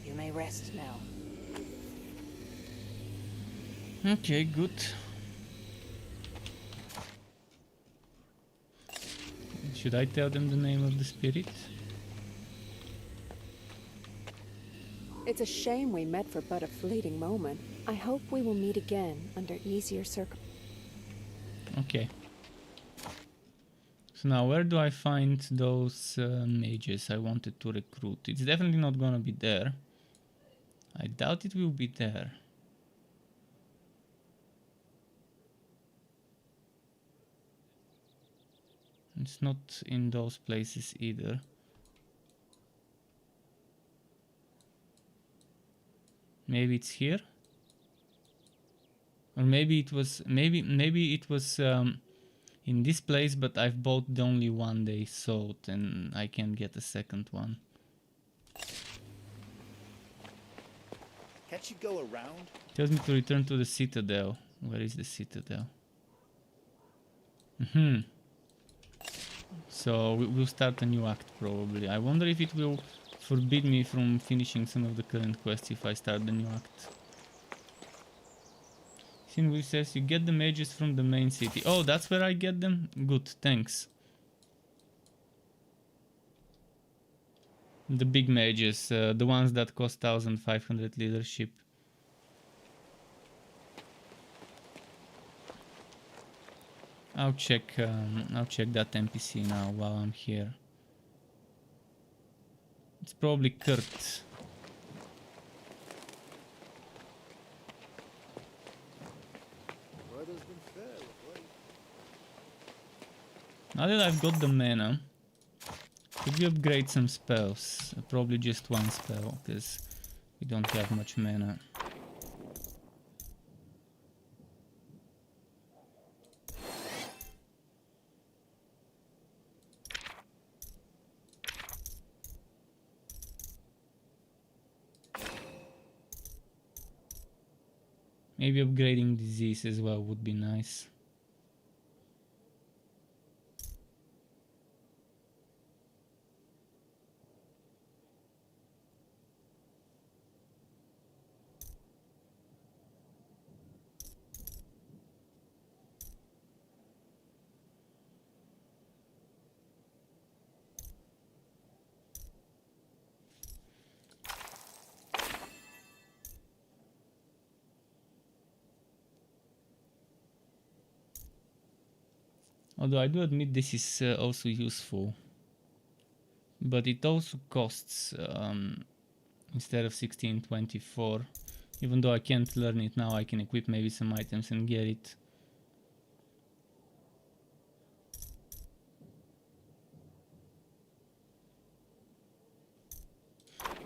You may rest now. Okay, good. Should I tell them the name of the spirit? It's a shame we met for but a fleeting moment. I hope we will meet again under easier circumstances. Okay. So now where do I find those mages I wanted to recruit? It's definitely not gonna be there. I doubt it will be there. It's not in those places either. Maybe it's here? Or maybe it was in this place, but I've bought the only one they sold and I can get a second one. Can't you go around? Tells me to return to the Citadel. Where is the Citadel? So we'll start a new act probably. I wonder if it will forbid me from finishing some of the current quests if I start the new act. Sinwoo says you get the mages from the main city. Oh, that's where I get them? Good, thanks. The big mages, the ones that cost 1500 leadership. I'll check that NPC now while I'm here. It's probably Kurt. Now that I've got the mana, could we upgrade some spells? Probably just one spell, because we don't have much mana. Maybe upgrading disease as well would be nice. Although I do admit this is also useful, but it also costs instead of 1624. Even though I can't learn it now, I can equip maybe some items and get it.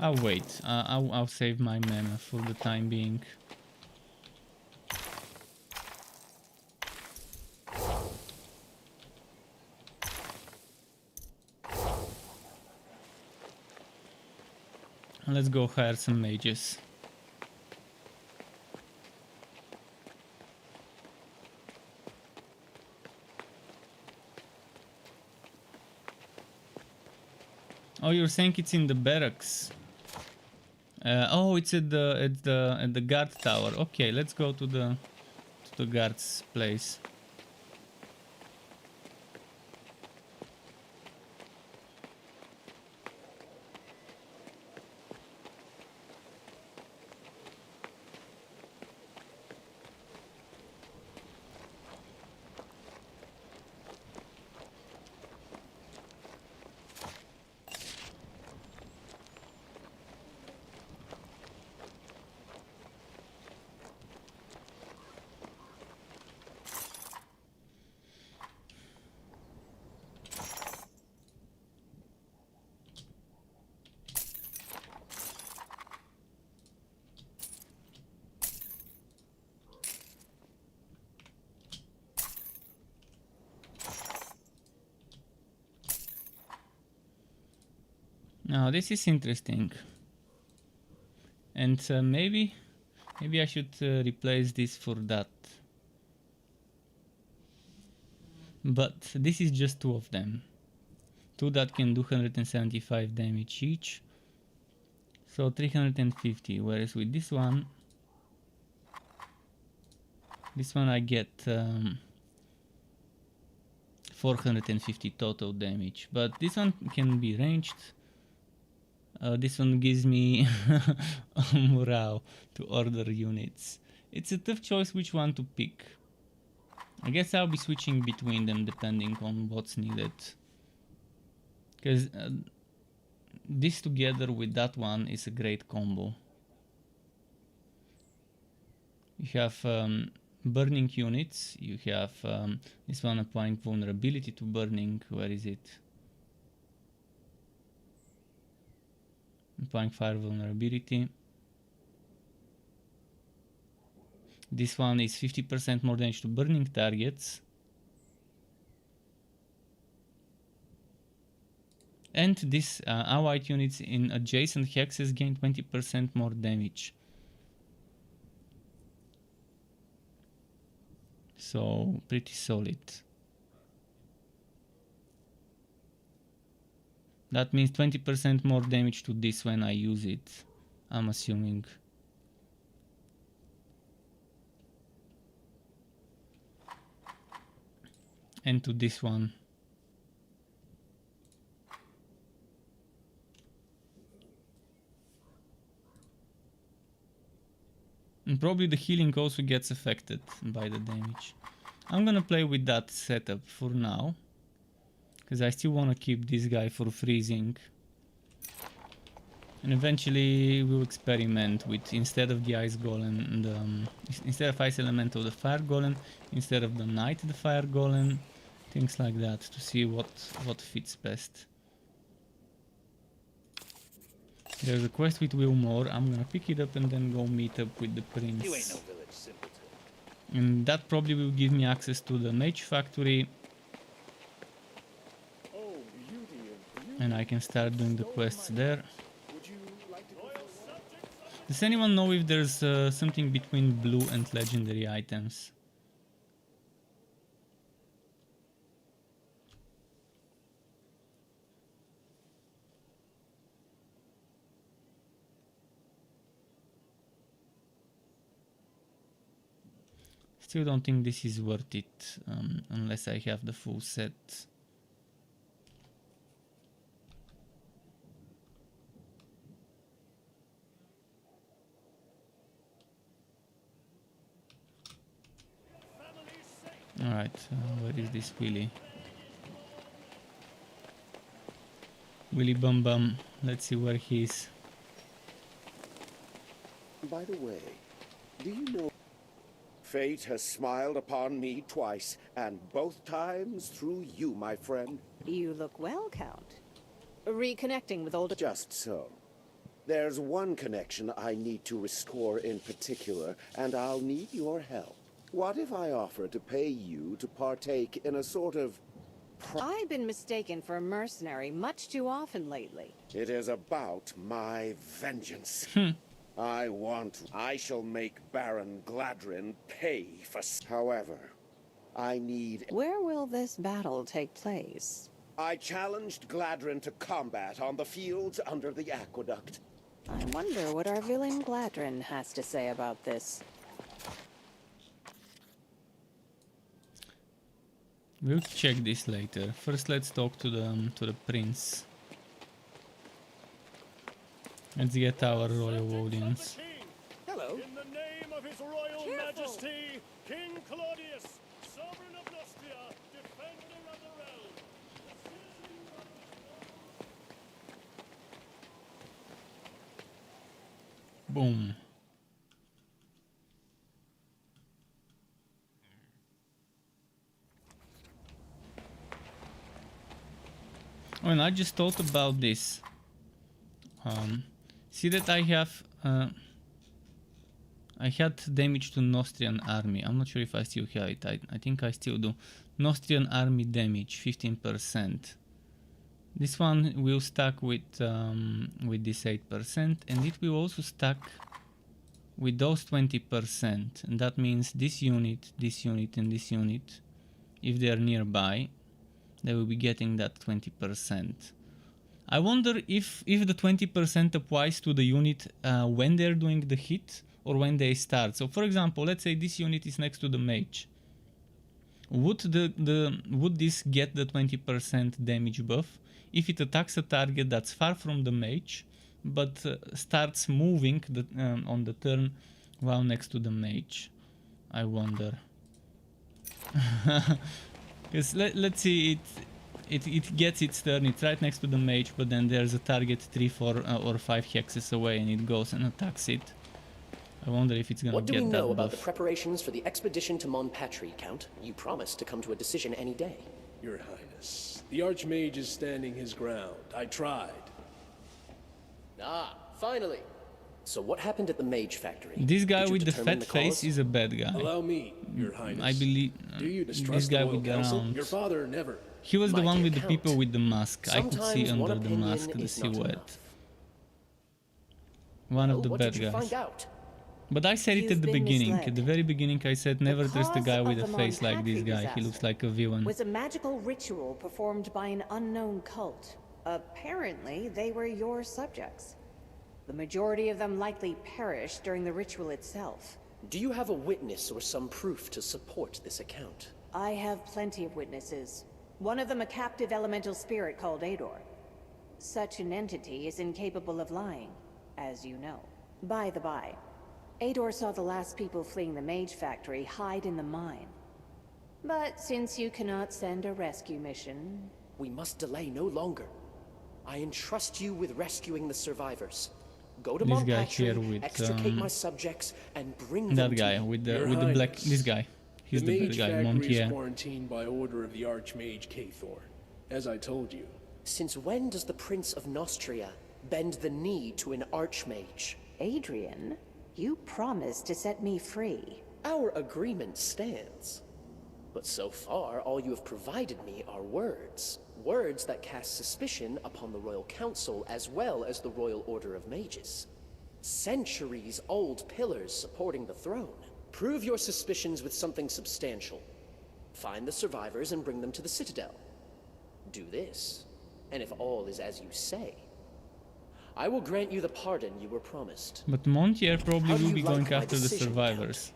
I'll wait. I'll save my mana for the time being. Let's go hire some mages. Oh, you're saying it's in the barracks. Oh, it's at the guard tower. Okay, let's go to the guard's place. Now this is interesting, and maybe I should replace this for that. But this is just two of them. Two that can do 175 damage each, so 350. Whereas with this one I get 450 total damage. But this one can be ranged. This one gives me morale to order units. It's a tough choice which one to pick. I guess I'll be switching between them depending on what's needed. Because this together with that one is a great combo. You have burning units, you have this one applying vulnerability to burning. Where is it? Applying fire vulnerability. This one is 50% more damage to burning targets. And this allied units in adjacent hexes gain 20% more damage. So pretty solid. That means 20% more damage to this when I use it, I'm assuming. And to this one. And probably the healing also gets affected by the damage. I'm gonna play with that setup for now, because I still want to keep this guy for freezing. And eventually we'll experiment with, instead of the ice golem, and instead of ice elemental, the fire golem, instead of the knight, the fire golem, things like that, to see what fits best. There's a quest with Wilmore. I'm gonna pick it up and then go meet up with the prince. You ain't no village simpleton. And that probably will give me access to the mage factory. And I can start doing the quests there. Does anyone know if there's something between blue and legendary items? Still don't think this is worth it unless I have the full set. Alright, where is this Willy? Willy Bum Bum, let's see where he is. By the way, do you know fate has smiled upon me twice, and both times through you, my friend? You look well, Count. Reconnecting with old... Just so. There's one connection I need to restore in particular, and I'll need your help. What if I offer to pay you to partake in a sort of... I've been mistaken for a mercenary much too often lately. It is about my vengeance. I shall make Baron Gladrin pay for... However, I need... Where will this battle take place? I challenged Gladrin to combat on the fields under the aqueduct. I wonder what our villain Gladrin has to say about this. We'll check this later. First, let's talk to the prince. Let's get our royal audience. Hello. In the name of His Royal Majesty, King Claudius, Sovereign of Nostria, Defender of the Realm. Boom. Oh, and I just thought about this. See that I have... I had damage to Nostrian army. I'm not sure if I still have it. I think I still do. Nostrian army damage, 15%. This one will stack with this 8%, and it will also stack with those 20%. And that means this unit, and this unit, if they are nearby, they will be getting that 20%. I wonder if the 20% applies to the unit when they're doing the hit or when they start. So for example, let's say this unit is next to the mage. Would this get the 20% damage buff if it attacks a target that's far from the mage, but starts moving on the turn Wow, next to the mage. I wonder. Because let's see, it gets its turn, it's right next to the mage, but then there's a target 3, 4 or 5 hexes away and it goes and attacks it. I wonder if it's gonna get that buff. What do we know about the preparations for the expedition to Mon Patry, Count? You promised to come to a decision any day. Your Highness, the Archmage is standing his ground. I tried. Ah, finally. So what happened at the Mage Factory? This guy with the fat face is a bad guy. Allow me, Your Highness. I believe this guy with the round. Your father never. He was the one with the people with the mask. I could see under the mask the silhouette. One of the bad guys. But I said it at the beginning. At the very beginning I said never trust a guy with a face like this guy. He looks like a villain. Was a magical ritual performed by an unknown cult. Apparently, they were your subjects. The majority of them likely perished during the ritual itself. Do you have a witness or some proof to support this account? I have plenty of witnesses. One of them a captive elemental spirit called Ador. Such an entity is incapable of lying, as you know. By the by, Ador saw the last people fleeing the Mage Factory hide in the mine. But since you cannot send a rescue mission... We must delay no longer. I entrust you with rescuing the survivors. Go to this Mon guy Patry, here with extricate my subjects, and bring that them guy to with the black. This guy, he's the bad guy. Factory is quarantined by order of the Archmage Caithor, as I told you. Since when does the Prince of Nostria bend the knee to an Archmage? Adrian, you promised to set me free. Our agreement stands. But so far, all you have provided me are words. Words that cast suspicion upon the Royal Council as well as the Royal Order of Mages. Centuries-old pillars supporting the throne. Prove your suspicions with something substantial. Find the survivors and bring them to the Citadel. Do this, and if all is as you say, I will grant you the pardon you were promised. But Montier probably will be going my after the decision, survivors.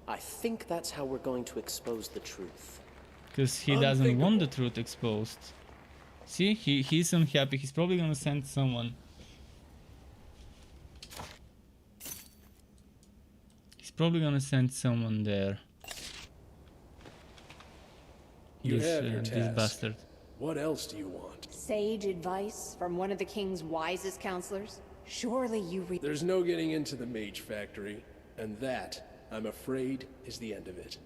I think that's how we're going to expose the truth. Because he doesn't want the truth exposed. See, he's unhappy. He's probably gonna send someone. He's probably gonna send someone there. You have your this task. bastard. What else do you want? Sage advice from one of the king's wisest counselors? Surely you There's no getting into the Mage Factory, and that, I'm afraid, is the end of it.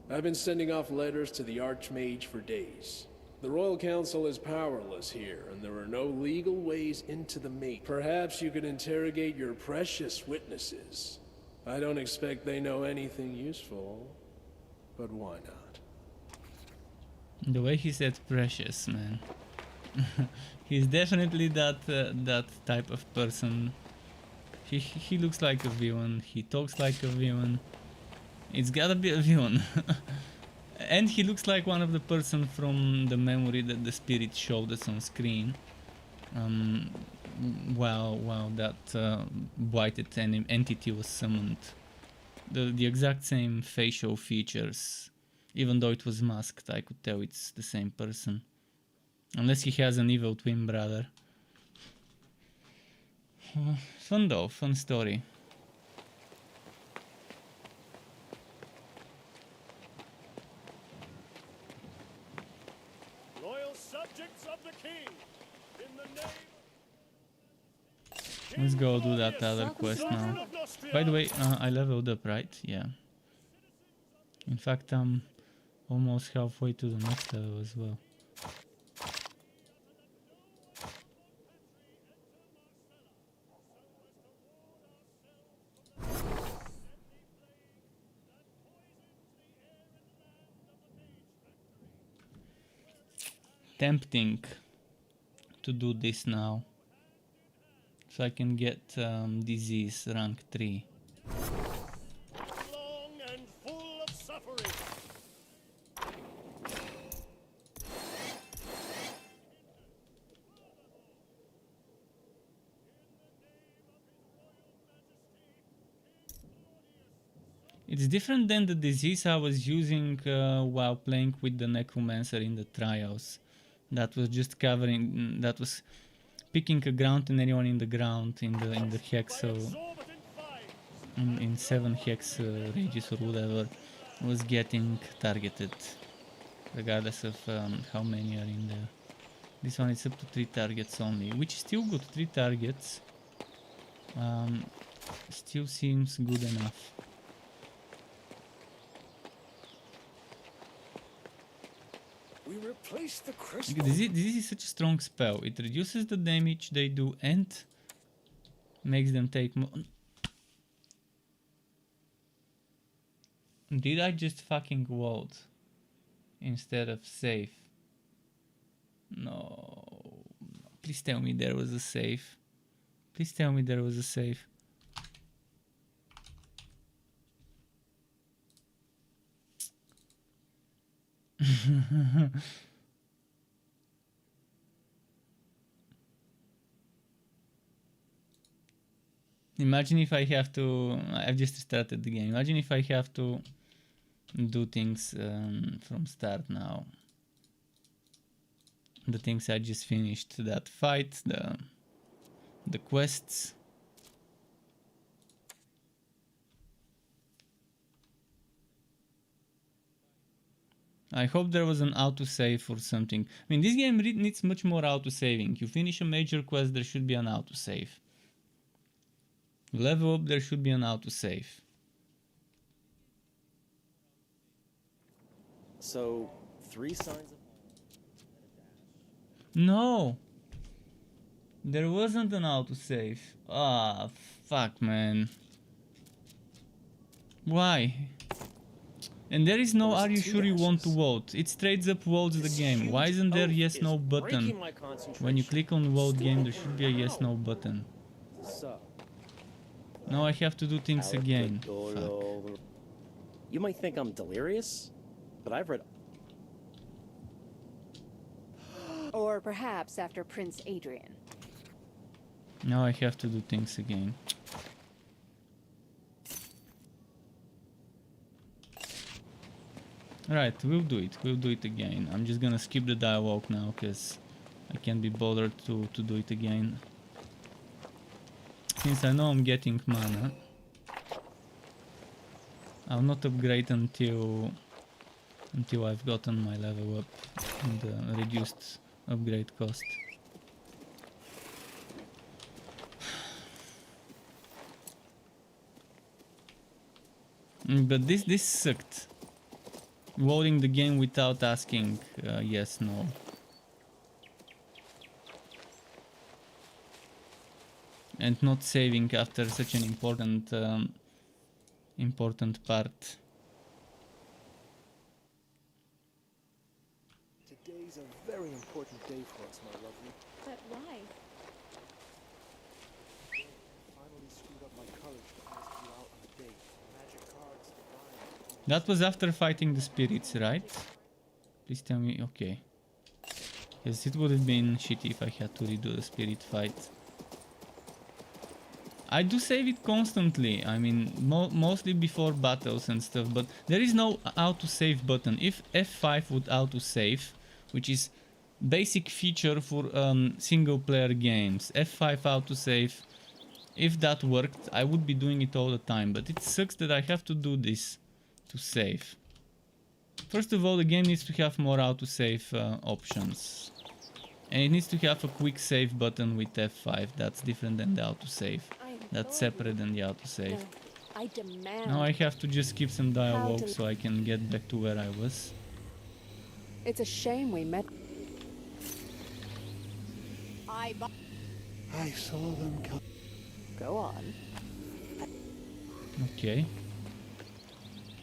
I've been sending off letters to the Archmage for days. The Royal Council is powerless here, and there are no legal ways into the Mage. Perhaps you could interrogate your precious witnesses. I don't expect they know anything useful, but why not? The way he said precious, man. He's definitely that type of person. He looks like a villain. He talks like a villain. It's gotta be a villain. And he looks like one of the person from the memory that the spirit showed us on screen. Wow, that blighted entity was summoned. The exact same facial features. Even though it was masked, I could tell it's the same person. Unless he has an evil twin brother. Fun though, fun story. Loyal subjects of the king, in the name. Let's go do that other quest now. By the way, I leveled up, right? Yeah. In fact, I'm almost halfway to the next level as well. Tempting to do this now, so I can get disease rank 3. Long and full of suffering. It's different than the disease I was using while playing with the Necromancer in the trials. That was just covering, that was picking a ground and anyone in the ground in the hex, so in 7 hex rages or whatever was getting targeted, regardless of how many are in there. This one is up to 3 targets only, which is still good. 3 targets still seems good enough. We replaced the crystal. This is such a strong spell. It reduces the damage they do and makes them take more. Did I just fucking vault instead of save? No. Please tell me there was a save. Please tell me there was a save. Imagine if I have to... I've just started the game. Imagine if I have to do things from start now. The things I just finished. That fight, the quests. I hope there was an autosave or something. I mean, this game needs much more autosaving. You finish a major quest, there should be an autosave. You level up, there should be an autosave. So, 3 signs of... No! There wasn't an autosave. Ah, fuck, man. Why? And there is no are you sure you want to vote. It straight up votes the game. Why isn't there yes no button? When you click on vote game, there should be a yes no button. No, I have to do things again. Fuck. You might think I'm delirious, but I've read... Or perhaps after Prince Adrian. Now I have to do things again. Right, we'll do it. We'll do it again. I'm just gonna skip the dialogue now, because I can't be bothered to do it again. Since I know I'm getting mana, I'll not upgrade until I've gotten my level up and reduced upgrade cost. But this sucked. Loading the game without asking yes, no. And not saving after such an important part. Today's a very important day for us, my lovely. But why? Finally screwed up my courage to ask you out on a date. Magic cards, divine. That was after fighting the spirits, right? Please tell me, okay. Yes, it would have been shitty if I had to redo the spirit fight. I do save it constantly, I mean, mostly before battles and stuff, but there is no autosave button. If F5 would autosave, which is basic feature for single player games, F5 autosave, if that worked, I would be doing it all the time, but it sucks that I have to do this to save. First of all, the game needs to have more autosave options. And it needs to have a quick save button with F5, that's different than the autosave. That's separate than the autosave. No, I demand. Now I have to just skip some dialogue so I can get back to where I was. It's a shame we met. I saw them come. Go on. Okay.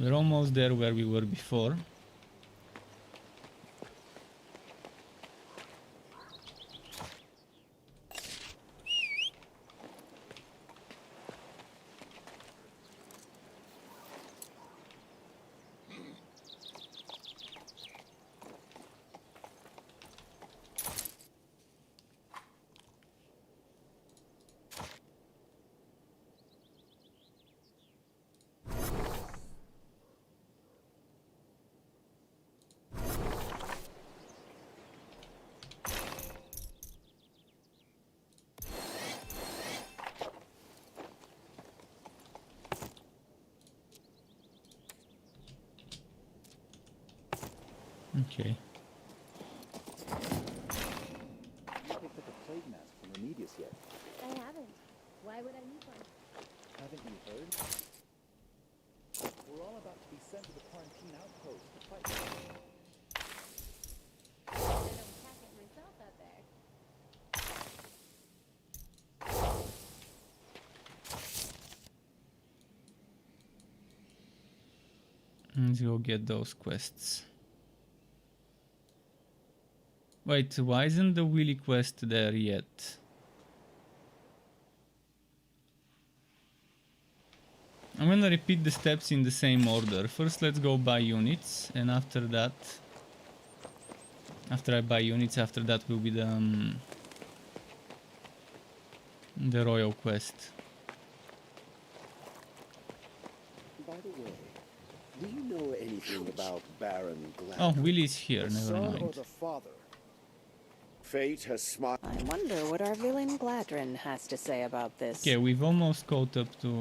We're almost there where we were before. Okay. You picked up a plague mask from Remedius yet? I haven't. Why would I need one? Haven't you heard? We're all about to be sent to the quarantine outpost to fight. I don't pack it myself out there. Let's go get those quests. Wait, why isn't the Willy quest there yet? I'm gonna repeat the steps in the same order. First, let's go buy units, and after that, after I buy units, after that will be the royal quest. By the way, do you know anything about Baron Gladden? Oh, Willy's here. The Never son or mind. the father? Fate has smiled. I wonder what our villain Gladrin has to say about this. Okay, we've almost caught up to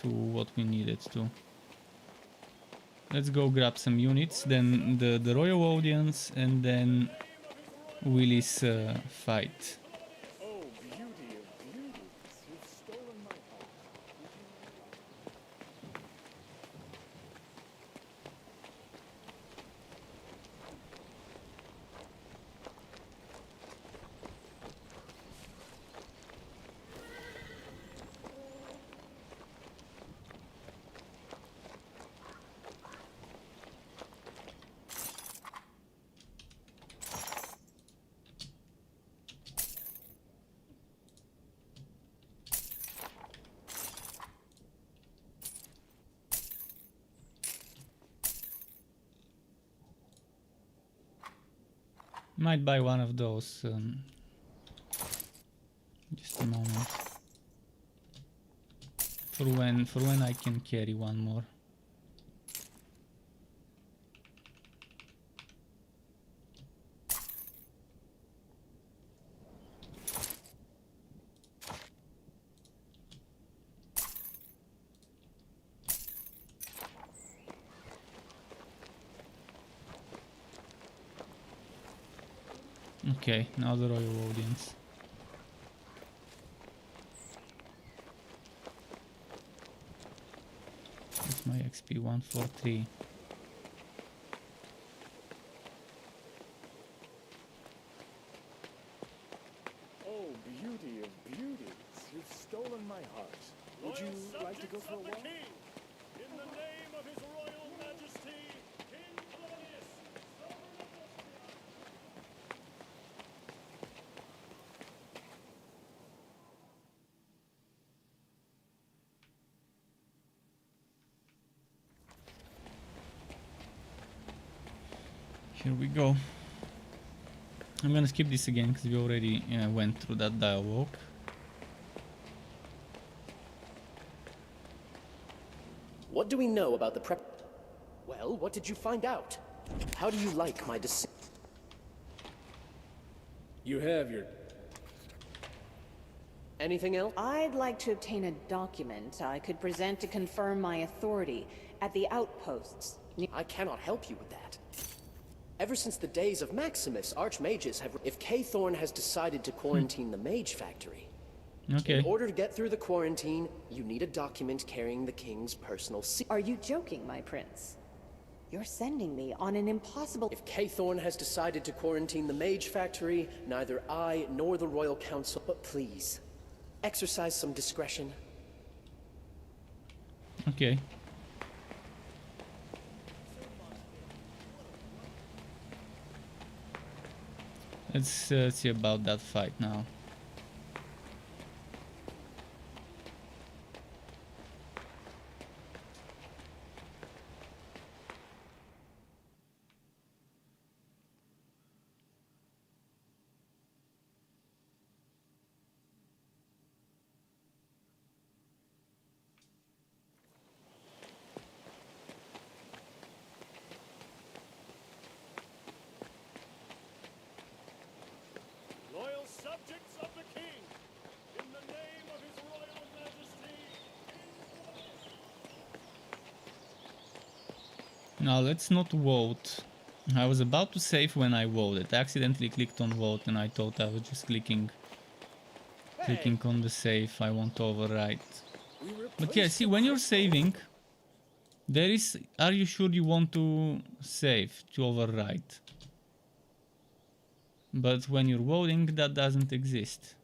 what we needed to. Let's go grab some units, then the royal audience, and then Willy's fight. Oh, beauty of beauties, you've stolen my heart. Might buy one of those. Just a moment. For when I can carry one more. Okay, now the royal audience. That's my XP 143. Oh, beauty of beauties, you've stolen my heart. Would you like to go for a walk? In the name of His Royal Majesty, King Claudius, Here we go. I'm gonna skip this again because we already went through that dialogue. What do we know about the prep? Well, what did you find out? How do you like my decision? You have your... Anything else? I'd like to obtain a document I could present to confirm my authority at the outposts. I cannot help you with that. Ever since the days of Maximus, archmages have... If K-Thorn has decided to quarantine the Mage Factory, Okay. in order to get through the quarantine, you need a document carrying the king's personal seal. Are you joking, my prince? You're sending me on an impossible... If K-Thorn has decided to quarantine the Mage Factory, neither I nor the Royal Council... But please, exercise some discretion. Okay. Let's see about that fight now. Loyal subjects Now let's not vote. I was about to save when I voted. I accidentally clicked on vote and I thought I was just clicking on the save. I want to overwrite. But yeah, see, when you're saving, there is... Are you sure you want to save, to overwrite? But when you're voting, that doesn't exist.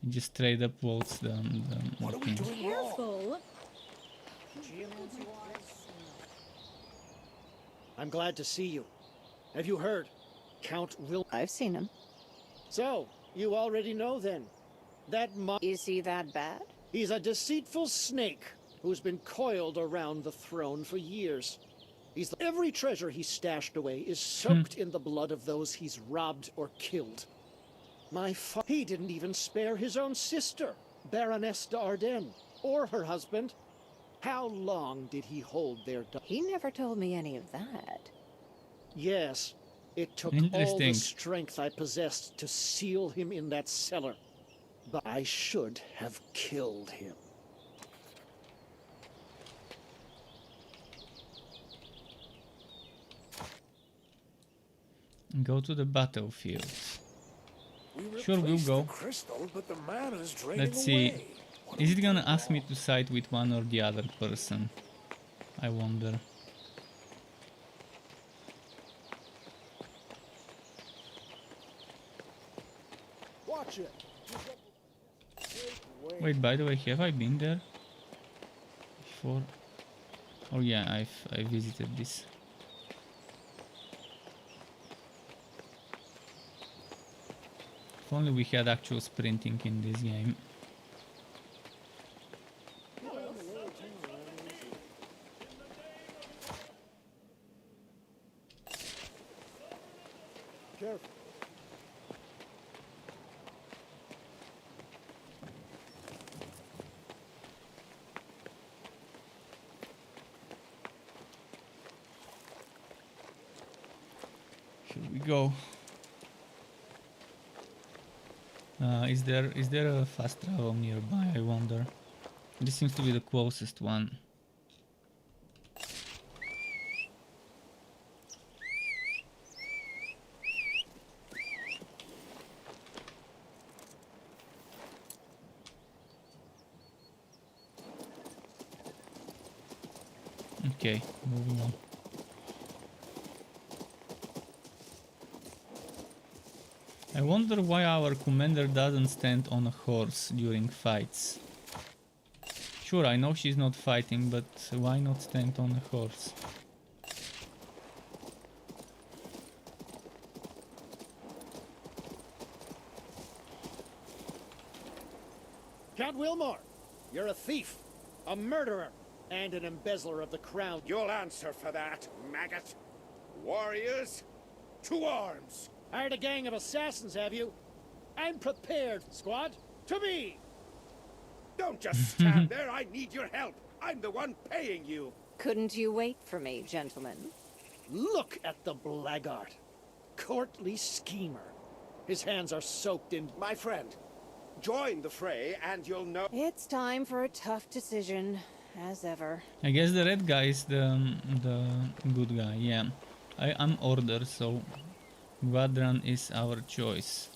You just straight up votes the thing. Careful! I'm glad to see you. Have you heard? Count Will... I've seen him. So, you already know then. That Is he that bad? He's a deceitful snake who's been coiled around the throne for years. Every treasure he's stashed away is soaked in the blood of those he's robbed or killed. He didn't even spare his own sister, Baroness d'Ardennes, or her husband. How long did he hold their... He never told me any of that. Yes, it took all the strength I possessed to seal him in that cellar. But I should have killed him. Go to the battlefield. Sure, we'll go. Let's see. Is it gonna ask me to side with one or the other person? I wonder. Watch it. Wait, by the way, have I been there before? Oh yeah, I visited this. If only we had actual sprinting in this game. Careful. Here we go. Is there a fast travel nearby? I wonder. This seems to be the closest one. Okay, moving on. I wonder why our commander doesn't stand on a horse during fights. Sure, I know she's not fighting, but why not stand on a horse? Count Wilmore, you're a thief, a murderer, and an embezzler of the crown. You'll answer for that, maggot. Warriors, to arms! Hired a gang of assassins, have you? I'm prepared, squad. To me! Don't just stand there, I need your help. I'm the one paying you. Couldn't you wait for me, gentlemen? Look at the blackguard. Courtly schemer. His hands are soaked in... My friend, join the fray and you'll know... It's time for a tough decision, as ever. I guess the red guy is the good guy, yeah. I'm Order, so Gwadran is our choice.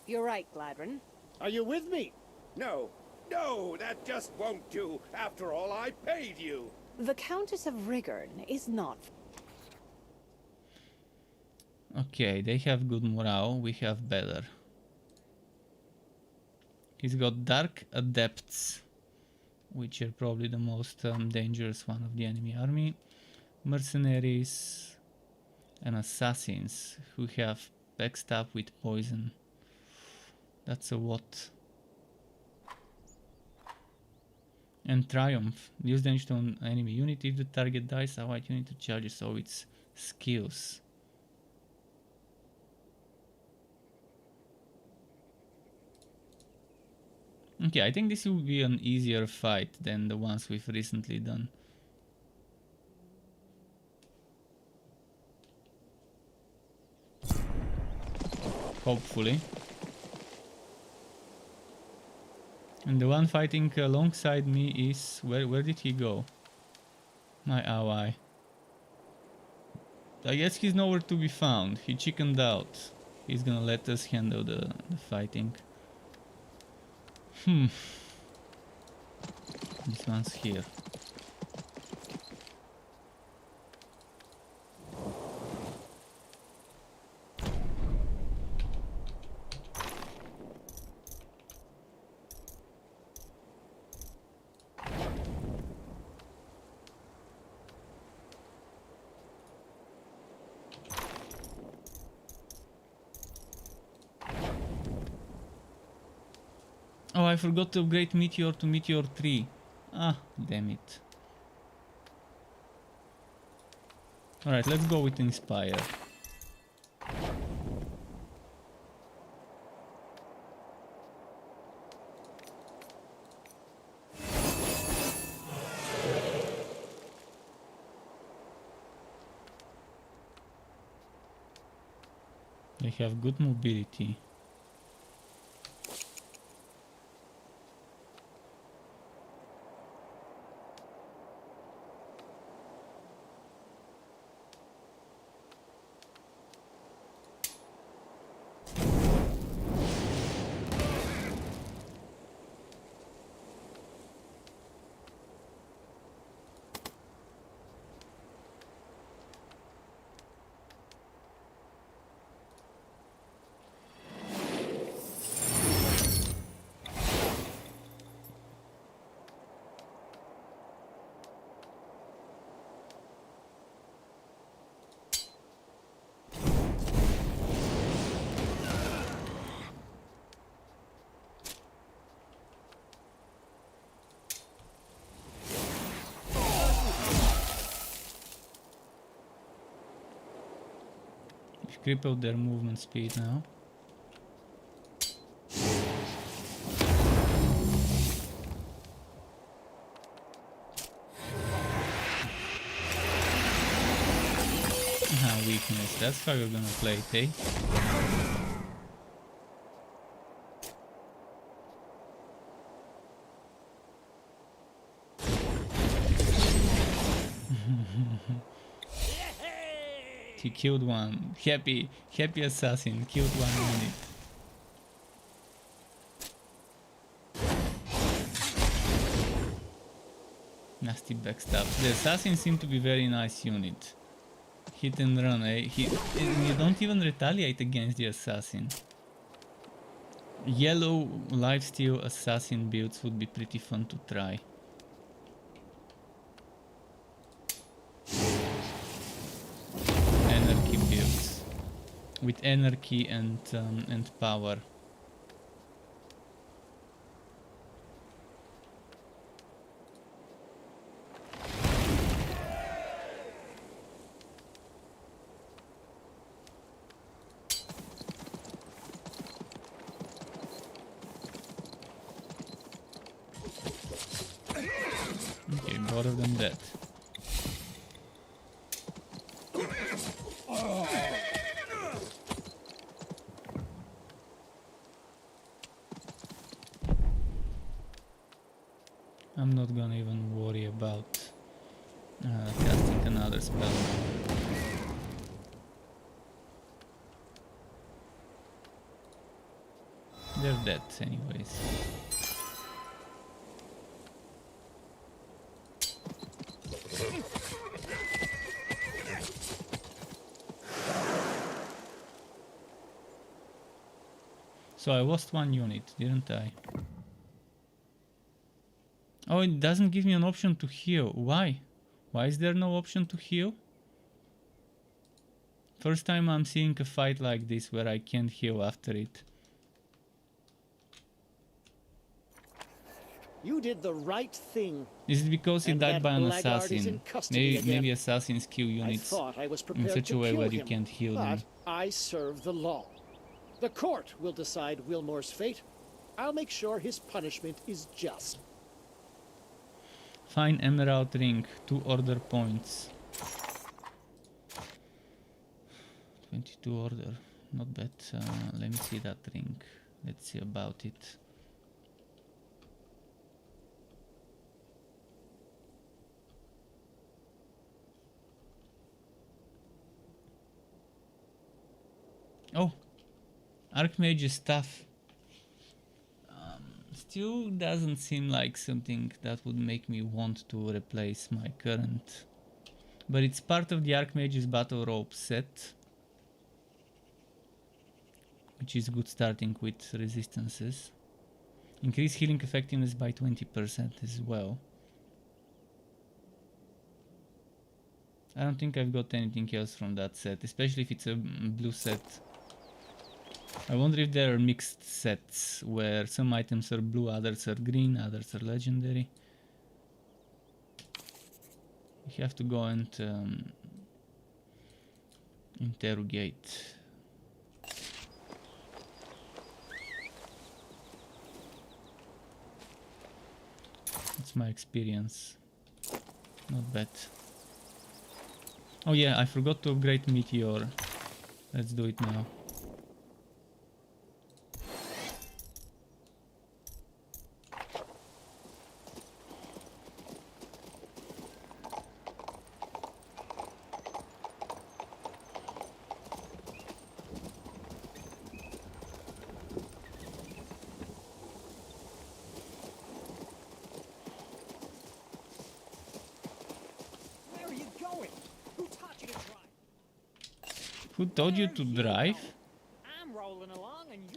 You're right, Gladron. Are you with me? No, no, that just won't do. After all, I paid you. The Countess of Rigurn is not... Okay, they have good morale, we have better. He's got Dark Adepts, which are probably the most dangerous one of the enemy army. Mercenaries and Assassins, who have backstab with poison. That's a what? And Triumph. Deals damage to an enemy unit if the target dies. A white unit charges, so it's skills. Okay, I think this will be an easier fight than the ones we've recently done. Hopefully. And the one fighting alongside me is... Where did he go? My ally. I guess he's nowhere to be found. He chickened out. He's gonna let us handle the fighting. This one's here. Oh, I forgot to upgrade Meteor to Meteor 3. Ah, damn it. Alright, let's go with Inspire. They have good mobility. Crippled their movement speed now. Weakness, that's how you're gonna play it, eh? He killed one. Happy assassin killed one unit. Nasty backstab. The assassins seem to be very nice unit. Hit and run, eh? You don't even retaliate against the assassin. Yellow lifesteal assassin builds would be pretty fun to try. Anarchy builds with anarchy and power. Okay, both of them dead. I'm not gonna even worry about casting another spell. They're dead anyways. So I lost one unit, didn't I? Oh, it doesn't give me an option to heal. Why? Why is there no option to heal? First time I'm seeing a fight like this where I can't heal after it. You did the right thing. Is it because he died by an assassin? Maybe Again. assassins kill units I was in such a way kill where you him, can't heal them. but I serve the law. The court will decide Wilmore's fate. I'll make sure his punishment is just. Fine emerald ring, 2 order points. 22 order, not bad. Let me see that ring. Let's see about it. Oh, Archmage stuff. Still doesn't seem like something that would make me want to replace my current. But it's part of the Archmage's Battle Rope set, which is good starting with resistances. Increase healing effectiveness by 20% as well. I don't think I've got anything else from that set, especially if it's a blue set. I wonder if there are mixed sets where some items are blue, others are green, others are legendary. You have to go and interrogate. That's my experience. Not bad. Oh yeah, I forgot to upgrade Meteor. Let's do it now. Who told you to drive?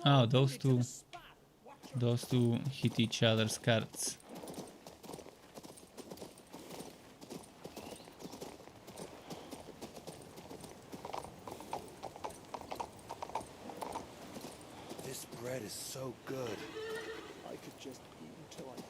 Oh, those two hit each other's cards. This bread is so good. I could just eat until I drop.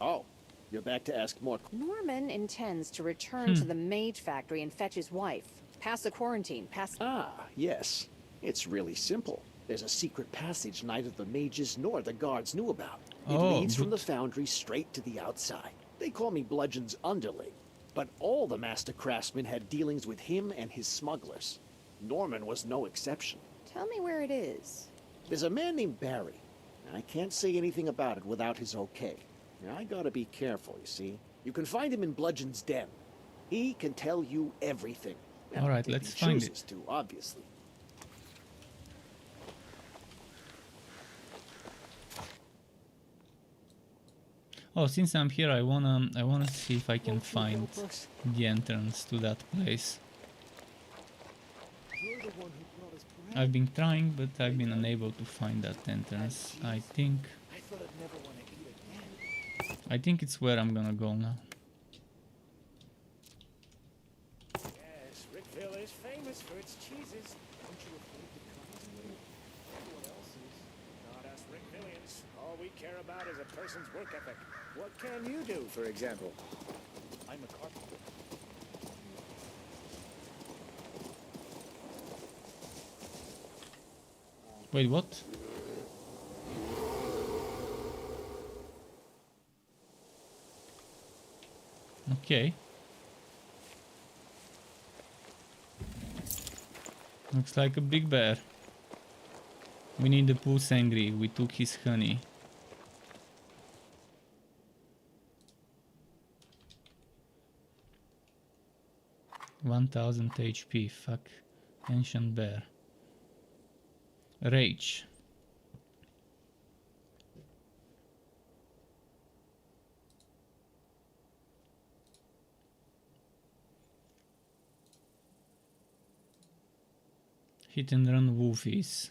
Oh, you're back to ask more. Norman intends to return to the Mage Factory and fetch his wife. Past the quarantine, past... Ah, yes. It's really simple. There's a secret passage neither the mages nor the guards knew about. It leads from the foundry straight to the outside. They call me Bludgeon's underling, but all the master craftsmen had dealings with him and his smugglers. Norman was no exception. Tell me where it is. There's a man named Barry. I can't say anything about it without his okay. I gotta be careful, you see. You can find him in Bludgeon's den. He can tell you everything. All right, let's find it. To, obviously. Oh, since I'm here, I wanna see if I can find the entrance to that place. I've been trying, but I've been unable to find that entrance. I think it's where I'm gonna go now. Yes, Rickville is famous for its cheeses. Aren't you afraid to come to me? Everyone else is. Not us Rickvillians. All we care about is a person's work ethic. What can you do, for example? I'm a carpenter. Wait, what? Okay. Looks like a big bear. We need the Pooh angry. We took his honey. $1000 HP. Fuck. Ancient bear. Rage. Hit and run wolfies.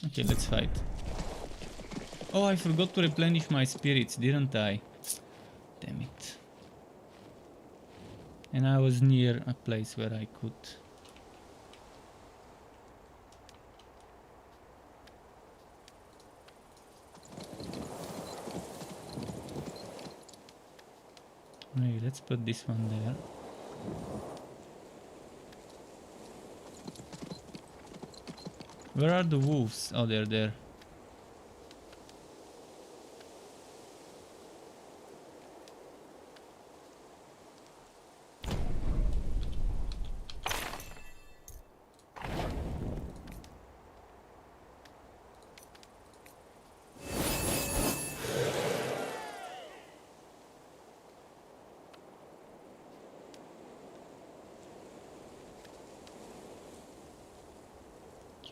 Okay, let's fight. Oh, I forgot to replenish my spirits, didn't I? Damn it. And I was near a place where I could. Maybe let's put this one there. Where are the wolves? Oh, they're there.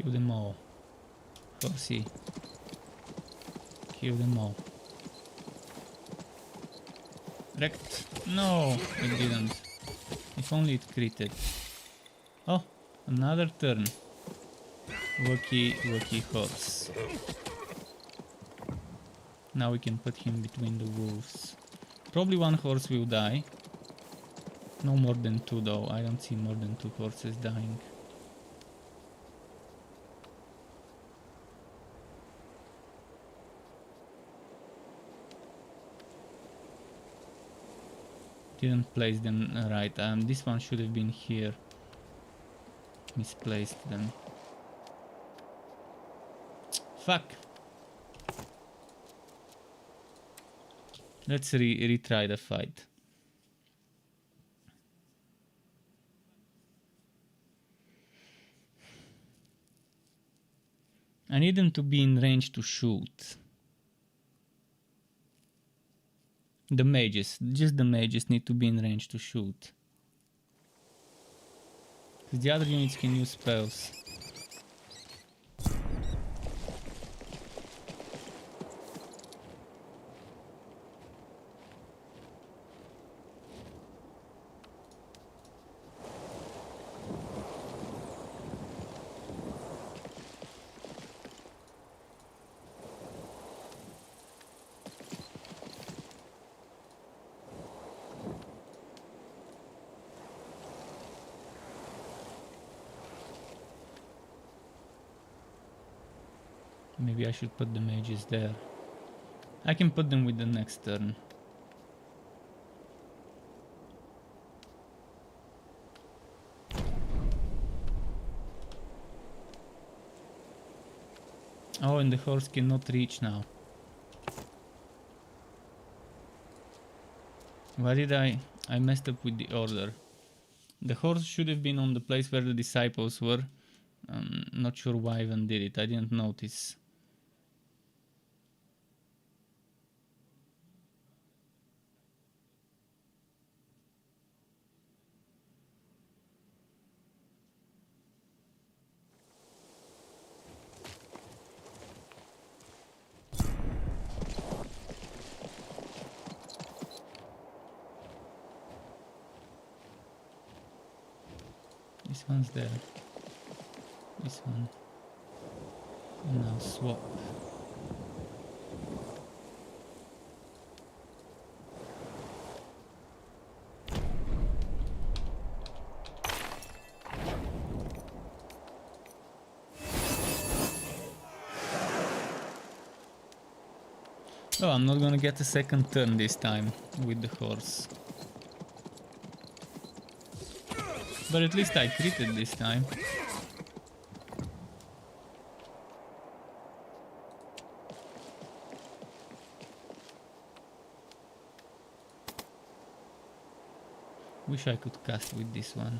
Kill them all. Horsey. Kill them all. Wrecked. No, it didn't. If only it critted. Oh, another turn. Lucky horse. Now we can put him between the wolves. Probably one horse will die. No more than two though. I don't see more than two horses dying. Didn't place them right. This one should have been here. Misplaced them. Fuck. Let's retry the fight. I need them to be in range to shoot. The mages, just the mages need to be in range to shoot. Because the other units can use spells. Maybe I should put the mages there. I can put them with the next turn. Oh, and the horse cannot reach now. Why did I messed up with the order. The horse should have been on the place where the disciples were. Not sure why Ivan did it. I didn't notice. This one's there. This one. And now swap. Oh, I'm not gonna get a second turn this time with the horse. But at least I critted this time. Wish I could cast with this one.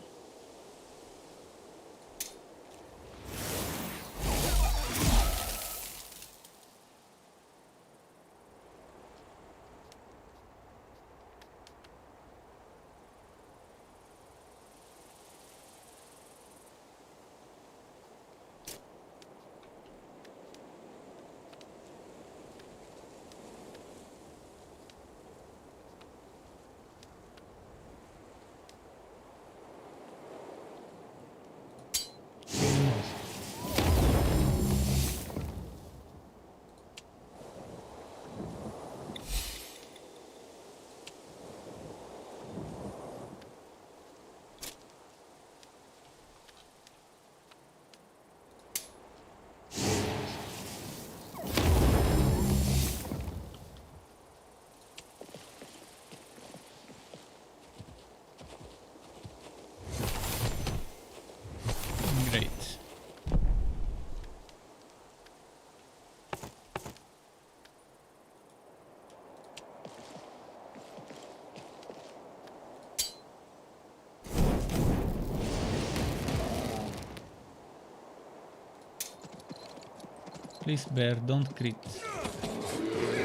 Please bear, don't crit.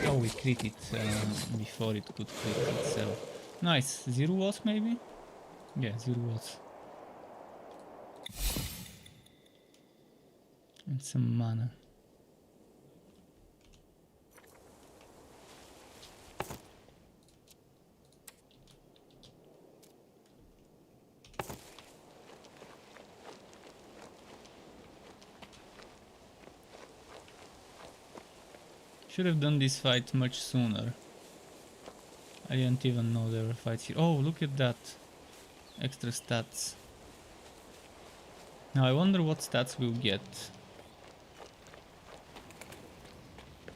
Oh, we crit it before it could crit itself. Nice. 0 was maybe? Yeah, 0 was. And some mana. Should have done this fight much sooner. I didn't even know there were fights here. Oh, look at that. Extra stats. Now I wonder what stats we'll get.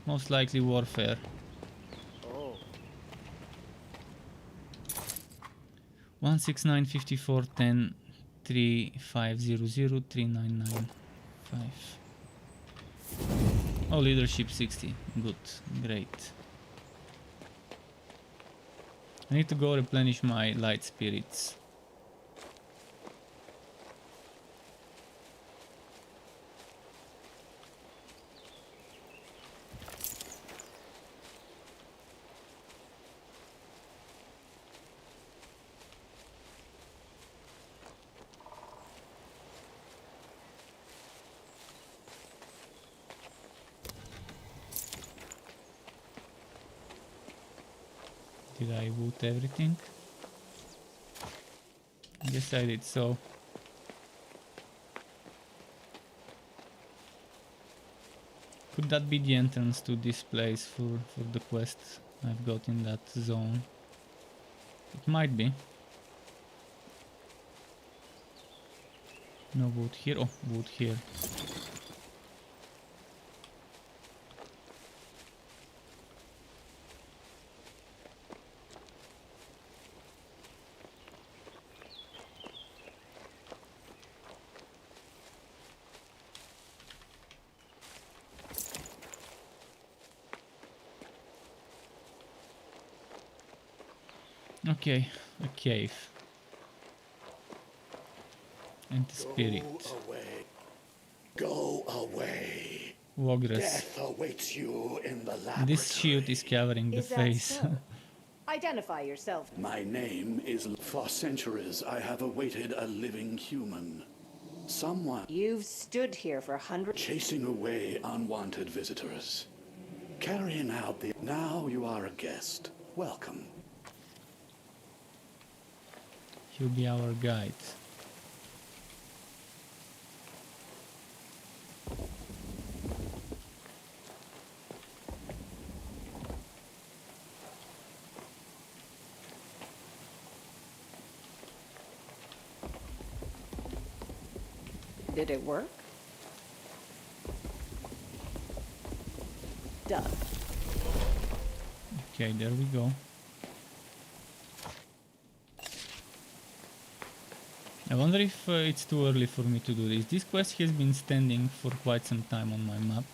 Most likely warfare. Oh. 169 54 10 3500 3995. Oh, leadership 60. Good, great. I need to go replenish my light spirits. Did I boot everything? Yes, I did. So could that be the entrance to this place for the quest I've got in that zone? It might be. No boot here. Oh, boot here. Okay, a cave. And the spirit. Go away. Go away. Wogress. Death awaits you in the laboratory. This shield is covering the Is that face. so? Identify yourself. My name is... For centuries, I have awaited a living human. Someone... You've stood here for hundreds... Chasing away unwanted visitors. Carrying out the... Now you are a guest. Welcome. He'll be our guide. Did it work? Done. Okay, there we go. I wonder if it's too early for me to do this. This quest has been standing for quite some time on my map.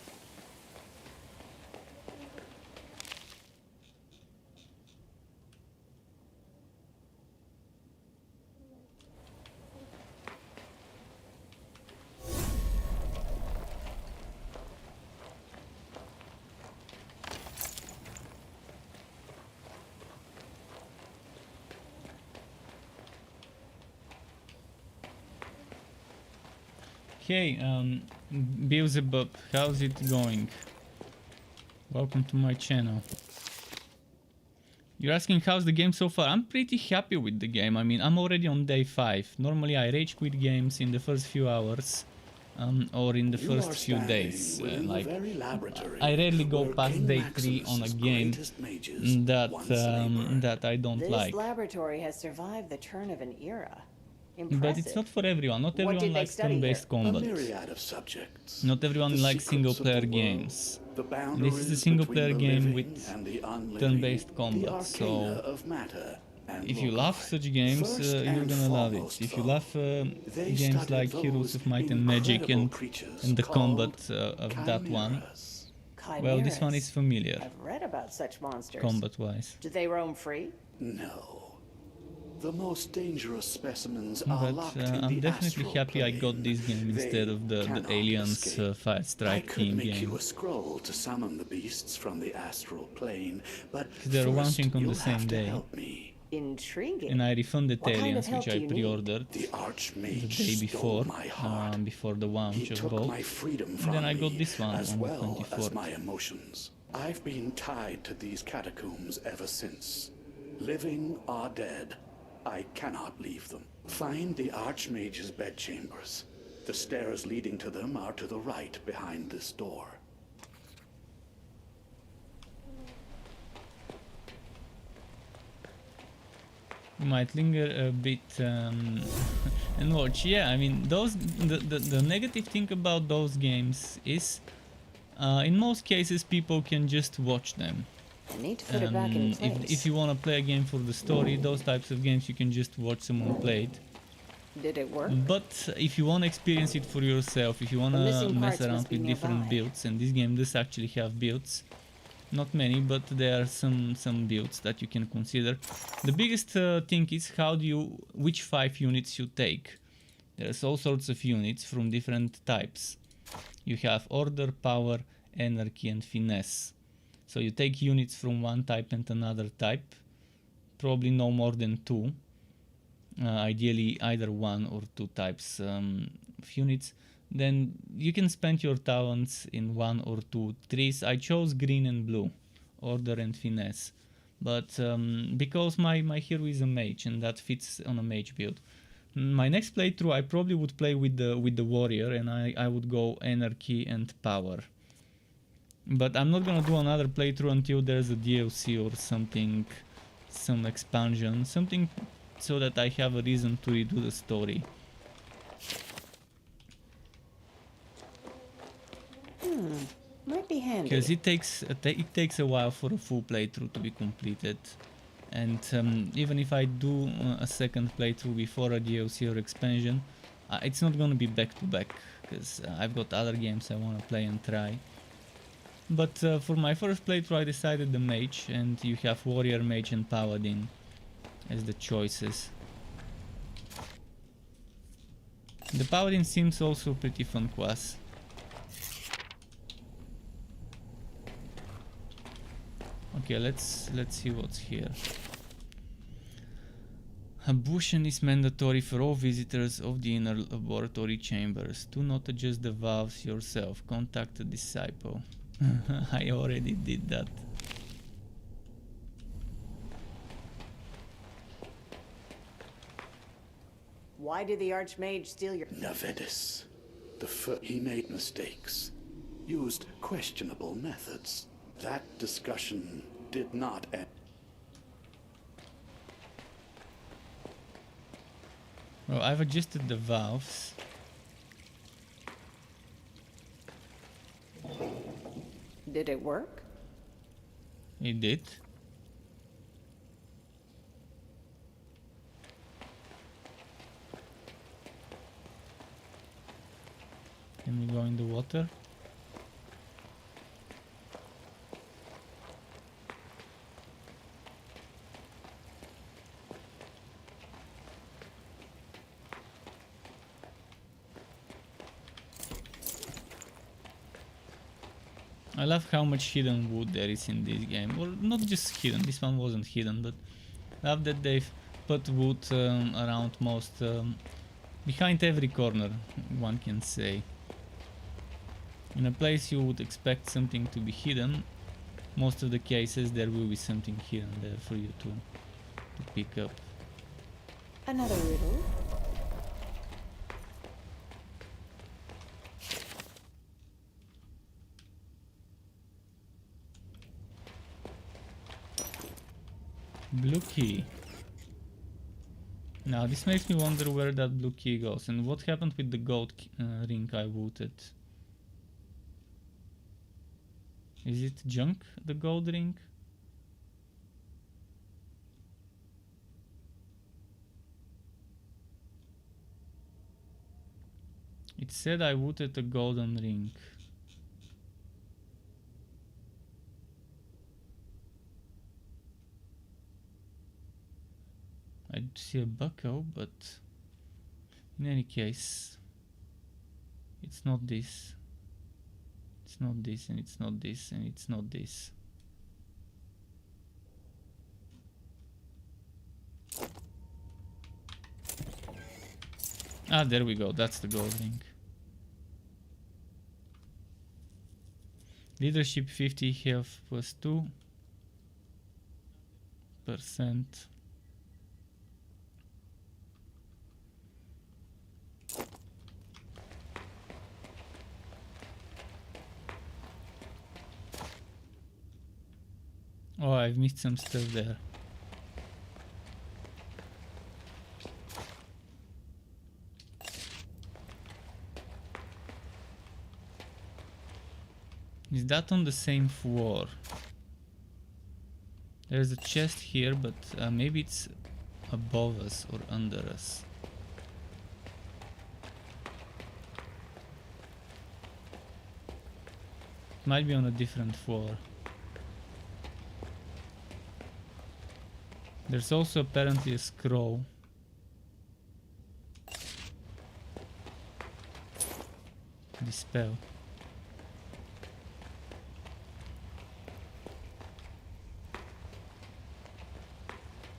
Okay, Beelzebub, how's it going? Welcome to my channel. You're asking how's the game so far? I'm pretty happy with the game. I mean, I'm already on day 5. Normally I rage quit games in the first few hours or in the first few days. Like, I rarely go past day 3 on a game that I don't like. This laboratory has survived the turn of an era. But it's not for everyone. Not everyone likes turn-based combat. Not everyone likes single-player games. This is a single-player game with turn-based combat, so if you love such games, you're gonna love it. If you love games like Heroes of Might and Magic and the combat of that one, well, this one is familiar. I've read about such monsters. Combat-wise. Do they roam free? No. The most dangerous specimens are locked in I'm the definitely happy I got this game instead of the Aliens Fire Strike team game. I could make you a scroll to summon the beasts from the astral plane, but they're launching on the you'll same have to day. help me. Intriguing. And I refunded What kind of Aliens, help which do I you need? pre-ordered The Archmage the day stole before, my heart. before the launch He of took both. my freedom And from then I me, got this one as on well the as 24th. my emotions. I've been tied to these catacombs ever since. Living or dead, I cannot leave them. Find the Archmage's bedchambers. The stairs leading to them are to the right behind this door. You might linger a bit and watch. Yeah, I mean, the negative thing about those games is in most cases people can just watch them. I need to put it back in place. If you want to play a game for the story, those types of games you can just watch someone play it. Did it work? But if you want to experience it for yourself, if you want The to missing mess parts around must be with different nearby. builds, and this game does actually have builds, not many, but there are some builds that you can consider. The biggest thing is which 5 units you take. There's all sorts of units from different types. You have order, power, anarchy, and finesse. So you take units from one type and another type, probably no more than 2. Ideally either 1 or 2 types of units. Then you can spend your talents in 1 or 2 trees. I chose green and blue, order and finesse, but because my hero is a mage and that fits on a mage build. My next playthrough I probably would play with the warrior, and I would go anarchy and power. But I'm not gonna do another playthrough until there's a DLC or something, some expansion, something so that I have a reason to redo the story. Might be handy. Because it takes a while for a full playthrough to be completed, and even if I do a second playthrough before a DLC or expansion, it's not gonna be back to back, because I've got other games I wanna play and try. But for my first playthrough I decided the mage, and you have warrior, mage and paladin as the choices. The paladin seems also pretty fun class. Okay, let's see what's here. Ablution is mandatory for all visitors of the inner laboratory chambers. Do not adjust the valves yourself. Contact a disciple. I already did that. Why did the Archmage steal your... Navedis. He made mistakes. Used questionable methods. That discussion did not end. Well, I've adjusted the valves. Did it work? It did. Can we go in the water? I love how much hidden wood there is in this game. Or not just hidden, this one wasn't hidden, but I love that they've put wood around most, behind every corner, one can say. In a place you would expect something to be hidden, most of the cases there will be something hidden there for you to pick up. Another riddle? Blue key. Now this makes me wonder where that blue key goes, and what happened with the gold ring I looted. Is it junk, the gold ring? It said I looted a golden ring. I see a buckle, but in any case, it's not this. It's not this, and it's not this, and it's not this. Ah, there we go. That's the gold ring. Leadership 50, health plus 2%. Oh, I've missed some stuff there. Is that on the same floor? There's a chest here, but maybe it's above us or under us. Might be on a different floor. There's also apparently a scroll. Dispel.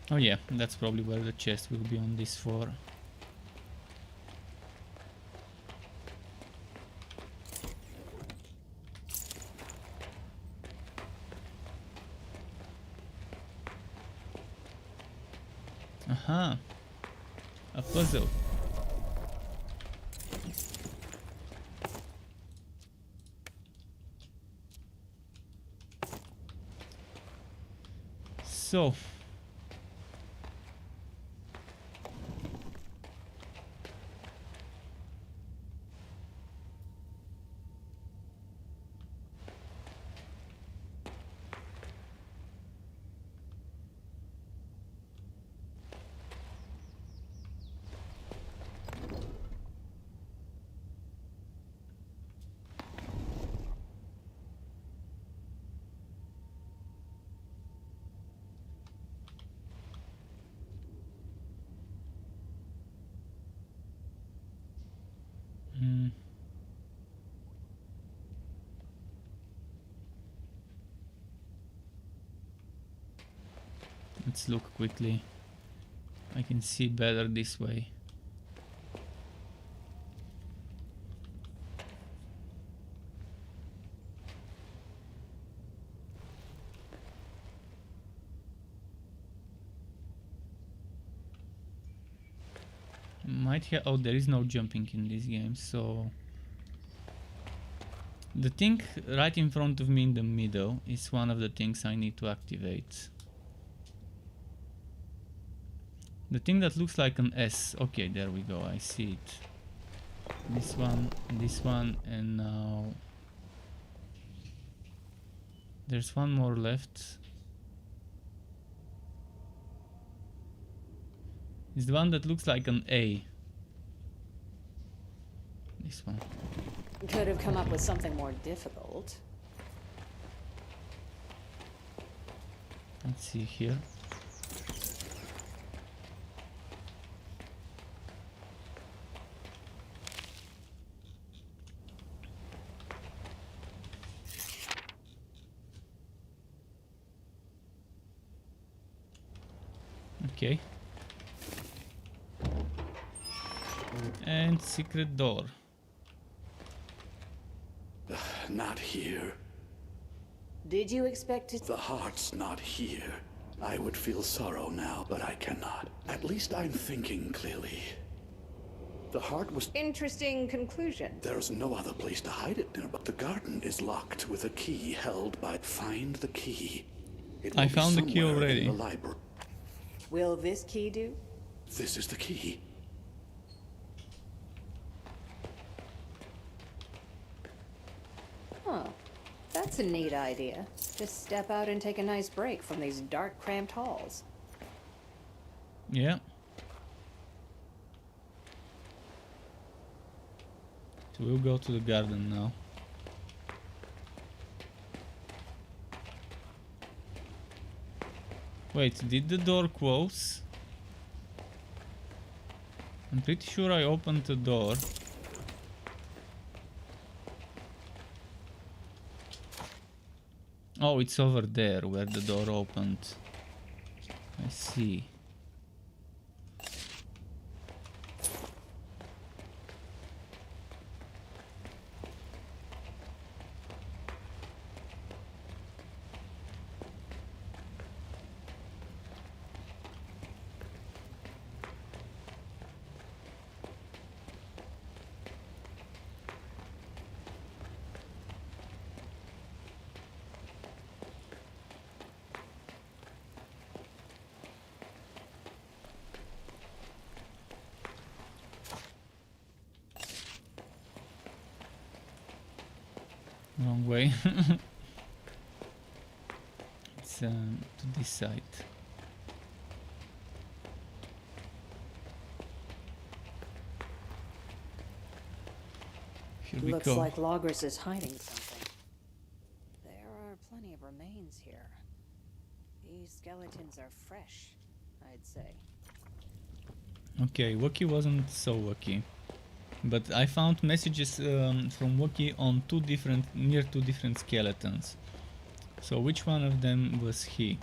Oh yeah, that's probably where the chest will be, on this floor. Aha! A puzzle. So let's look quickly. I can see better this way. Might have. Oh, there is no jumping in this game, so the thing right in front of me in the middle is one of the things I need to activate. The thing that looks like an S. Okay, there we go. I see it. This one, and now there's one more left. It's the one that looks like an A. This one. Could have come up with something more difficult. Let's see here. Okay. And secret door. Not here. Did you expect to... The heart's not here. I would feel sorrow now, but I cannot. At least I'm thinking clearly. The heart was... Interesting conclusion. There's no other place to hide it nearby. The garden is locked with a key held by... Find the key. I found the key already. In the library. Will this key do? This is the key. Huh. That's a neat idea. Just step out and take a nice break from these dark, cramped halls. Yeah. So we'll go to the garden now. Wait, did the door close? I'm pretty sure I opened the door. Oh, it's over there where the door opened. I see. wrong way. It's to this side. Here we Looks go. like Logris is hiding something. There are plenty of remains here. These skeletons are fresh, I'd say. Okay, Wookie wasn't so lucky. But I found messages from Wookie on near two different skeletons. So which one of them was he?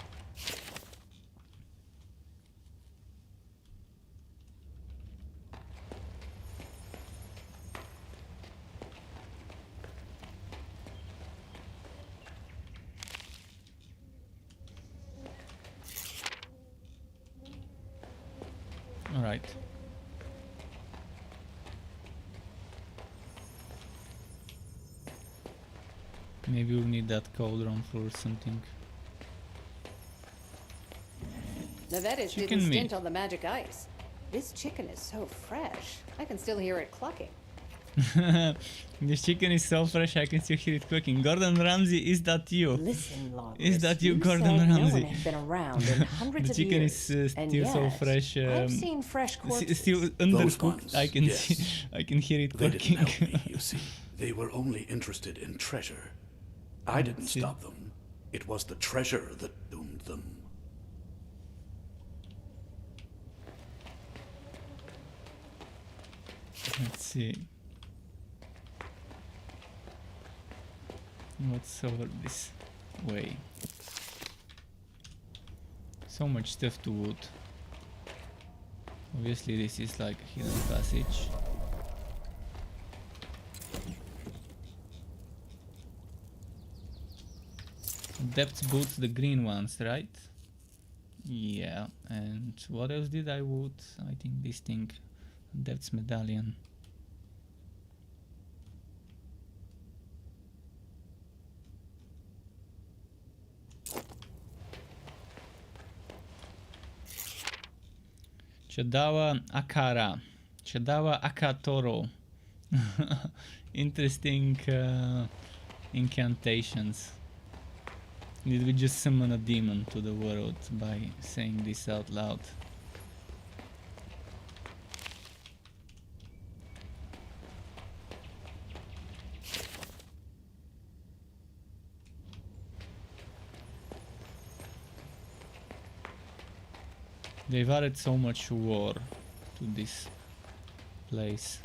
All right. Maybe we'll need that cauldron for something. Navetis Chicken didn't meat. stint on the magic ice. This chicken is so fresh. I can still hear it clucking. This chicken is so fresh, I can still hear it cooking. Gordon Ramsay, is that you? Listen, Logris. Is that you, You Gordon said no Ramsay? one had been around in hundreds The of chicken years, is and still so yet, fresh. I've seen fresh corpses. Still Those undercooked. ones, I can yes. see. I can hear it They cooking. didn't help me, you see. They were only interested in treasure. I didn't see. stop them. It was the treasure that doomed them. Let's see. What's over this way? So much stuff to wood. Obviously this is like a hidden passage. Depth boots, the green ones, right? Yeah, and what else did I wood? I think this thing. Depths medallion. Chadawa Akara. Chadawa Akatoro. Interesting incantations. Did we just summon a demon to the world by saying this out loud? They've added so much war to this place.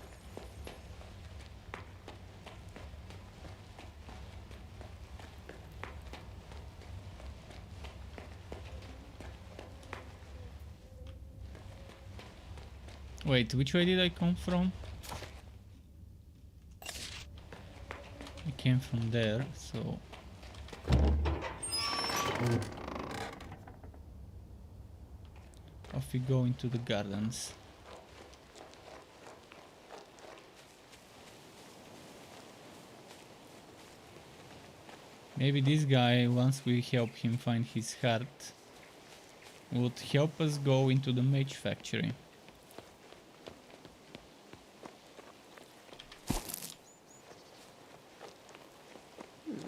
Wait, which way did I come from? I came from there, so... Off we go into the gardens. Maybe this guy, once we help him find his heart, would help us go into the mage factory.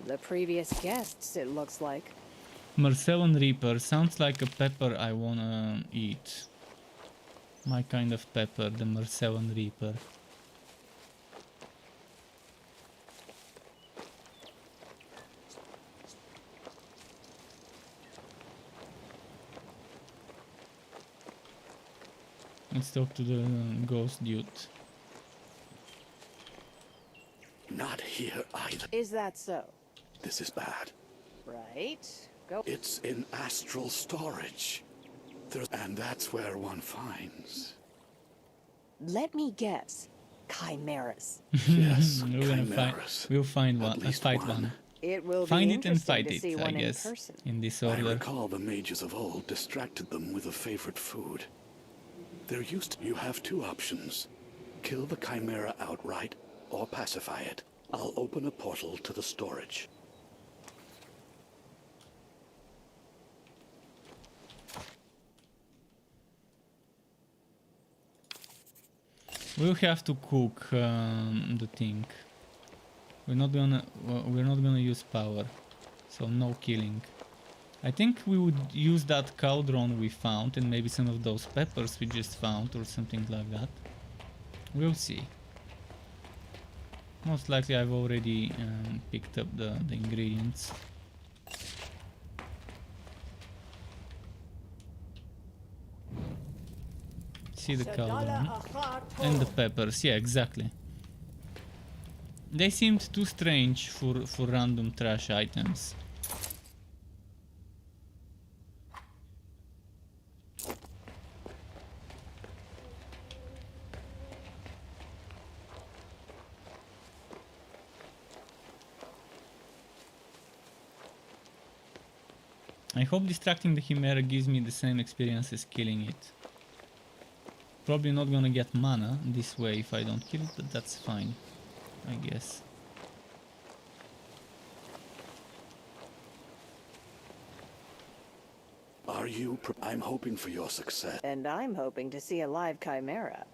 The previous guests, it looks like. Marcellin Reaper sounds like a pepper I wanna eat. My kind of pepper, the Marcellin Reaper. Let's talk to the ghost dude. Not here either. Is that so? This is bad. Right. Go. It's in astral storage. And that's where one finds. Let me guess. Chimeras. Yes, We're gonna chimeras. we'll find At one. least Fight one. one. It will Find be it and interesting fight to it, see I one in guess. person. In this I order. recall the mages of old distracted them with a favorite food. There used to... You have two options. Kill the chimera outright, or pacify it. I'll open a portal to the storage. We'll have to cook the thing. We're not gonna use power, so no killing. I think we would use that cauldron we found and maybe some of those peppers we just found or something like that. We'll see. Most likely I've already picked up the ingredients. See the cauldron and the peppers. Yeah, exactly. They seemed too strange for random trash items. I hope distracting the Chimera gives me the same experience as killing it. Probably not gonna get mana this way if I don't kill it, but that's fine, I guess. Are you? I'm hoping for your success. And I'm hoping to see a live Chimera.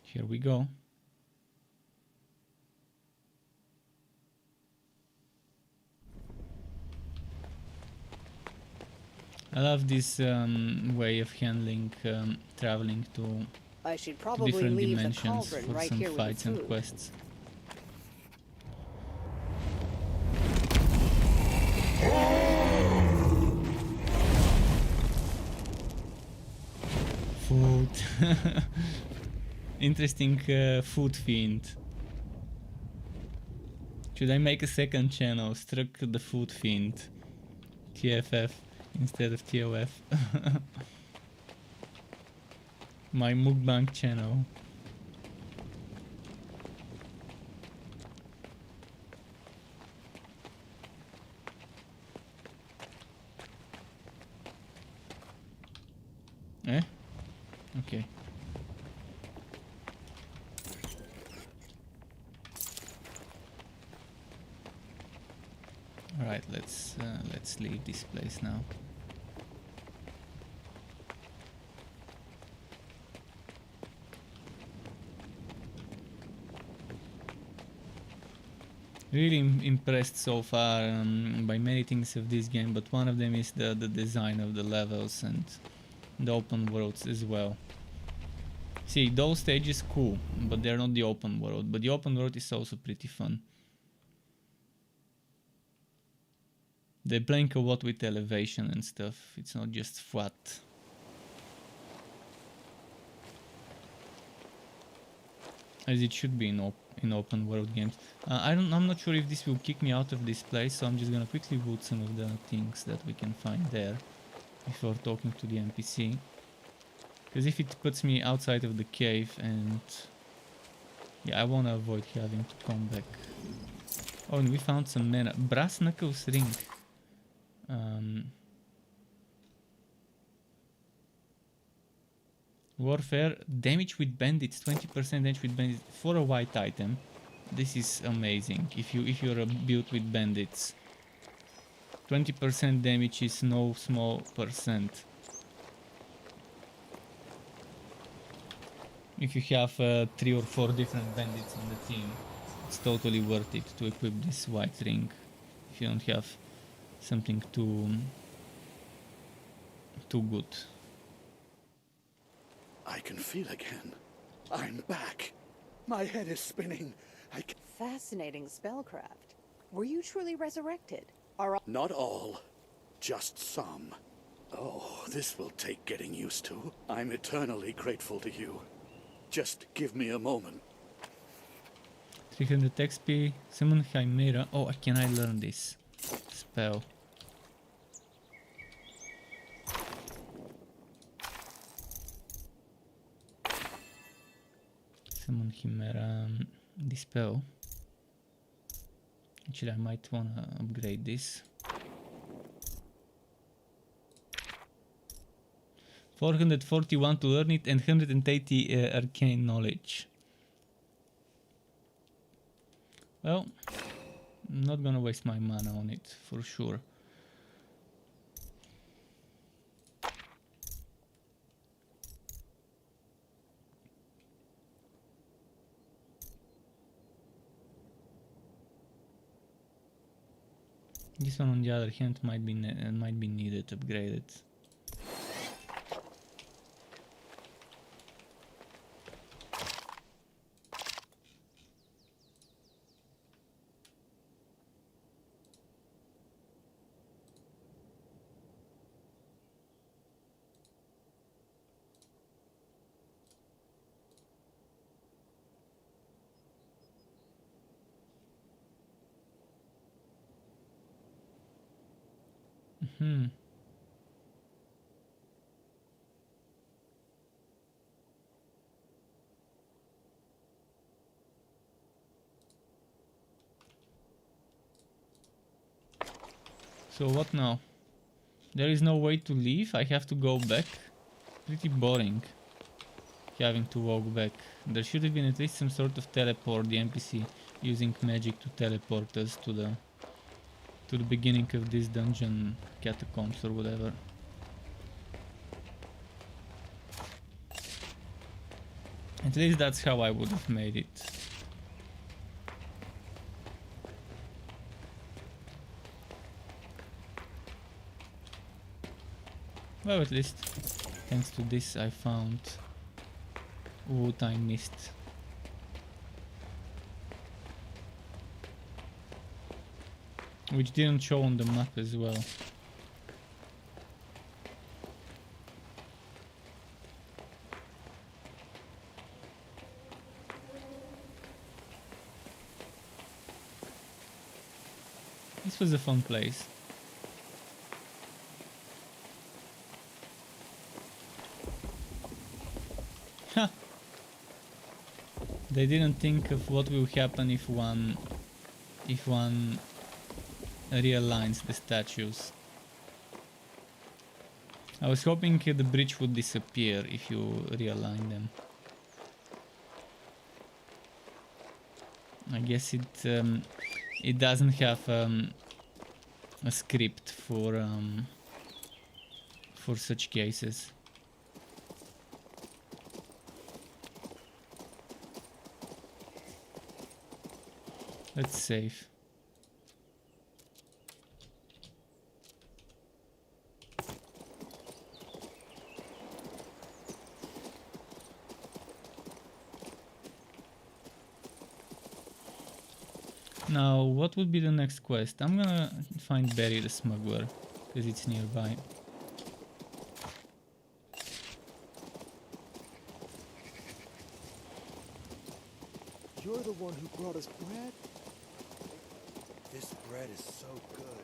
Here we go. I love this way of handling traveling to I should probably different leave the dimensions cauldron for right some here with fights the and food. quests. Food. Interesting food fiend. Should I make a second channel? Struck the food fiend. TFF instead of TOF. My mukbang channel. Eh? Okay. All right, let's leave this place now. Really impressed so far by many things of this game, but one of them is the design of the levels and the open worlds as well. See, those stages cool, but they're not the open world. But the open world is also pretty fun. They're playing a lot with elevation and stuff. It's not just flat. As it should be in open world games. I'm not sure if this will kick me out of this place, so I'm just gonna quickly loot some of the things that we can find there before talking to the NPC. Because if it puts me outside of the cave, and yeah, I want to avoid having to come back. Oh, and we found some mana. Brass Knuckles ring. Warfare, damage with bandits, 20% damage with bandits for a white item. This is amazing. If you're built with bandits, 20% damage is no small percent. If you have 3 or 4 different bandits on the team, it's totally worth it to equip this white ring. If you don't have something too good. I can feel again. I'm back. My head is spinning. Fascinating spellcraft. Were you truly resurrected? Not all, just some. Oh, this will take getting used to. I'm eternally grateful to you. Just give me a moment. 300 XP, summon Chimera. Oh, can I learn this spell? Summon Chimera, Dispel. Actually, I might wanna upgrade this. 441 to learn it and 180 arcane knowledge. Well, I'm not gonna waste my mana on it, for sure. This one, on the other hand, might be needed upgraded. So what now? There is no way to leave, I have to go back? Pretty boring having to walk back. There should have been at least some sort of teleport, the NPC using magic to teleport us to the beginning of this dungeon, catacombs or whatever. At least that's how I would have made it. Well, at least thanks to this I found what I missed. Which didn't show on the map as well. This was a fun place. They didn't think of what will happen if one realigns the statues. I was hoping the bridge would disappear if you realign them. I guess it doesn't have a script for such cases. Let's save. Now, what would be the next quest? I'm gonna find Barry the Smuggler, because it's nearby. You're the one who brought us bread? This bread is so good.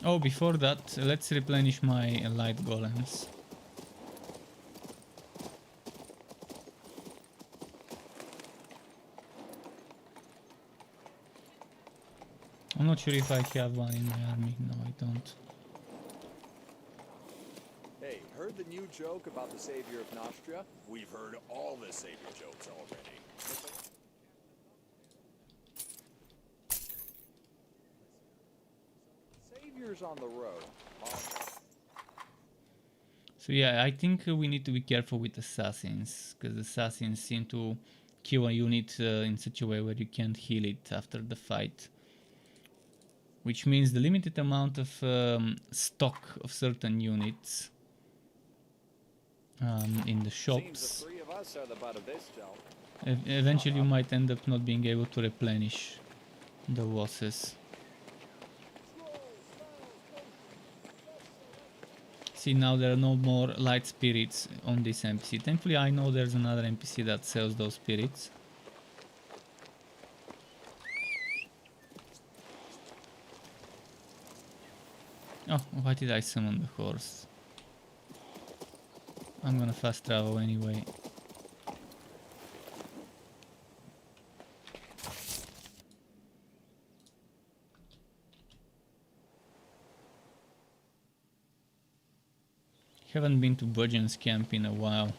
Oh, before that, let's replenish my light golems. I'm not sure if I have one in my army. No, I don't. Hey, heard the new joke about the savior of Nostria? We've heard all the savior jokes already. Saviors on the road. So yeah, I think we need to be careful with assassins, because assassins seem to kill a unit in such a way where you can't heal it after the fight. Which means the limited amount of stock of certain units in the shops. Eventually you might end up not being able to replenish the losses. See, now there are no more light spirits on this NPC. Thankfully I know there's another NPC that sells those spirits. Oh, why did I summon the horse? I'm gonna fast travel anyway. Haven't been to Budgeon's camp in a while.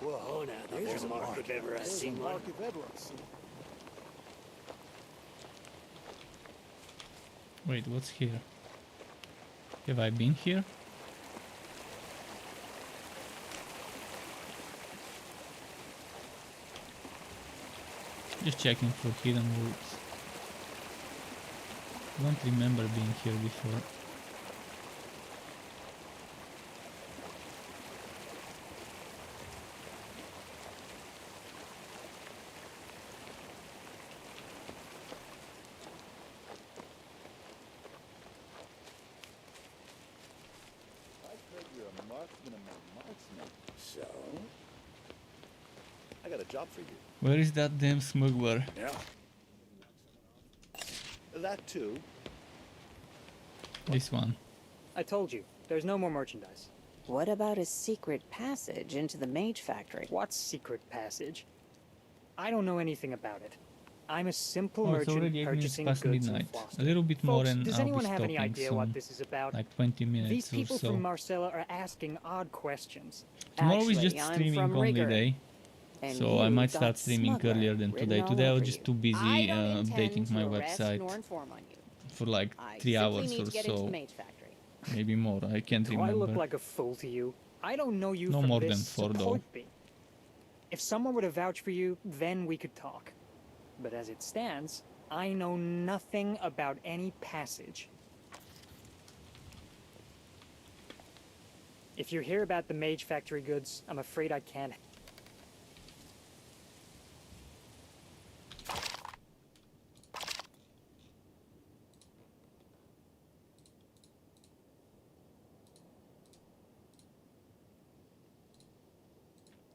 Whoa, now there's a mark if ever I seen one. Mark if ever I seen one. Wait, what's here? Have I been here? Just checking for hidden roots. Don't remember being here before. You're a marksman among marksmen. So? I got a job for you. Where is that damn smuggler? Yeah. That too. This one. I told you, there's no more merchandise. What about a secret passage into the Mage Factory? What secret passage? I don't know anything about it. I'm a simple Oh, it's merchant already 8 minutes purchasing past goods midnight. and floss. A little bit more Folks, and does I'll anyone be have any stopping idea soon. what this is about? Like 20 minutes These people or so. from Marcella are asking odd questions. Tomorrow is Actually, just I'm streaming from only Rigger. day. And So I you might got start streaming smuggler earlier than written today. all Today I over was just you. too busy I don't updating intend my to arrest website nor inform on you. for like I 3 simply hours need or to get into so. the Mage Factory. Maybe more, I can't Do I look remember. like a fool to you? I don't know you No from more this. than 4 though. Support me. If someone were to vouch for you, then we could talk. But as it stands, I know nothing about any passage. If you hear about the Mage Factory goods, I'm afraid I can't.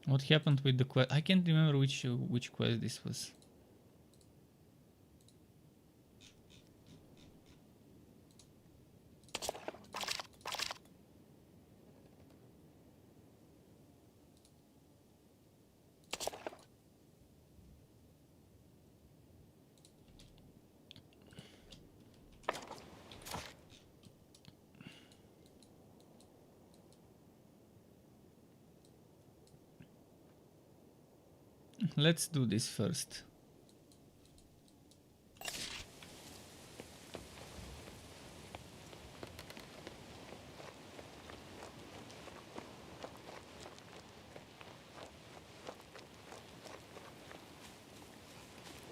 What happened with the quest? I can't remember which quest this was. Let's do this first.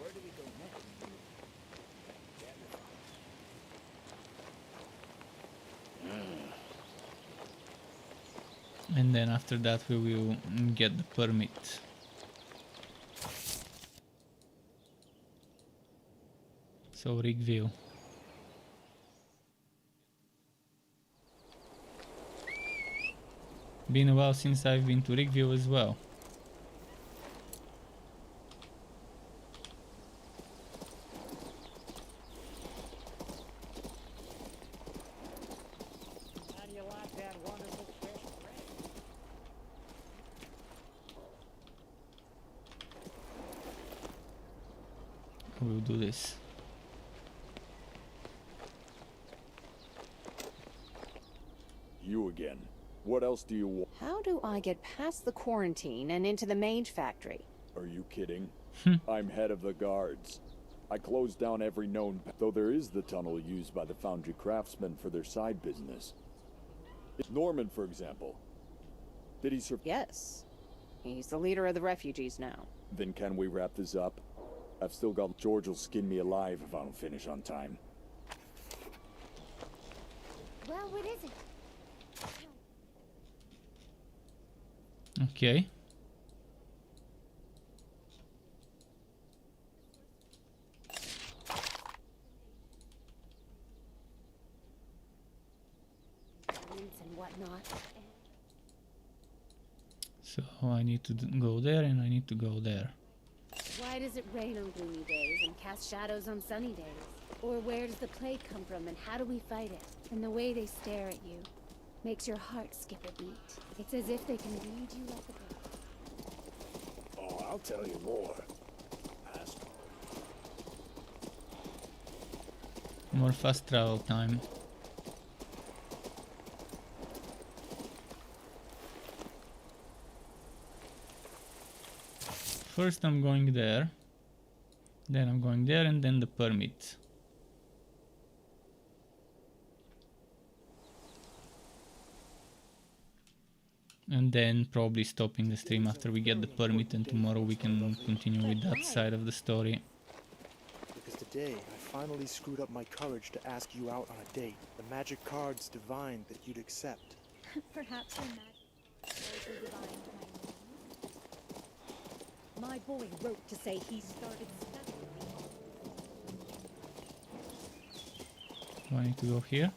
Where do we go next? And then after that we will get the permit. So Rigville. Been a while since I've been to Rigville as well. How do you like that wonderful fresh bread? We'll do this. You again. What else do you want? How do I get past the quarantine and into the Mage Factory? Are you kidding? I'm head of the guards. I closed down every known though there is the tunnel used by the foundry craftsmen for their side business. Norman, for example. Did he Yes. He's the leader of the refugees now. Then can we wrap this up? I've still got George will skin me alive if I don't finish on time. Well, what is it? Okay. And whatnot. So I need to go there and I need to go there. Why does it rain on gloomy days and cast shadows on sunny days? Or where does the plague come from and how do we fight it? And the way they stare at you makes your heart skip a beat. It's as if they can read you like a book. Oh, I'll tell you more. More fast travel time. first I'm going there, then I'm going there, and then the permit. And then probably stopping the stream after we get the permit, and tomorrow we can continue with that side of the story. Because today I finally screwed up my courage to ask you out on a date. The magic cards divined that you'd accept. Perhaps your magic cards were divined by my boy wrote to say he started studying. Do I need to go here?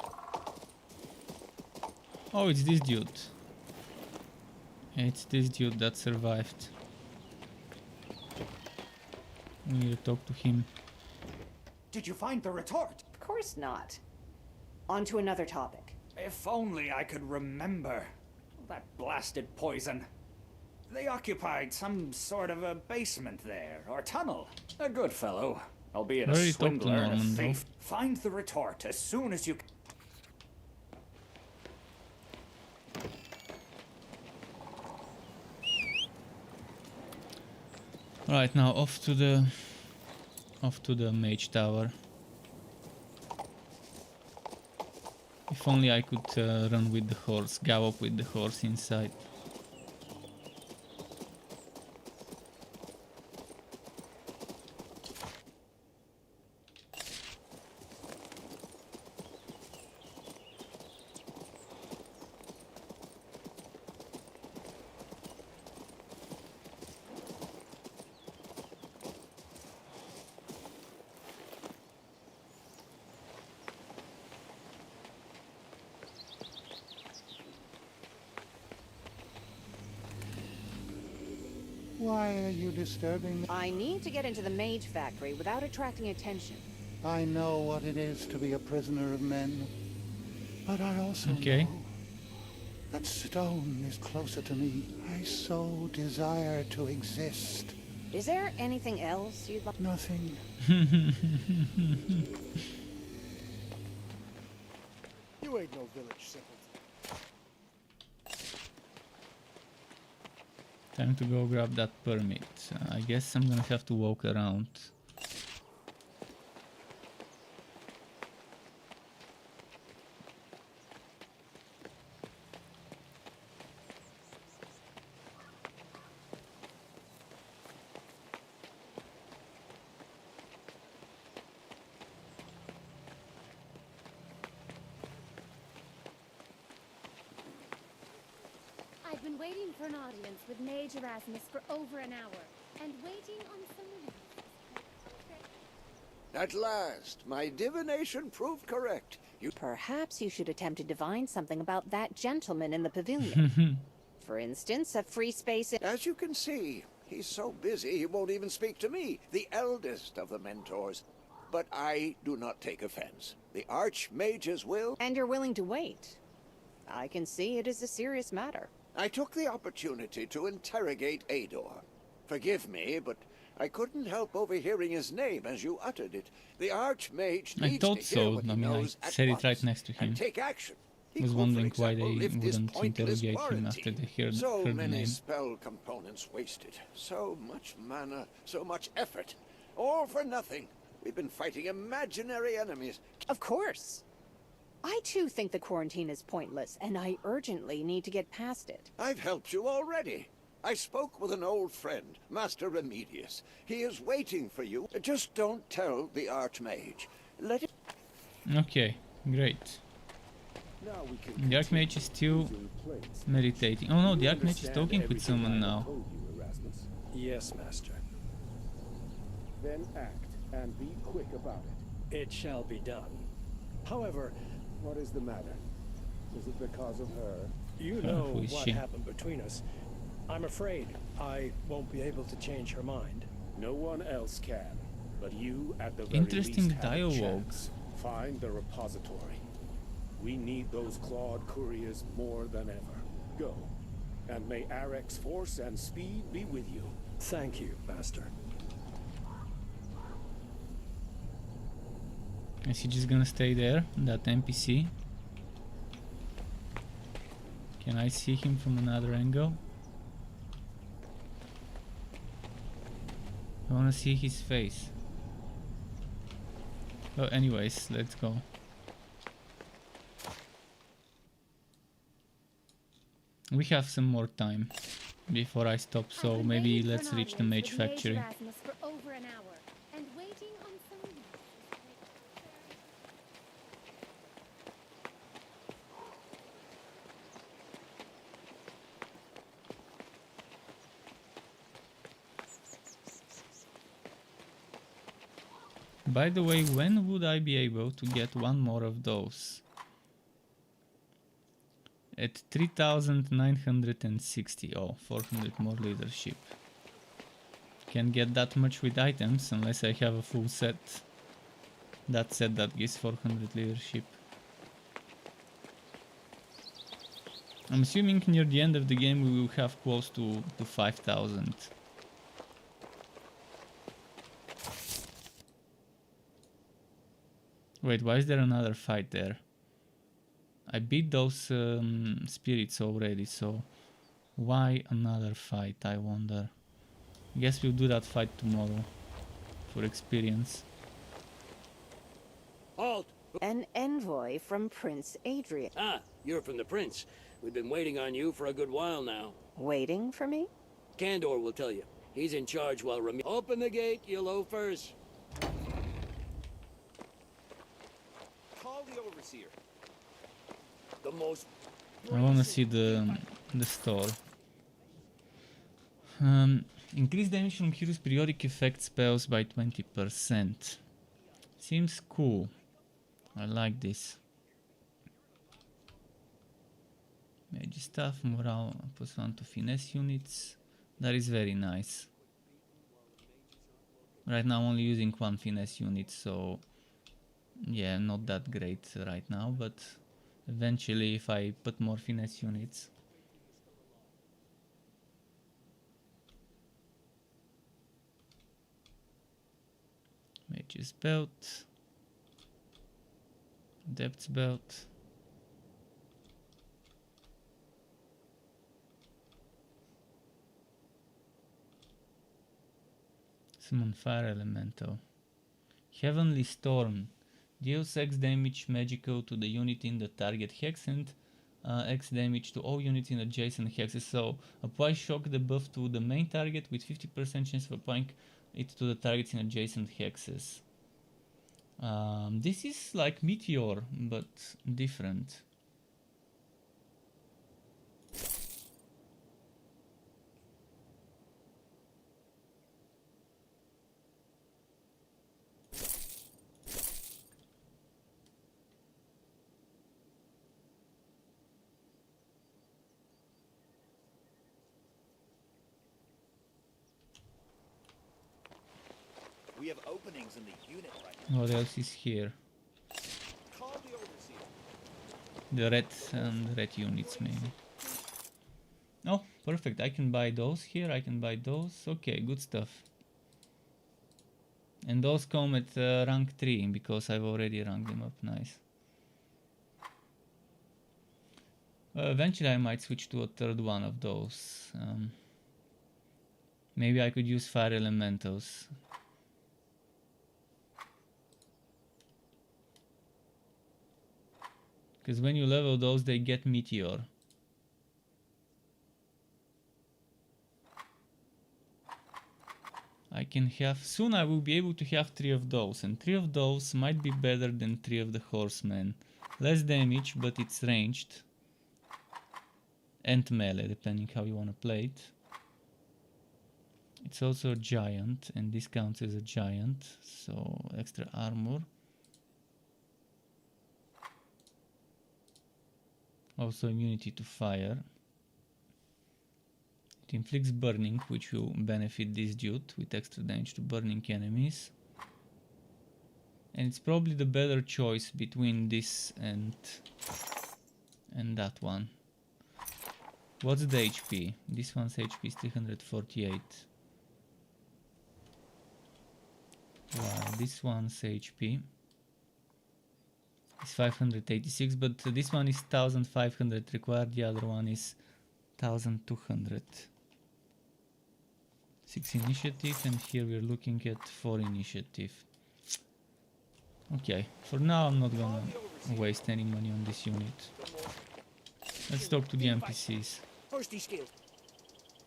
Oh, it's this dude. It's this dude that survived. We need to talk to him. Did you find the retort? Of course not. On to another topic. If only I could remember. That blasted poison. They occupied some sort of a basement there, or tunnel. A good fellow, albeit a Very talk to swindler and a Norman, though. thief. Find the retort as soon as you can. Right, now off to the mage tower. If only I could run with the horse, gallop with the horse inside. Why are you disturbing me? I need to get into the mage factory without attracting attention. I know what it is to be a prisoner of men, but I also Okay. know that stone is closer to me. I so desire to exist. Is there anything else you'd like? Nothing. You ain't no village simpleton. Time to go grab that permit. I guess I'm gonna have to walk around. I've been waiting for an audience with Mage Erasmus for over an hour, and waiting on someone else. At last, my divination proved correct. Perhaps you should attempt to divine something about that gentleman in the pavilion. For instance, a free space in... As you can see, he's so busy he won't even speak to me, the eldest of the mentors. But I do not take offense. The Archmage's will... And you're willing to wait. I can see it is a serious matter. I took the opportunity to interrogate Ador. Forgive me, but I couldn't help overhearing his name as you uttered it. The Archmage I needs thought to hear so. what he I mean, I knows at said it once right next to him. and take action. He Was could, wondering for why example, they lift this wouldn't pointless interrogate him after they heard so the many name. spell components wasted. So much mana, so much effort. All for nothing. We've been fighting imaginary enemies. Of course. I too think the quarantine is pointless, and I urgently need to get past it. I've helped you already. I spoke with an old friend, Master Remedius. He is waiting for you. Just don't tell the Archmage. Let it... Okay, great. Now we can The Archmage is still meditating. Oh no, the Archmage is talking with someone now. Yes, Master. Then act, and be quick about it. It shall be done. However, What is the matter? Is it because of her? you know who is what she? happened between us. I'm afraid I won't be able to change her mind. No one else can, but you at the very Interesting least have a dialogue. chance. Find the repository. We need those clawed couriers more than ever. Go, and may Arek's force and speed be with you. Thank you, Master. Is he just gonna stay there, that NPC? Can I see him from another angle? I wanna see his face. Oh, anyways, let's go. We have some more time before I stop, so maybe let's reach the Mage Factory. For over an hour, and waiting on some By the way, when would I be able to get one more of those? At 3,960. Oh, 400 more leadership. Can't get that much with items unless I have a full set. That set that gives 400 leadership. I'm assuming near the end of the game we will have close to 5,000. Wait, why is there another fight there? I beat those spirits already, so why another fight, I wonder? Guess we'll do that fight tomorrow for experience. Halt! An envoy from Prince Adrian. Ah, you're from the Prince. We've been waiting on you for a good while now. Waiting for me? Kandor will tell you. He's in charge while Remy... Open the gate, you loafers! Call the overseer. The most... I wanna see the store. Increase damage from heroes' periodic effect spells by 20%. Seems cool. I like this. Magic stuff, morale +1 to finesse units. That is very nice. Right now I'm only using one finesse unit, so yeah, not that great right now, but eventually if I put more finesse units. Mage's belt. Depth's belt. Summon Fire Elemental. Heavenly Storm. Deals X damage magical to the unit in the target hex and X damage to all units in adjacent hexes. So apply shock debuff to the main target with 50% chance of applying it to the targets in adjacent hexes. This is like Meteor, but different. We have openings in the unit right now. What else is here? Call the overseer. The red units maybe. Oh, perfect. I can buy those here. I can buy those. Okay, good stuff. And those come at rank 3 because I've already ranked them up. Nice. Eventually I might switch to a third one of those. Maybe I could use fire elementals. Because when you level those, they get Meteor. I can have... Soon I will be able to have 3 of those. And 3 of those might be better than 3 of the Horsemen. Less damage, but it's ranged. And melee, depending how you want to play it. It's also a giant, and this counts as a giant. So, extra armor. Also immunity to fire. It inflicts burning, which will benefit this dude with extra damage to burning enemies. And it's probably the better choice between this and that one. What's the HP? This one's HP is 348. Wow, this one's HP is 586, but this one is 1500 required, the other one is 1200. 6 initiative, and here we're looking at 4 initiative. Okay, for now I'm not gonna waste any money on this unit. Let's talk to the NPCs. First skills.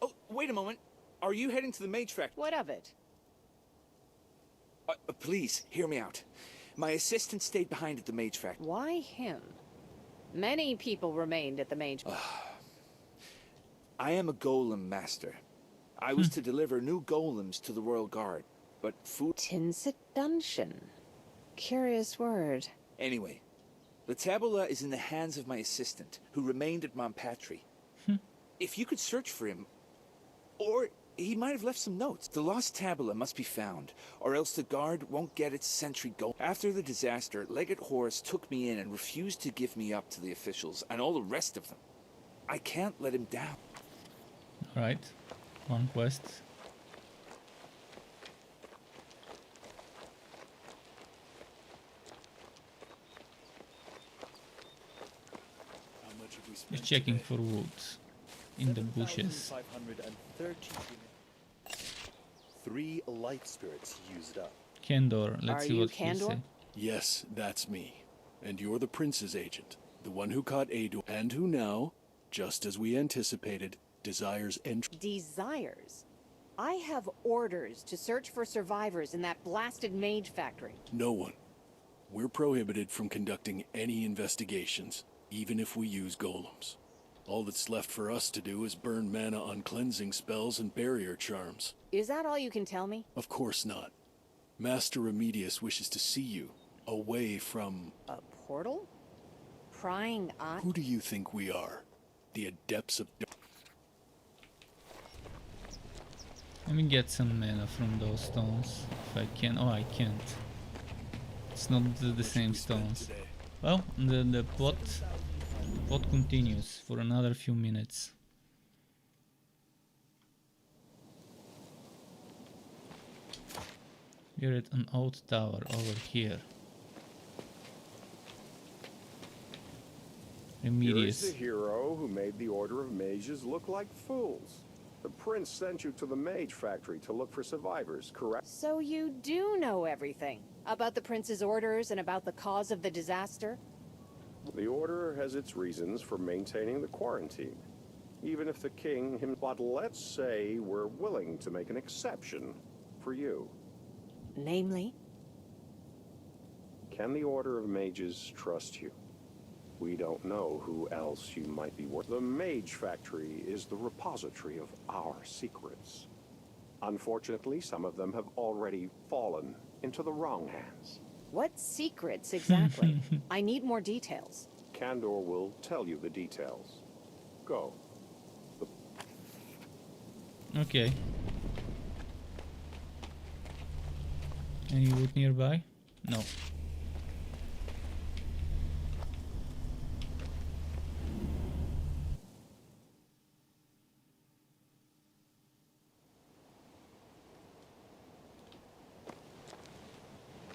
Oh, wait a moment. Are you heading to the Mage Factory? What of it? Please, hear me out. My assistant stayed behind at the Mage Factory. Why him? Many people remained at the Mage. I am a golem master. I was to deliver new golems to the Royal Guard, but food... Tinsit Dungeon. Curious word. Anyway, the tabula is in the hands of my assistant, who remained at Montpatry. If you could search for him, or he might have left some notes. The lost tabula must be found, or else the guard won't get its sentry going. After the disaster, Legate Horus took me in and refused to give me up to the officials and all the rest of them. I can't let him down. Right, one quest. Just checking for wood in the bushes. 7,530 3 light spirits used up. Kendor, let's see what he Kendor? said. Yes, that's me. And you're the prince's agent. The one who caught Ador, and who now, just as we anticipated, desires entry. Desires? I have orders to search for survivors in that blasted Mage Factory. No one. We're prohibited from conducting any investigations, even if we use golems. All that's left for us to do is burn mana on cleansing spells and barrier charms. Is that all you can tell me? Of course not. Master Remedius wishes to see you, away from... A portal? Prying eye? Who do you think we are? The Adepts of... Let me get some mana from those stones, if I can. Oh, I can't. It's not the same stones. Well, the plot continues for another few minutes. We're at an old tower over here. Here is Remedius. the hero who made the Order of Mages look like fools. The prince sent you to the Mage Factory to look for survivors, correct? So you do know everything about the prince's orders and about the cause of the disaster? The Order has its reasons for maintaining the quarantine. Even if the king him... But let's say we're willing to make an exception for you. Namely? Can the Order of Mages trust you? We don't know who else you might be worth. The Mage Factory is the repository of our secrets. Unfortunately, some of them have already fallen into the wrong hands. What secrets exactly? I need more details. Candor will tell you the details. Go. Okay. Any wood nearby? No.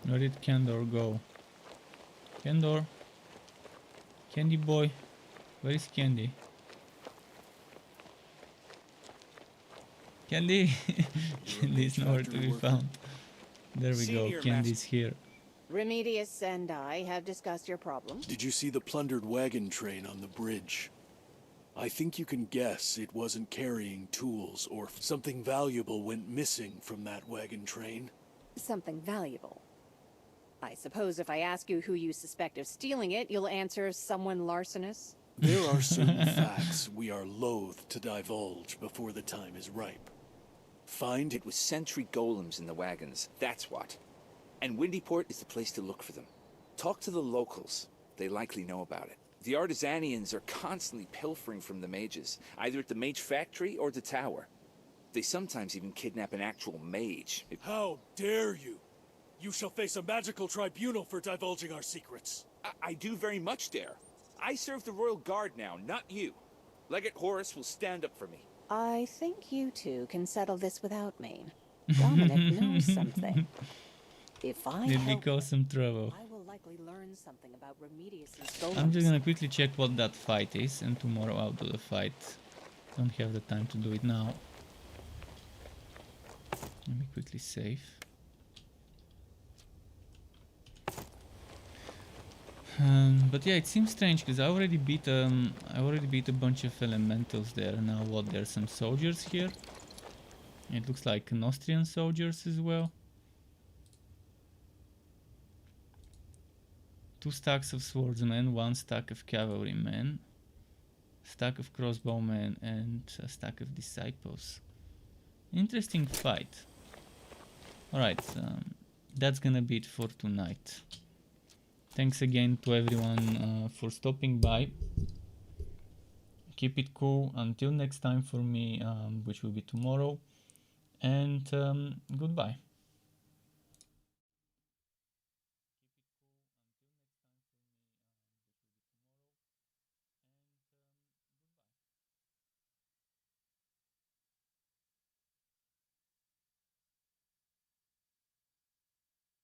Where did Candor go? Candor? Candy boy? Where is Candy? Candy! Candy is nowhere to be found. There we go, Candy's here. Remedius and I have discussed your problem. Did you see the plundered wagon train on the bridge? I think you can guess it wasn't carrying tools, or something valuable went missing from that wagon train. Something valuable. I suppose if I ask you who you suspect of stealing it, you'll answer someone larcenous? There are certain facts we are loath to divulge before the time is ripe. Find it with sentry golems in the wagons, that's what. And Windyport is the place to look for them. Talk to the locals. They likely know about it. The Artisanians are constantly pilfering from the mages, either at the Mage Factory or the tower. They sometimes even kidnap an actual mage. How dare you! You shall face a magical tribunal for divulging our secrets. I do very much dare. I serve the Royal Guard now, not you. Legate Horus will stand up for me. I think you two can settle this without me. Dominic knows something. If I Did we help, cause some trouble? I will likely learn something about Remedius's golems. I'm just gonna quickly check what that fight is, and tomorrow I'll do the fight. Don't have the time to do it now. Let me quickly save. But yeah, it seems strange because I already beat a bunch of elementals there. And now what? There's some soldiers here. It looks like Nostrian soldiers as well. 2 stacks of swordsmen, 1 stack of cavalrymen, stack of crossbowmen, and a stack of disciples. Interesting fight. Alright, that's gonna be it for tonight. Thanks again to everyone for stopping by. Keep it cool until next time for me, which will be tomorrow. And goodbye.